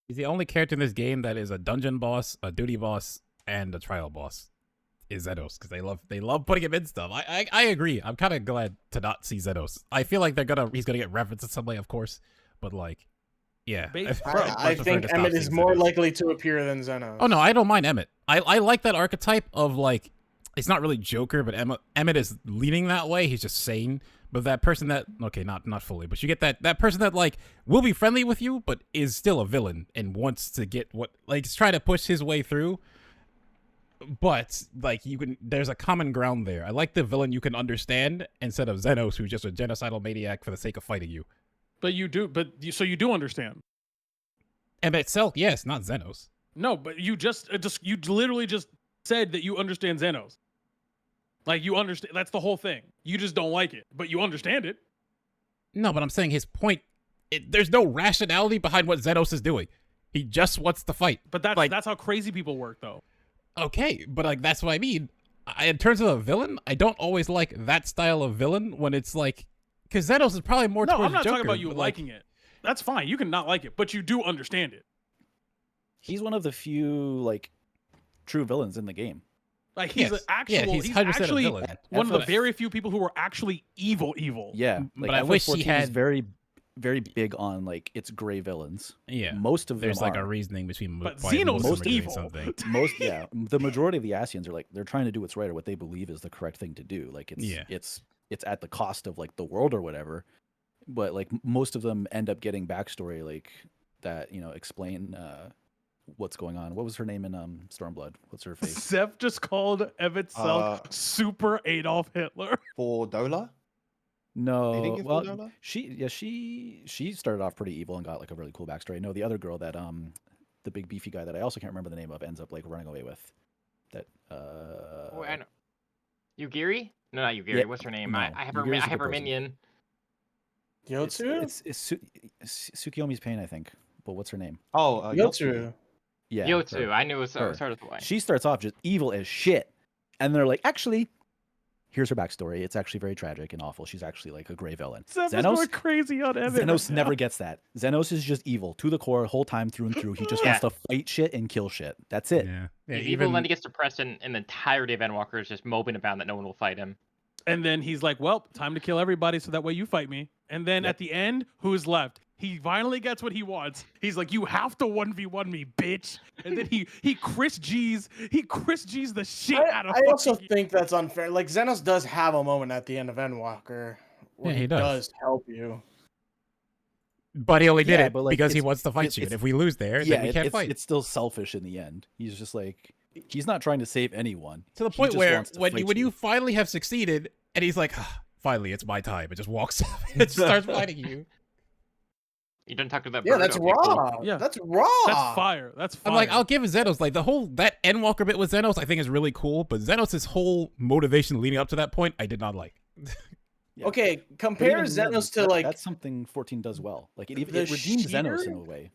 He's the only character in this game that is a dungeon boss, a duty boss, and a trial boss. Is Xenos, because they love putting him in stuff. I agree. I'm kind of glad to not see Xenos. I feel like he's gonna get referenced in some way, of course, but like, yeah. I think Emmett is more likely to appear than Xenos. Oh no, I don't mind Emmett. I like that archetype of like, it's not really Joker, but Emmett is leaning that way. He's just sane. But that person that, okay, not fully, but you get that person that like will be friendly with you, but is still a villain and wants to get is trying to push his way through. But like there's a common ground there. I like the villain you can understand instead of Xenos, who's just a genocidal maniac for the sake of fighting you. But you do understand. Emmett Selk, yes, not Xenos. No, but you you literally just said that you understand Xenos. Like you understand, that's the whole thing. You just don't like it, but you understand it. No, but I'm saying his point. There's no rationality behind what Xenos is doing. He just wants to fight. But that's how crazy people work, though. Okay, but like that's what I mean. In terms of a villain, I don't always like that style of villain when it's like, because Xenos is probably more towards No, I'm not Joker, talking about you liking it. That's fine. You can not like it, but you do understand it. He's one of the few like true villains in the game. Like he's he's actually one of the FF very few people who are actually evil. Yeah, but I wish he had very, very big on like its gray villains. Yeah, most of them there's like are. a reasoning between. But Xenos is evil. Something. The majority of the Asians are like they're trying to do what's right or what they believe is the correct thing to do. Like it's at the cost of like the world or whatever. But like most of them end up getting backstory like that, explain what's going on. What was her name in Stormblood? What's her face? Zeph just called Emmett Selk Super Adolf Hitler. For Dola? No, well, she started off pretty evil and got like a really cool backstory. No, the other girl that the big beefy guy that I also can't remember the name of ends up like running away with. That Oh, I know. Yugiri? No, not Yugiri. Yeah, What's her name? no, I have her. Yugiri's I a have her good person. minion. Yotsu? It's Tsukiyomi's Pain, I think. But what's her name? Oh, Yotsu. Yeah, Yotsu. I knew it was her. started the way. She starts off just evil as shit, and they're like, actually, here's her backstory. It's actually very tragic and awful. She's actually like a gray villain. Zenos going crazy on Evan. Zenos never gets that. Zenos is just evil to the core, the whole time through and through. He just wants to fight shit and kill shit. That's it. Yeah. He's evil, and then he gets depressed, and the entirety of Endwalker is just moping about that no one will fight him. And then he's like, well, time to kill everybody so that way you fight me. And then at the end, who's left? He finally gets what he wants. He's like, you have to 1v1 me, bitch. And then he Chris G's the shit out of I also think that's unfair. Like, Zenos does have a moment at the end of Endwalker where he does help you. But he only did it because he wants to fight you. And if we lose there, then we can't fight. It's still selfish in the end. He's just like, he's not trying to save anyone. To the point where when you finally have succeeded, and he's like, finally, it's my time. It just walks up and starts fighting you. You didn't talk to that. Yeah, that's raw. Yeah, that's raw. That's fire. That's fire. I'm like, I'll give Zenos like that Endwalker bit with Zenos. I think is really cool, but Zenos' whole motivation leading up to that point, I did not like. Yeah. Okay, compare Zenos to like that's something 14 does well. Like it redeems Zenos in a way.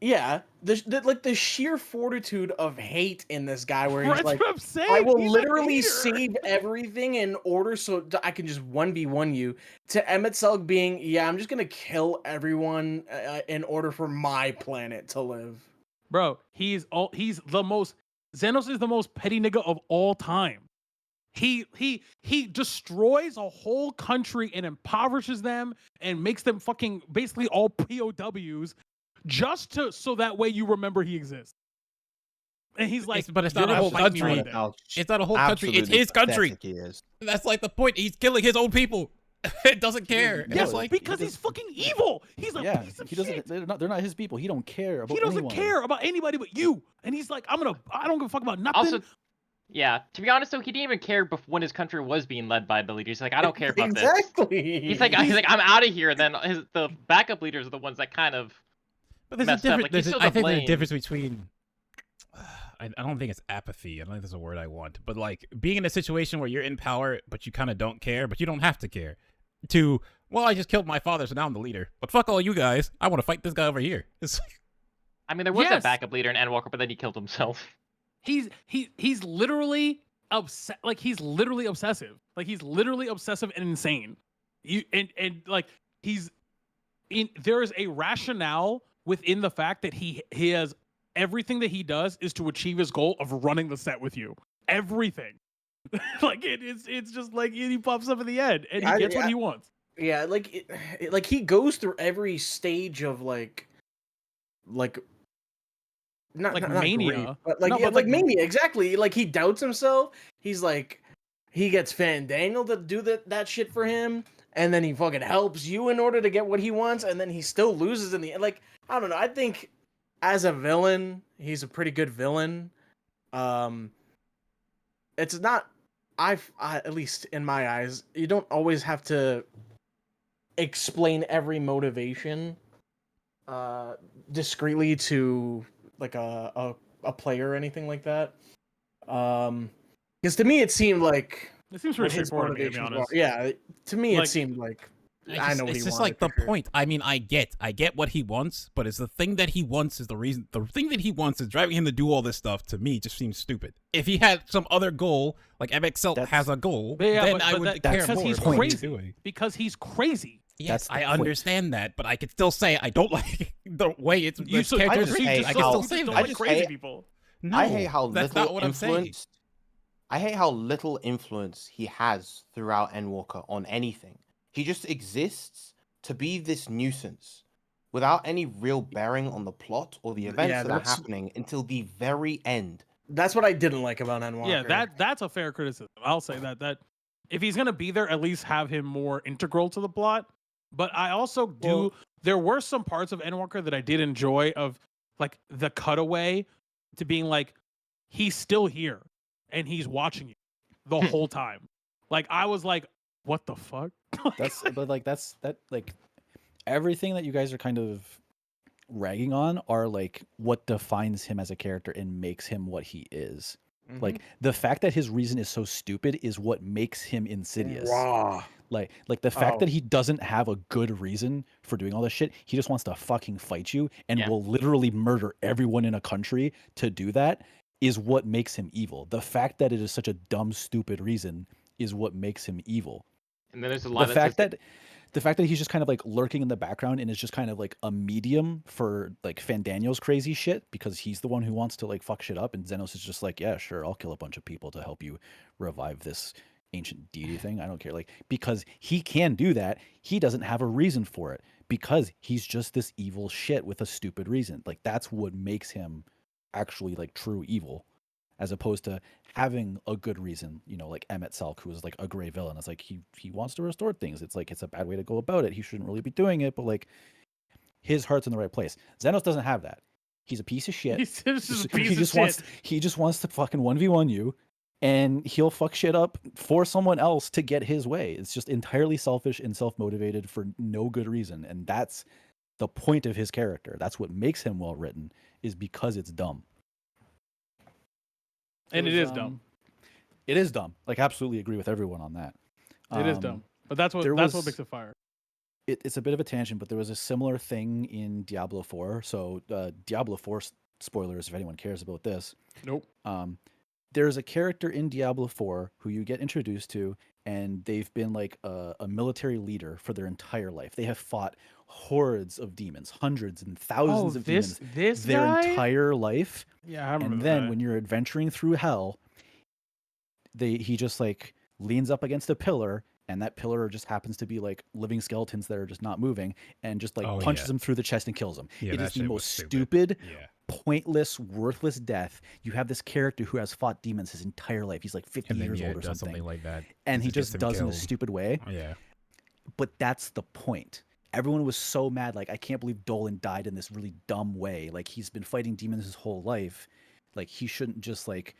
Yeah, the sheer fortitude of hate in this guy, where he's like, saying. I will literally save everything in order so I can just 1v1 you. To Emet being, I'm just gonna kill everyone in order for my planet to live. Bro, he's the most. Zenos is the most petty nigga of all time. He destroys a whole country and impoverishes them and makes them fucking basically all POWs. Just so that way you remember he exists. And he's like, but it's not a whole country. It's not a whole country. It's his country. That's like the point. He's killing his own people. It doesn't care. Yes, like, because he's fucking evil. He's a piece of shit. They're not his people. He don't care about anyone. He doesn't care about anybody but you. And he's like, I don't give a fuck about nothing. Also, yeah, to be honest though, he didn't even care when his country was being led by the leaders. He's like, I don't care about this. He's like, I'm out of here. Then the backup leaders are the ones that kind of. But there's a difference. I think there's a difference between. I don't think it's apathy. I don't think that's a word I want. But like being in a situation where you're in power, but you kind of don't care, but you don't have to care. To I just killed my father, so now I'm the leader. But fuck all you guys. I want to fight this guy over here. It's like... I mean, there was a backup leader in Endwalker, but then he killed himself. He's literally upset. Like he's literally obsessive. Like he's literally obsessive and insane. Like he's in. There is a rationale within the fact that he has everything that he does is to achieve his goal of running the set with you. Everything. Like it's just like he pops up at the end and he gets what he wants. Yeah, like he goes through every stage of like not mania, grief, but like mania, exactly. Like he doubts himself. He's like he gets Fandaniel to do that shit for him, and then he fucking helps you in order to get what he wants, and then he still loses in the end. Like, I don't know. I think as a villain, he's a pretty good villain. It's not. At least in my eyes, you don't always have to explain every motivation discreetly to like a player or anything like that. Because to me, it seemed like it seems pretty straightforward. To be honest, yeah, to me, it seemed like I know what he it's just wanted, like the point. I mean, I get what he wants, but it's the thing that he wants is the reason. The thing that he wants is driving him to do all this stuff. To me, just seems stupid. If he had some other goal, like MXL has a goal, then I would care more. Because he's crazy. Because he's crazy. Yes, I understand that, but I could still say I don't like the way it's character treated. I can still say that. I just crazy people. No, I hate how that's little not what I'm saying. influence. I hate how little influence he has throughout Endwalker on anything. He just exists to be this nuisance without any real bearing on the plot or the events that are happening until the very end. That's what I didn't like about Endwalker. Yeah, that's a fair criticism. I'll say that if he's gonna be there, at least have him more integral to the plot. But I also there were some parts of Endwalker that I did enjoy, of like the cutaway to being like, he's still here and he's watching you the whole time. Like I was like, what the fuck? That's everything that you guys are kind of ragging on are like what defines him as a character and makes him what he is. Like the fact that his reason is so stupid is what makes him insidious. Wow. Like the fact that he doesn't have a good reason for doing all this shit, he just wants to fucking fight you and will literally murder everyone in a country to do that is what makes him evil. The fact that it is such a dumb, stupid reason is what makes him evil. And then there's a lot the fact that he's just kind of like lurking in the background and is just kind of like a medium for like Fandaniel's crazy shit because he's the one who wants to like fuck shit up, and Xenos is just like, yeah, sure, I'll kill a bunch of people to help you revive this ancient deity thing. I don't care. Like, because he can do that, he doesn't have a reason for it because he's just this evil shit with a stupid reason. Like, that's what makes him actually like true evil, as opposed to having a good reason, you know, like Emmett Selk, who is like a gray villain. It's like he wants to restore things. It's like it's a bad way to go about it. He shouldn't really be doing it, but like his heart's in the right place. Xenos doesn't have that. He's a piece of shit. He's just a piece of shit. He just wants to fucking 1v1 you, and he'll fuck shit up for someone else to get his way. It's just entirely selfish and self-motivated for no good reason, and that's the point of his character. That's what makes him well written, is because it's dumb. And it is dumb. It is dumb. Like, absolutely agree with everyone on that. It is dumb. But that's what makes it fire. It's a bit of a tangent, but there was a similar thing in Diablo 4. So Diablo 4 spoilers, if anyone cares about this. Nope. There's a character in Diablo 4 who you get introduced to, and they've been like a military leader for their entire life. They have fought hordes of demons, hundreds and thousands of demons their entire life. Yeah, I remember. And then when you're adventuring through hell, he just like leans up against a pillar, and that pillar just happens to be like living skeletons that are just not moving, and just like punches him through the chest and kills him. It is the most stupid, pointless, worthless death. You have this character who has fought demons his entire life. He's like 50 years old or something like that, and he just does in a stupid way. But that's the point. Everyone was so mad, like, I can't believe Dolan died in this really dumb way. Like, he's been fighting demons his whole life. Like, he shouldn't just like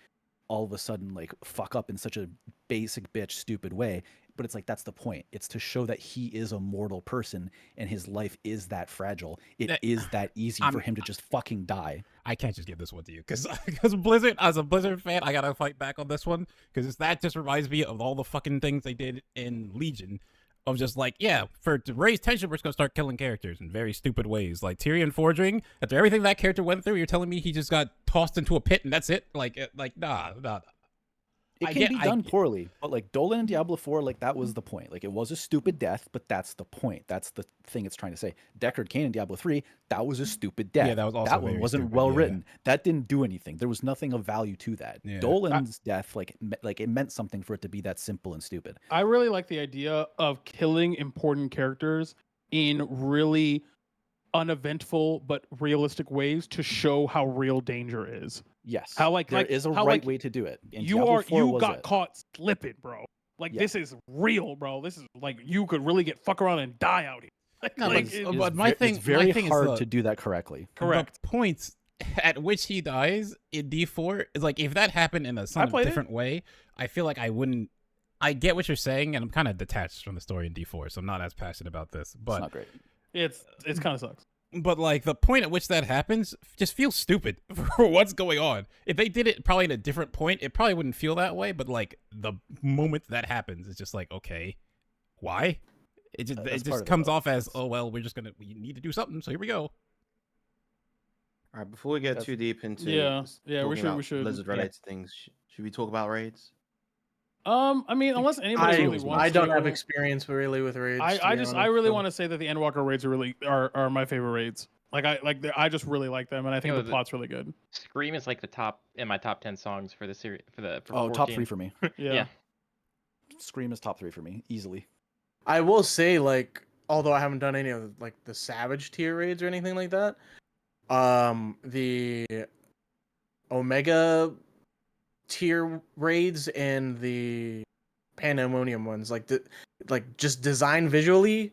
all of a sudden like fuck up in such a basic bitch stupid way. But it's like, that's the point. It's to show that he is a mortal person and his life is that fragile. It is that easy for him to just fucking die. I can't just give this one to you because Blizzard, as a Blizzard fan, I gotta fight back on this one because that just reminds me of all the fucking things they did in Legion. Of just like, to raise tension, we're just gonna start killing characters in very stupid ways. Like Tyrion Forging, after everything that character went through, you're telling me he just got tossed into a pit and that's it? Like nah. It can be done poorly, but like Dolan in Diablo 4, like that was the point. Like it was a stupid death, but that's the point. That's the thing it's trying to say. Deckard Cain in Diablo 3, that was a stupid death. Yeah, that was also that one wasn't well written. That didn't do anything. There was nothing of value to that. Yeah. Dolan's death, like it meant something for it to be that simple and stupid. I really like the idea of killing important characters in really uneventful but realistic ways to show how real danger is. Yes. How like there is a right way to do it. And you got caught slipping, bro. Like this is real, bro. This is like you could really get fuck around and die out here. It's very hard to do that correctly. Correct. The points at which he dies in D4 is like, if that happened in a different way, I feel like I wouldn't. I get what you're saying, and I'm kind of detached from the story in D4, so I'm not as passionate about this. But it's not great. It's kind of sucks. But like the point at which that happens just feels stupid for what's going on. If they did it probably at a different point, it probably wouldn't feel that way. But like the moment that happens, it's just like, okay, why? It just comes off as, oh well, we need to do something, so here we go. All right, before we get too deep into we should Blizzard related things, should we talk about raids? I mean, unless anybody really wants I don't have experience really with raids. I really want to say that the Endwalker raids are my favorite raids. I just really like them, and I think the plot's really good. Scream is like in my top 10 songs for the series for top 3 for me. Yeah. Scream is top 3 for me easily. I will say, like, although I haven't done any of like the Savage tier raids or anything like that, the Omega tier raids and the Pandemonium ones, just design visually,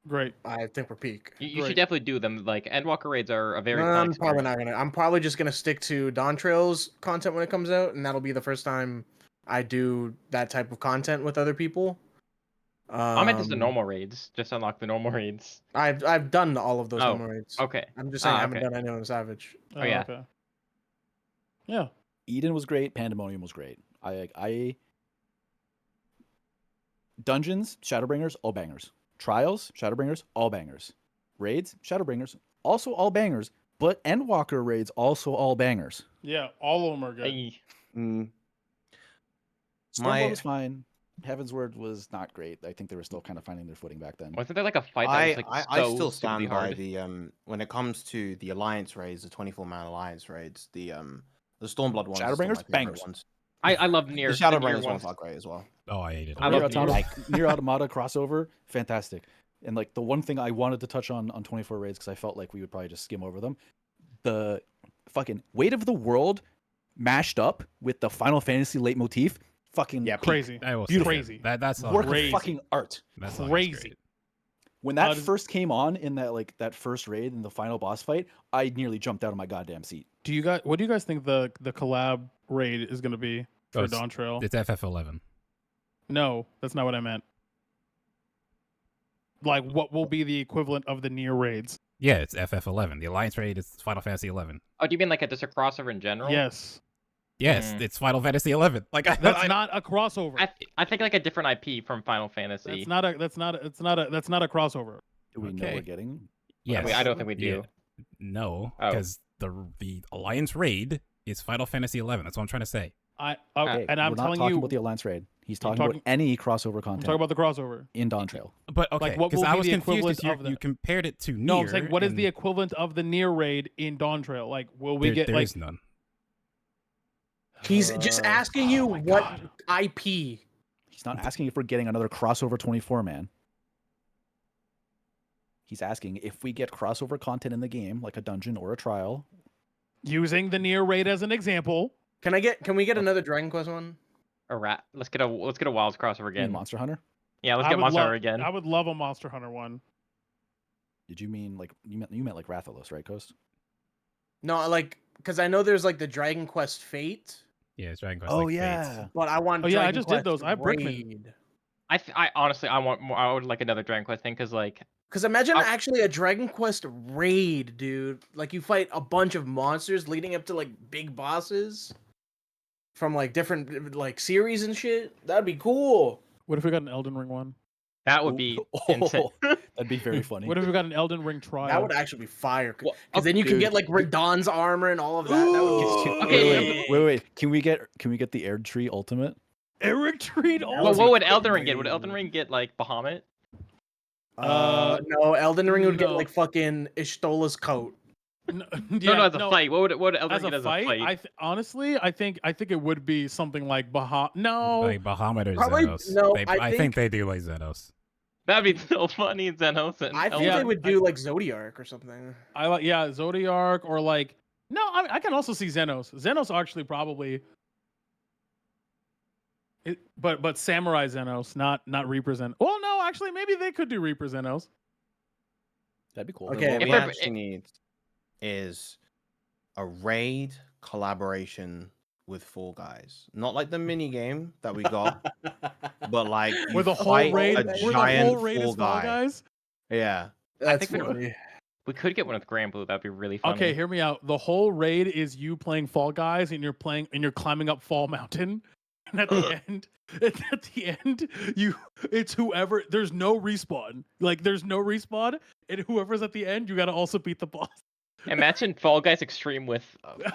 great. I think we're peak. You should definitely do them. Like Endwalker raids are a very. I'm probably not gonna. I'm probably just gonna stick to Dawntrail's content when it comes out, and that'll be the first time I do that type of content with other people. I meant just the normal raids. Just unlock the normal raids. I've done all of those normal raids. Okay. I'm just saying I haven't done any on Savage. Oh yeah. Okay. Yeah. Eden was great. Pandemonium was great. Dungeons, Shadowbringers, all bangers. Trials, Shadowbringers, all bangers. Raids, Shadowbringers, also all bangers. But Endwalker raids, also all bangers. Yeah, all of them are good. Stormblood was fine. Heaven's Word was not great. I think they were still kind of finding their footing back then. Wasn't there like a fight that was like I so still stupidly stand by hard? the when it comes to the alliance raids, the 24-man alliance raids, the Stormblood ones, are still my Shadowbringers, favorite bangers. ones. I love Nier. The Shadowbringers ones are great as well. Oh, I hate it. I love Nier. Nier Automata crossover, fantastic. And like the one thing I wanted to touch on 24 raids because I felt like we would probably just skim over them, the fucking Weight of the World mashed up with the Final Fantasy leitmotif, fucking crazy. Beautiful. Crazy. That's work crazy. of fucking art. That's crazy. When that first came on in that first raid in the final boss fight, I nearly jumped out of my goddamn seat. What do you guys think the collab raid is going to be for Dawntrail? It's FF11. No, that's not what I meant. Like, what will be the equivalent of the Nier raids? Yeah, it's FF11. The Alliance raid is Final Fantasy 11. Oh, do you mean like just a crossover in general? Yes. Yes, it's Final Fantasy 11. Like that's not a crossover. I think like a different IP from Final Fantasy. That's not a crossover. Do we know we're getting? Yes. I don't think we do. Yeah. No, because the Alliance raid is Final Fantasy 11. That's what I'm trying to say. And we're I'm not telling talking you about the Alliance raid. He's talking about any crossover content. I'm talking about the crossover in Dawntrail. But okay, like, what because will I be was the confused equivalent because you compared it to Nier. No, I'm saying what is the equivalent of the Nier raid in Dawntrail? Like, will we get there like? Is none. He's just asking you what IP. He's not asking if we're getting another crossover 24-man. He's asking if we get crossover content in the game, like a dungeon or a trial. Using the Nier raid as an example. Can we get another Dragon Quest one? A rat. Let's get a Wilds crossover again. Monster Hunter? Yeah, let's get Monster Hunter again. I would love a Monster Hunter one. Did you mean like you meant like Rathalos, right, Coast? No, like because I know there's like the Dragon Quest Fate. Yeah, it's Dragon Quest. Oh like yeah. Fates. But I want. Oh yeah, Dragon I just Quest did those. I have Brickman. I honestly I want more. I would like another Dragon Quest thing because like. Because imagine actually a Dragon Quest raid, dude. Like you fight a bunch of monsters leading up to like big bosses from like different like series and shit. That'd be cool. What if we got an Elden Ring one? That would be insane. That'd be very funny. What if we got an Elden Ring trial? That would actually be fire. Because then you can get like Radahn's armor and all of that. That would okay. Wait. Can we get the Erdtree Ultimate? Erdtree Ultimate. Well, what would Elden Ring get? Would Elden Ring get like Bahamut? No, Elden Ring would get like fucking Ishtola's coat. No, as a fight. What would Elden Ring get as a fight? Honestly, I think it would be something like Bahamut. No, like Bahamut or probably, Xenos. No, I think they do like Xenos. That'd be so funny, Xenos. And I think they would do like Zodiark or something. Zodiark or like I can also see Xenos. Xenos actually probably. But Samurai Xenos, not Reaper Xenos. Well, no, actually, maybe they could do Reaper Xenos. That'd be cool. Okay, what we actually need is a raid collaboration with Fall Guys. Not like the mini game that we got, but like with a whole raid, a giant Fall Guys. Yeah, that's funny. We could get one with Granblue. That'd be really funny. Okay, hear me out. The whole raid is you playing Fall Guys, and you're climbing up Fall Mountain. And at the end, it's whoever. There's no respawn. Like there's no respawn, and whoever's at the end, you gotta also beat the boss. Imagine Fall Guys Extreme with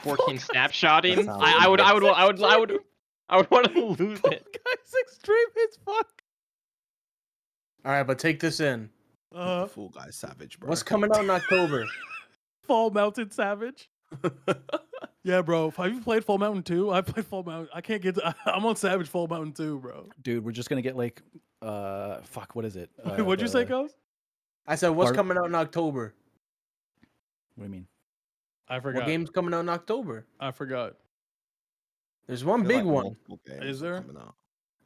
14 snapshotting. I would want to lose Fall it. Guys Extreme is fuck. All right, but take this in. Fall Guys Savage, bro. What's coming out in October? Fall Mountain Savage. Yeah, bro. Have you played Fall Mountain 2? I played Fall Mountain. I can't get. I'm on Savage Fall Mountain 2, bro. Dude, we're just gonna get like, fuck. What is it? What'd you say, Ghost? I said, what's coming out in October? What do you mean? I forgot. What game's coming out in October? I forgot. There's one big one. Is there?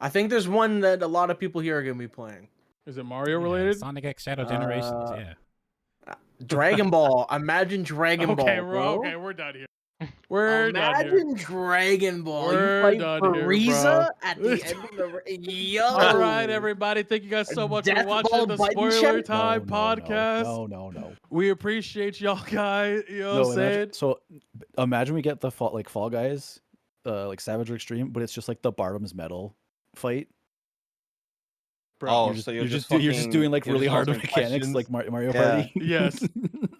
I think there's one that a lot of people here are gonna be playing. Is it Mario related? Sonic X Shadow Generations. Yeah. Dragon Ball. Imagine Dragon Ball. Okay, we're done here. We're done here. Imagine Dragon Ball. We're you fight Frieza at the end of the Yo. All right, everybody. Thank you guys so much for watching the Spoiler Time podcast. No. We appreciate y'all guys. You know what I'm saying? So imagine we get the Fall Guys like Savage Extreme, but it's just like the Bardom's Metal fight. Bro, you're just doing like really hard mechanics like Mario Party. Yes,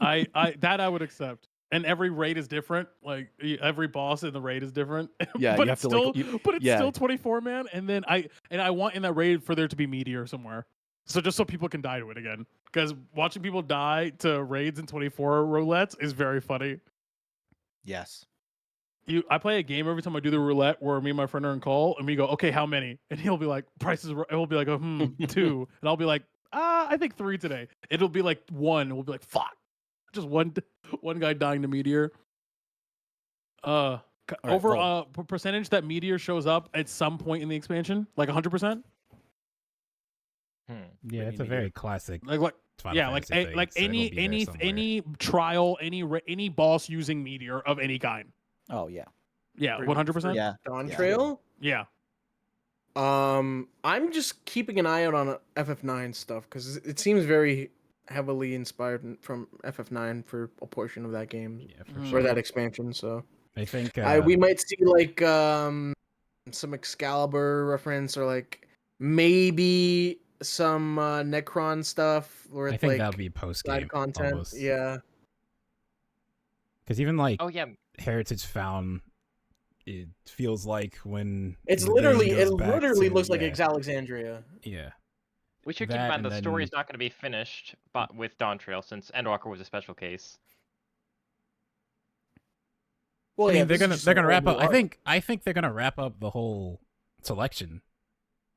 I would accept. And every raid is different. Like every boss in the raid is different. Yeah, but you it's have to still, but it's still 24 man. And then I want in that raid for there to be meteor somewhere. So just so people can die to it again. Because watching people die to raids in 24 roulettes is very funny. Yes. I play a game every time I do the roulette where me and my friend are in call and we go, okay, how many? And he'll be like, prices. He'll be like, 2, and I'll be like, I think 3 today. It'll be like 1. We'll be like, fuck, just one guy dying to meteor. Percentage that meteor shows up at some point in the expansion, like 100%. Yeah, it's a very classic. Like any trial, any boss using meteor of any kind. Oh yeah. Yeah, 100%. Yeah. Dawntrail? Yeah. I'm just keeping an eye out on FF9 stuff because it seems very heavily inspired from FF9 for a portion of that game, for that expansion. So I think we might see like some Excalibur reference or like maybe some Necron stuff. Or I think that'll be post game content. Almost. Yeah. Because even like yeah, Heritage Found, it feels like when it literally looks like Alexandria. Yeah. We should keep in mind the story is not going to be finished but with Dawntrail since Endwalker was a special case. Well, I mean, they're gonna wrap up. I think they're gonna wrap up the whole selection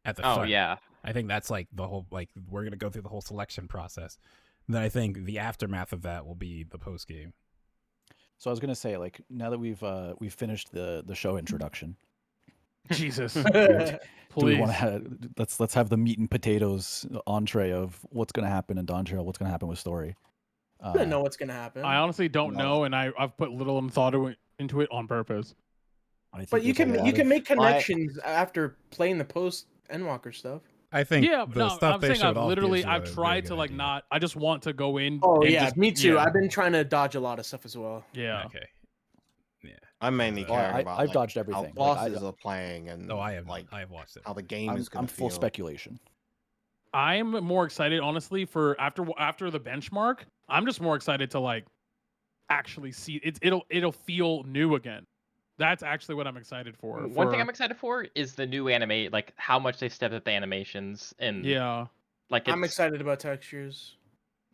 at the front. Oh yeah. I think that's like the whole we're gonna go through the whole selection process. And then I think the aftermath of that will be the post game. So I was gonna say, like, now that we've finished the show introduction. Jesus. Do we want to let's have the meat and potatoes entree of what's gonna happen in Dawntrail, what's gonna happen with story. I don't know what's gonna happen. I honestly don't know, and I've put little thought into it on purpose. But you can make connections after playing the post Endwalker stuff. I think I'm saying I've tried to like idea. Not. I just want to go in. Oh yeah, me too. Yeah. I've been trying to dodge a lot of stuff as well. Yeah. Okay. Yeah. I'm mainly caring about. I've dodged everything. How bosses are playing and I have watched it. How the game is going to feel. I'm full speculation. I'm more excited, honestly, for after the benchmark. I'm just more excited to like actually see it. It'll feel new again. That's actually what I'm excited for. One thing I'm excited for is the new anime, like how much they stepped up the animations and like I'm excited about textures.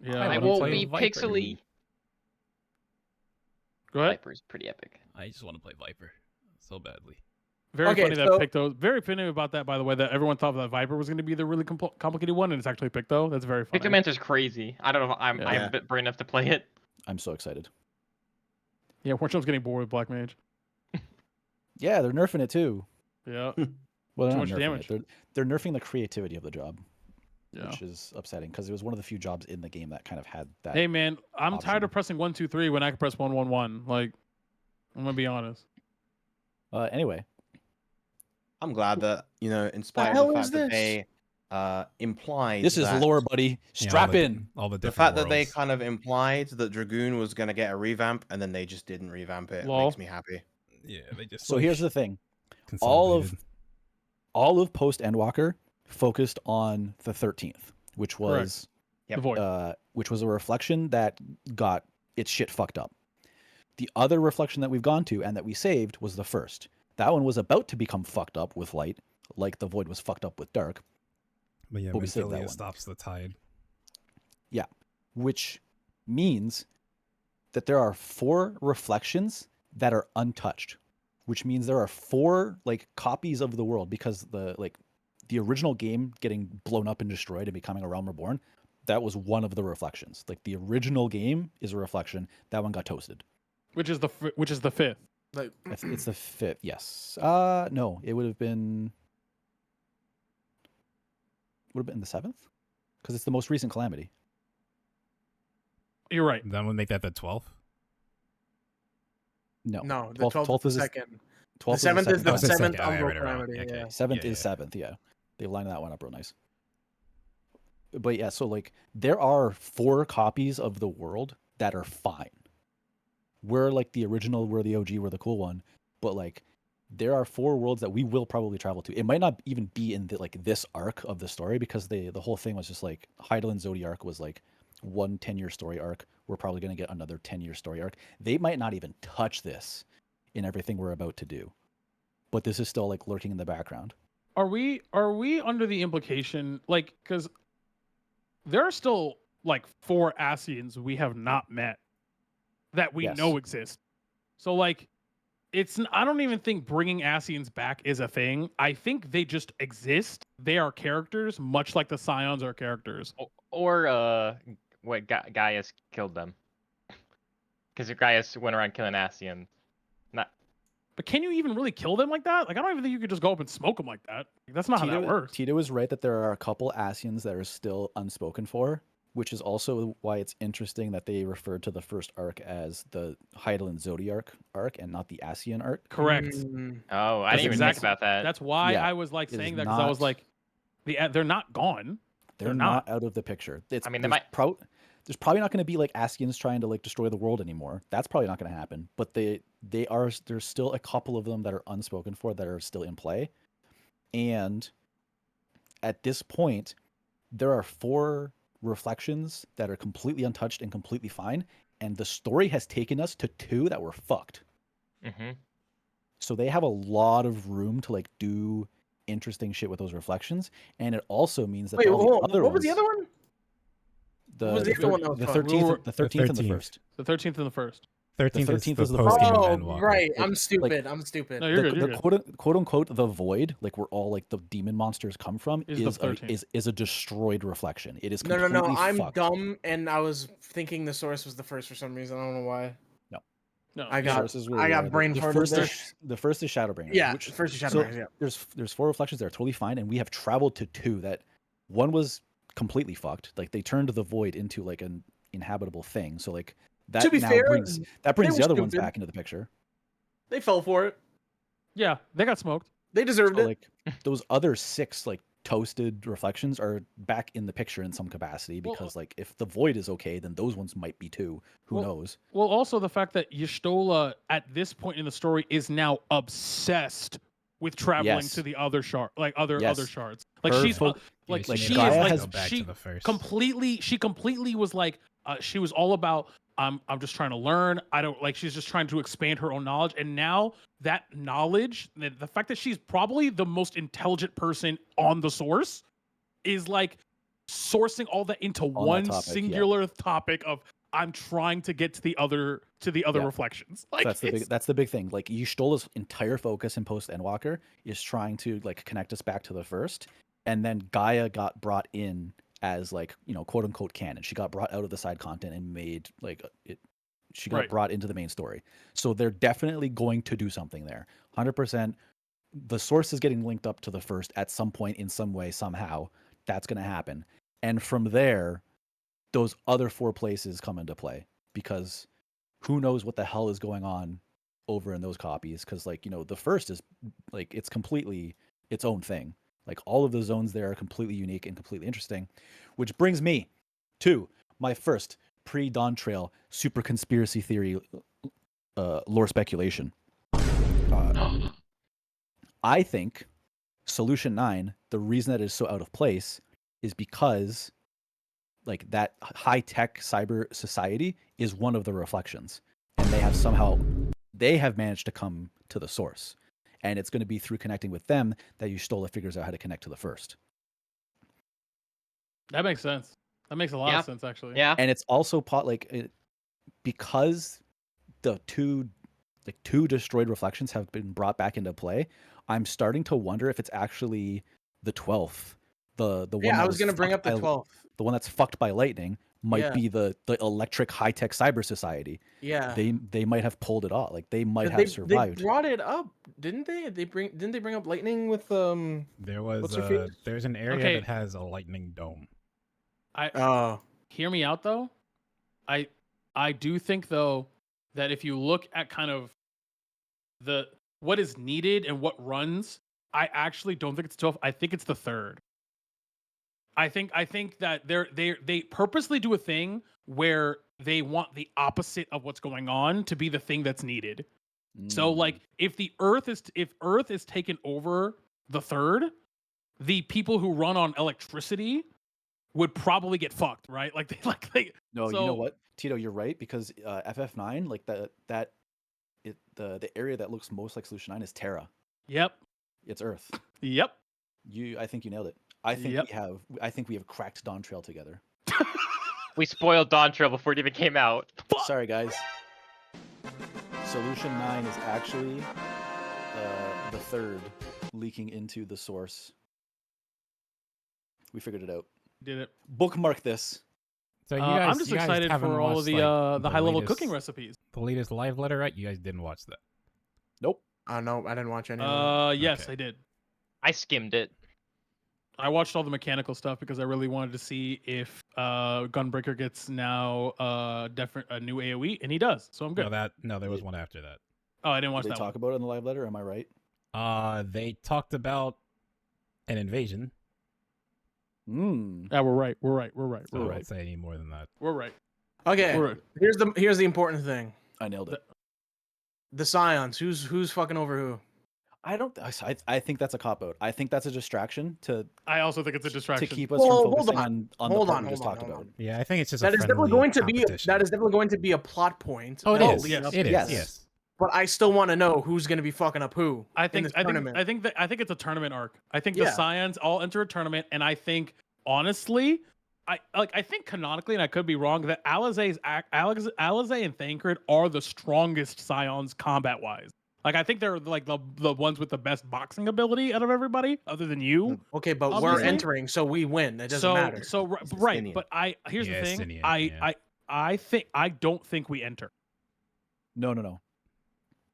Yeah, I won't be pixely. Go ahead. Viper's pretty epic. I just want to play Viper so badly. Very funny that Picto. Very funny about that, by the way. That everyone thought that Viper was going to be the really complicated one, and it's actually Picto. That's very funny. Pictomancer's crazy. I don't know if I'm a bit brave enough to play it. I'm so excited. Yeah, Warchamp's getting bored with Black Mage. Yeah, they're nerfing it too. Yeah. Well, too much damage. They're nerfing the creativity of the job, which is upsetting because it was one of the few jobs in the game that kind of had that. Hey man, I'm tired of pressing 1, 2, 3 when I can press 1, 1, 1. Like, I'm gonna be honest. Anyway, I'm glad that in spite of the fact that they implied this is lore, buddy. Strap in. All the fact that they kind of implied that Dragoon was going to get a revamp and then they just didn't revamp it makes me happy. Yeah, they just. So here's the thing: all of post Endwalker focused on the 13th, which was which was a reflection that got its shit fucked up. The other reflection that we've gone to and that we saved was the first. That one was about to become fucked up with light, like the void was fucked up with dark. But yeah, we saved that one. Stops the tide. Yeah, which means that there are 4 reflections that are untouched, which means there are 4 copies of the world, because the original game getting blown up and destroyed and becoming a Realm Reborn, that was one of the reflections. Like the original game is a reflection. That one got toasted. Which is the 5th. It's the 5th. Yes. No, it would have been the 7th, because it's the most recent Calamity. You're right. Then we'll make that the 12th. No, the 12th is the second. 12th the 7th is the 7th Umbral Calamity. Okay. Yeah. 7th is 7th. Yeah, they lined that one up real nice. But yeah, so there are 4 copies of the world that are fine. We're the original, we're the OG, we're the cool one. But there are 4 worlds that we will probably travel to. It might not even be in this arc of the story, because the whole thing was just like Hydaelyn Zodiark was like one 10-year story arc. We're probably going to get another 10-year story arc. They might not even touch this in everything we're about to do, but this is still like lurking in the background. Are we under the implication, like, because there are still like 4 Asians we have not met that we know exist. So like, I don't even think bringing Asians back is a thing. I think they just exist. They are characters, much like the Scions are characters. Or Gaius killed them. Because Gaius went around killing Asians. But can you even really kill them like that? Like, I don't even think you could just go up and smoke them like that. Like, that's not how that works. Tito is right that there are a couple Asians that are still unspoken for, which is also why it's interesting that they referred to the first arc as the Hydaelyn Zodiark arc and not the Asian arc. Correct. Oh, I didn't even think about that. That's why I was like saying that, because I was like, they're not gone. They're not out of the picture. I mean, there's probably not going to be like Asians trying to like destroy the world anymore. That's probably not going to happen. But there's still a couple of them that are unspoken for that are still in play. And at this point, there are 4 reflections that are completely untouched and completely fine. And the story has taken us to 2 that were fucked. Mm-hmm. So they have a lot of room to like do interesting shit with those reflections. And it also means that what was the other one? The 13th, the 13th and the 1st. The 13th and the 1st. 13th is the first game of Oh, Endwalker. right. I'm stupid. I'm stupid. No, you're good. Quote unquote the void, like where all like the demon monsters come from, is a destroyed reflection. It is completely No. I'm fucked. dumb, and I was thinking the source was the first for some reason. I don't know why. No, I got brain farted there. The first is Shadowbringer. Yeah, the first is Shadowbringer. Yeah. There's 4 reflections that are totally fine, and we have traveled to 2 that one was completely fucked. Like they turned the void into like an inhabitable thing. So like that to be now fair, brings the other ones stupid. back into the picture. They fell for it. Yeah, they got smoked. They deserved it. Like those other 6 like toasted reflections are back in the picture in some capacity, because like if the void is okay, then those ones might be too. Who knows? Well, also the fact that Y'shtola at this point in the story is now obsessed with traveling to the other shard, like other shards. Like she completely was like she was all about I'm just trying to learn. I don't like she's just trying to expand her own knowledge, and now that knowledge, the fact that she's probably the most intelligent person on the source, is like sourcing all that into one singular topic of I'm trying to get to the other reflections. Like so that's the big thing. Like Y'shtola's entire focus in post Endwalker is trying to like connect us back to the first, and then Gaia got brought in as like, you know, quote unquote canon. She got brought out of the side content and made like it. She got brought into the main story. So they're definitely going to do something there. 100%. The source is getting linked up to the first at some point in some way, somehow. That's going to happen. And from there, those other 4 places come into play, because who knows what the hell is going on over in those copies. Because like, you know, the first is like, it's completely its own thing. Like all of the zones there are completely unique and completely interesting, which brings me to my first pre-Dawntrail super conspiracy theory lore speculation. I think Solution 9, the reason that it is so out of place is because like that high-tech cyber society is one of the reflections, and they have managed to come to the source. And it's going to be through connecting with them that Y'shtola figures out how to connect to the first. That makes sense. That makes a lot of sense, actually. Yeah. And it's also because the two destroyed reflections have been brought back into play. I'm starting to wonder if it's actually the 12th. The one. Yeah, I was going to bring up the 12th. The one that's fucked by lightning might be the electric high-tech cyber society. Yeah. They might have pulled it off. Like they might have survived. They brought it up, didn't they? Didn't they bring up lightning with there's an area that has a lightning dome. Hear me out though. I do think though that if you look at kind of what is needed and what runs, I actually don't think it's 12. I think it's the 3rd. I think that they purposely do a thing where they want the opposite of what's going on to be the thing that's needed. So like if Earth is taken over the third, the people who run on electricity would probably get fucked, right? No, you know what, Tito, you're right, because FF9, like the area that looks most like Solution 9 is Terra. Yep. It's Earth. Yep. I think you nailed it. I think we have cracked Dawntrail together. We spoiled Dawntrail before it even came out. Sorry, guys. Solution 9 is actually the third leaking into the source. We figured it out. Did it. Bookmark this. So you guys, I'm just excited for all of the high level cooking recipes. The latest live letter, right? You guys didn't watch that. Nope. No, I didn't watch any. Yes, Okay. I did. I skimmed it. I watched all the mechanical stuff because I really wanted to see if Gunbreaker gets now a new AoE, and he does. So I'm good. No, there was one after that. Oh, I didn't watch Did they that talk one. about it in the live letter? Am I right? They talked about an invasion. Yeah, we're right. So I won't say any more than that. We're right. Okay. We're right. Here's the important thing. I nailed it. The Scions. Who's fucking over who? I think that's a cop out. I think that's a distraction to. I also think it's a distraction to keep us from focusing on the part we just talked about. Yeah, I think it's just that is definitely going to be a plot point. Oh, it is. Yes. It is. Yes. But I still want to know who's going to be fucking up who. I think it's a tournament arc. I think the Scions all enter a tournament, and I think honestly, I think canonically, and I could be wrong, that Alizé and Thancred are the strongest Scions combat wise. Like I think they're like the ones with the best boxing ability out of everybody, other than you. Okay, but obviously. we're entering, so we win. It doesn't matter. So right, but here's the thing. Stinian, I don't think we enter. No.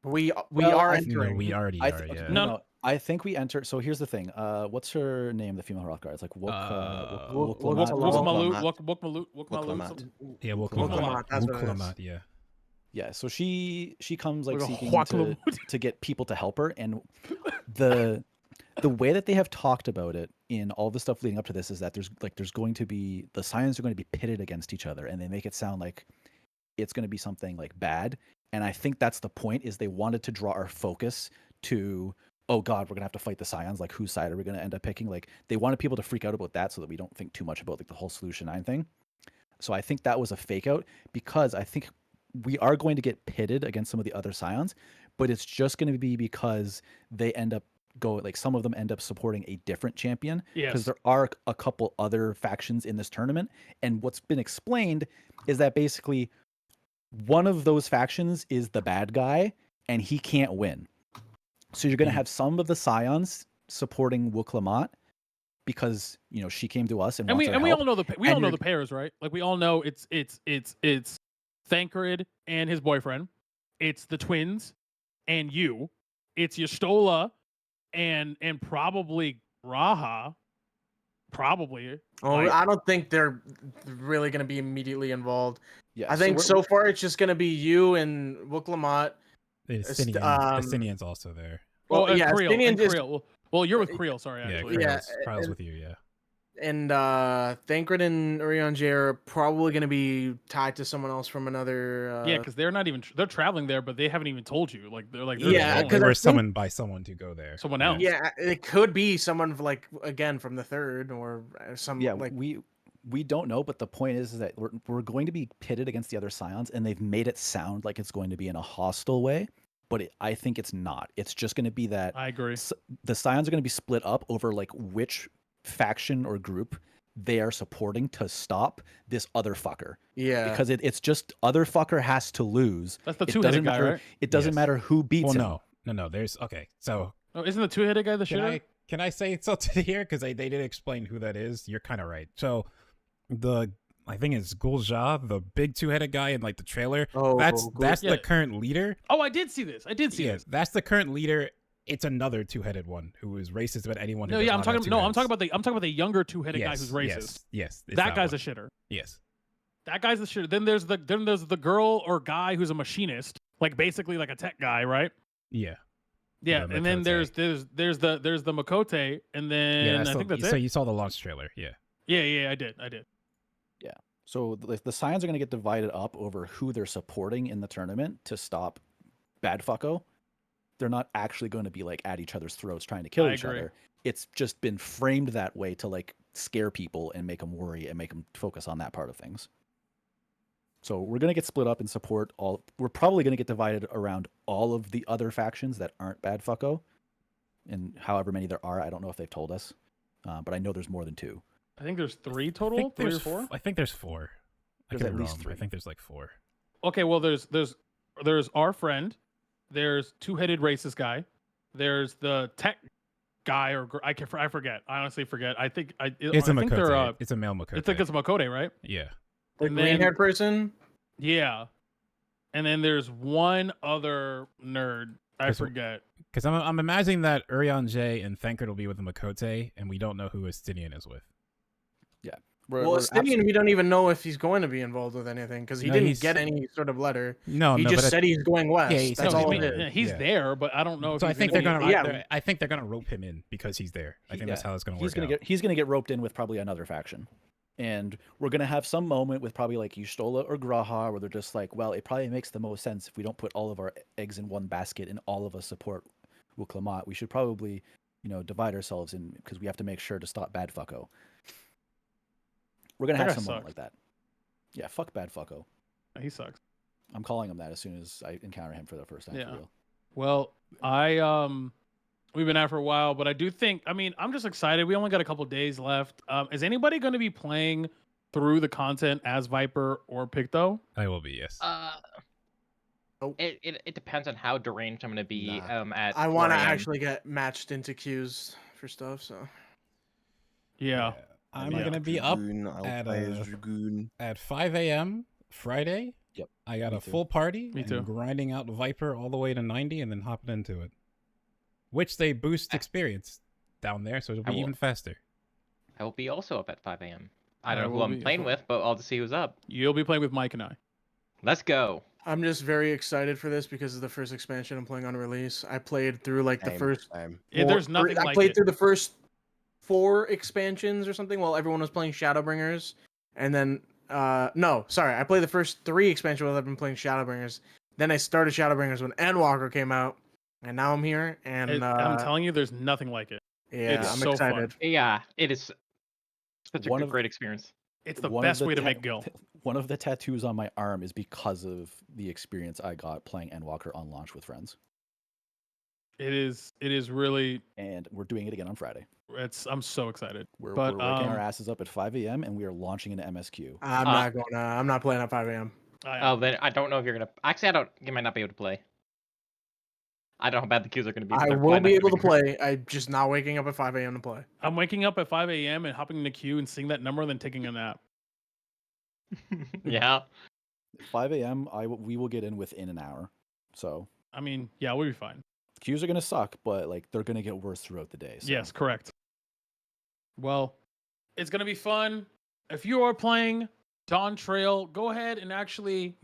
We are entering. No, we already are. Yeah. No. I think we enter. So here's the thing. What's her name? The female Hrothgar. It's like Wukmalut. Yeah, Wukmalut. Yeah. Yeah. So she comes like seeking to get people to help her, and the way that they have talked about it in all the stuff leading up to this is that there's going to be the Scions are going to be pitted against each other, and they make it sound like it's going to be something like bad. And I think that's the point, is they wanted to draw our focus to, oh God, we're going to have to fight the Scions. Like, whose side are we going to end up picking? Like, they wanted people to freak out about that so that we don't think too much about like the whole Solution 9 thing. So I think that was a fake out, because I think we are going to get pitted against some of the other Scions, but it's just going to be because they end up some of them end up supporting a different champion. Because there are a couple other factions in this tournament. And what's been explained is that basically one of those factions is the bad guy, and he can't win. So you're going to have some of the Scions supporting Wukmalut because she came to us and we all know the pairs, right? Like we all know it's Thancred and his boyfriend. It's the twins and you. It's Y'shtola and probably Raha. Probably. Oh, I don't think they're really going to be immediately involved. Yeah, I think so far it's just going to be you and Wukmalut. Stinian's also there. Well, yeah, Creel. Well, you're with Creel, sorry. Yeah, Creel's with you, yeah. And Thancred and Urianger are probably going to be tied to someone else from another. Yeah, because they're not even they're traveling there, but they haven't even told you. Like they're they were summoned by someone to go there. Someone else. Yeah, it could be someone like again from the third or some. Yeah, like we don't know, but the point is that we're going to be pitted against the other Scions, and they've made it sound like it's going to be in a hostile way. But I think it's not. It's just going to be that. I agree. The Scions are going to be split up over like which faction or group they are supporting to stop this other fucker. Yeah. Because it's just other fucker has to lose. That's the two-headed guy, right? It doesn't matter who beats him. No. There's so. Oh, isn't the two-headed guy the shitter? Can I say something here? Because they did explain who that is. You're kind of right. So I think it's Gul'ja, the big two-headed guy in like the trailer. Oh, that's the current leader. Oh, I did see this. Yes, that's the current leader. It's another two-headed one who is racist about anyone. I'm talking about the younger two-headed guy who's racist. Yes. That guy's a shitter. Yes. That guy's a shitter. Then there's the girl or guy who's a machinist, like basically like a tech guy, right? Yeah. Yeah, and then there's the Makote, and then I think that's it. So you saw the launch trailer, yeah. Yeah, I did. Yeah. So the Scions are going to get divided up over who they're supporting in the tournament to stop bad fucko. They're not actually going to be like at each other's throats trying to kill each other. It's just been framed that way to like scare people and make them worry and make them focus on that part of things. So we're going to get split up and support all. We're probably going to get divided around all of the other factions that aren't bad fucko, and however many there are, I don't know if they've told us, but I know there's more than 2. I think there's 3 total. 3 or 4. I think there's 4. There's at least 3. I think there's like 4. Okay, well there's our friend. There's two-headed racist guy. There's the tech guy I forget. I honestly forget. I think it's a Makote. It's a male Makote. I think it's a Makote, right? Yeah. The green-haired person. Yeah. And then there's one other nerd. I forget. Because I'm imagining that Urion J and Thankard will be with the Makote, and we don't know who Estinian is with. Yeah. Well, Estinian, we don't even know if he's going to be involved with anything because he didn't get any sort of letter. He just said he's going west. Yeah, that's all it is. He's there, but I don't know. So I think they're gonna. I think they're gonna rope him in because he's there. I think that's how it's gonna work. He's gonna get roped in with probably another faction, and we're gonna have some moment with probably like Yustola or Graha where they're just like, well, it probably makes the most sense if we don't put all of our eggs in one basket and all of us support Wuklamat. We should probably, divide ourselves in because we have to make sure to stop bad fucko. We're gonna have some moment like that. Yeah, fuck bad fucko. He sucks. I'm calling him that as soon as I encounter him for the first time. Yeah. For real. Well, we've been out for a while, but I do think. I mean, I'm just excited. We only got a couple days left. Is anybody going to be playing through the content as Viper or Picto? I will be. Yes. It depends on how deranged I'm going to be. At I want to actually get matched into queues for stuff. So. Yeah. I'm going to be up at 5 a.m. Friday. Yep. I got a full party. Me too. Grinding out Viper all the way to 90 and then hopping into it. Which they boost experience down there, so it'll be even faster. I will be also up at 5 a.m. I don't know who I'm playing with, but I'll just see who's up. You'll be playing with Mike and I. Let's go. I'm just very excited for this because of the first expansion I'm playing on release. I played through like the first. There's nothing like it. I played through the first 4 expansions or something while everyone was playing Shadowbringers, and then I played the first 3 expansions while I've been playing Shadowbringers. Then I started Shadowbringers when Endwalker came out, and now I'm here. And I'm telling you, there's nothing like it. Yeah, I'm so excited. Fun. Yeah, it is such a great experience. It's the best way to make Gil. One of the tattoos on my arm is because of the experience I got playing Endwalker on launch with friends. It is really, and we're doing it again on Friday. I'm so excited. We're working our asses up at 5 a.m. and we are launching into MSQ. I'm not playing at 5 a.m. Then I don't know if you're gonna. Actually, you might not be able to play. I don't know how bad the queues are gonna be. I will be able to play. I'm just not waking up at 5 a.m. to play. I'm waking up at 5 a.m. and hopping in the queue and seeing that number and then taking a nap. Yeah. 5 a.m. We will get in within an hour. So. I mean, yeah, we'll be fine. Queues are gonna suck, but like they're gonna get worse throughout the day. So. Yes, correct. Well, it's gonna be fun. If you are playing Dawntrail, go ahead and actually,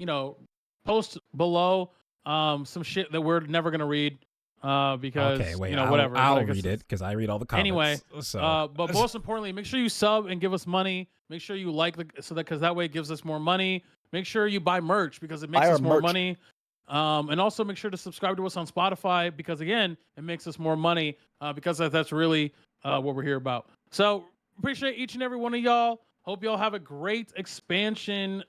post below some shit that we're never gonna read. Because whatever. I'll read it because I read all the comments. Anyway, so. But most importantly, make sure you sub and give us money. Make sure you like because that way it gives us more money. Make sure you buy merch because it makes us more money. And also make sure to subscribe to us on Spotify because again, it makes us more money because that's really what we're here about. So appreciate each and every one of y'all. Hope y'all have a great expansion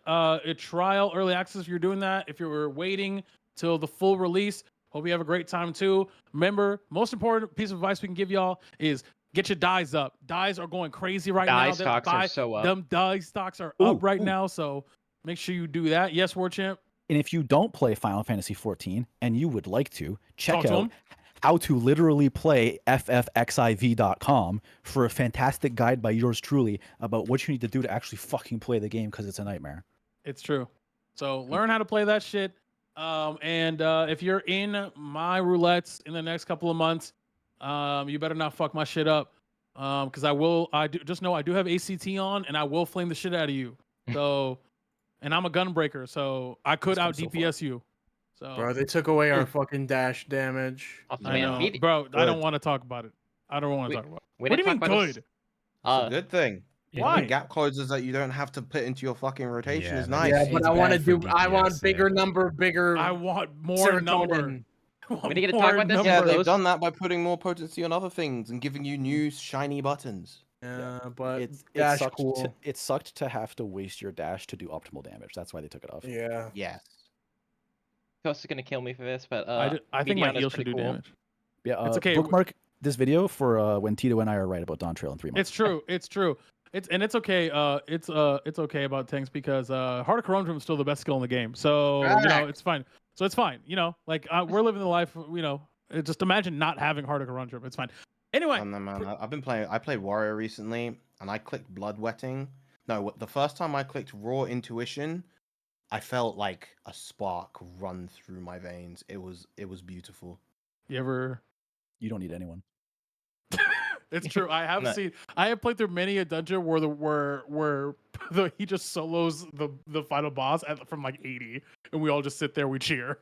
trial, early access if you're doing that. If you're waiting till the full release, hope you have a great time too. Remember, most important piece of advice we can give y'all is get your dies up. Dies are going crazy right now. Stocks are so up. Them die stocks are up right now, so make sure you do that. Yes, War Champ. And if you don't play Final Fantasy XIV and you would like to, check out how to literally play ffxiv.com for a fantastic guide by yours truly about what you need to do to actually fucking play the game because it's a nightmare. It's true. So learn how to play that shit. And if you're in my roulettes in the next couple of months, you better not fuck my shit up. Because I do have ACT on and I will flame the shit out of you. So... And I'm a gunbreaker, so I could out DPS you. So, bro, they took away our fucking dash damage. I know, bro. I don't want to talk about it. I don't want to talk about it. What do you mean good? It's a good thing. Why? Gap closers that you don't have to put into your fucking rotation Yeah, is that's- nice. Yeah, but It's I want to bad for do. I want DPS, bigger yeah. number, bigger. I want more number. serotonin. I want We need to more talk about this. Yeah, number. they've done that by putting more potency on other things and giving you new shiny buttons. Yeah, but It dash sucked. cool. It sucked to have to waste your dash to do optimal damage. That's why they took it off. Yeah. Yes. Ghost is gonna kill me for this, but I think my Mediana's heal should pretty do cool. damage. Yeah, It's okay. Bookmark this video for when Tito and I are right about Dawntrail in 3 months. It's true. It's true. It's okay. It's okay about tanks because Heart of Corundum is still the best skill in the game. So you know it's fine. So it's fine. You know, like we're living the life. You know, just imagine not having Heart of Corundum. It's fine. Anyway, Man, I've been playing. I played Warrior recently, and I clicked Bloodwetting. No, the first time I clicked Raw Intuition, I felt like a spark run through my veins. It was beautiful. you ever? You don't need anyone. It's true. I have seen. I have played through many a dungeon where he just solos the final boss from like 80, and we all just sit there, we cheer.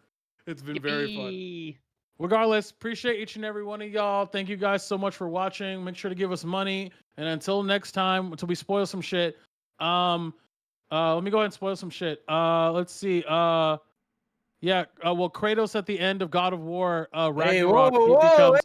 It's been very fun. Regardless, appreciate each and every one of y'all. Thank you guys so much for watching. Make sure to give us money. And until next time, until we spoil some shit. Let me go ahead and spoil some shit. Let's see. Well, Kratos at the end of God of War, Ragnarok, he becomes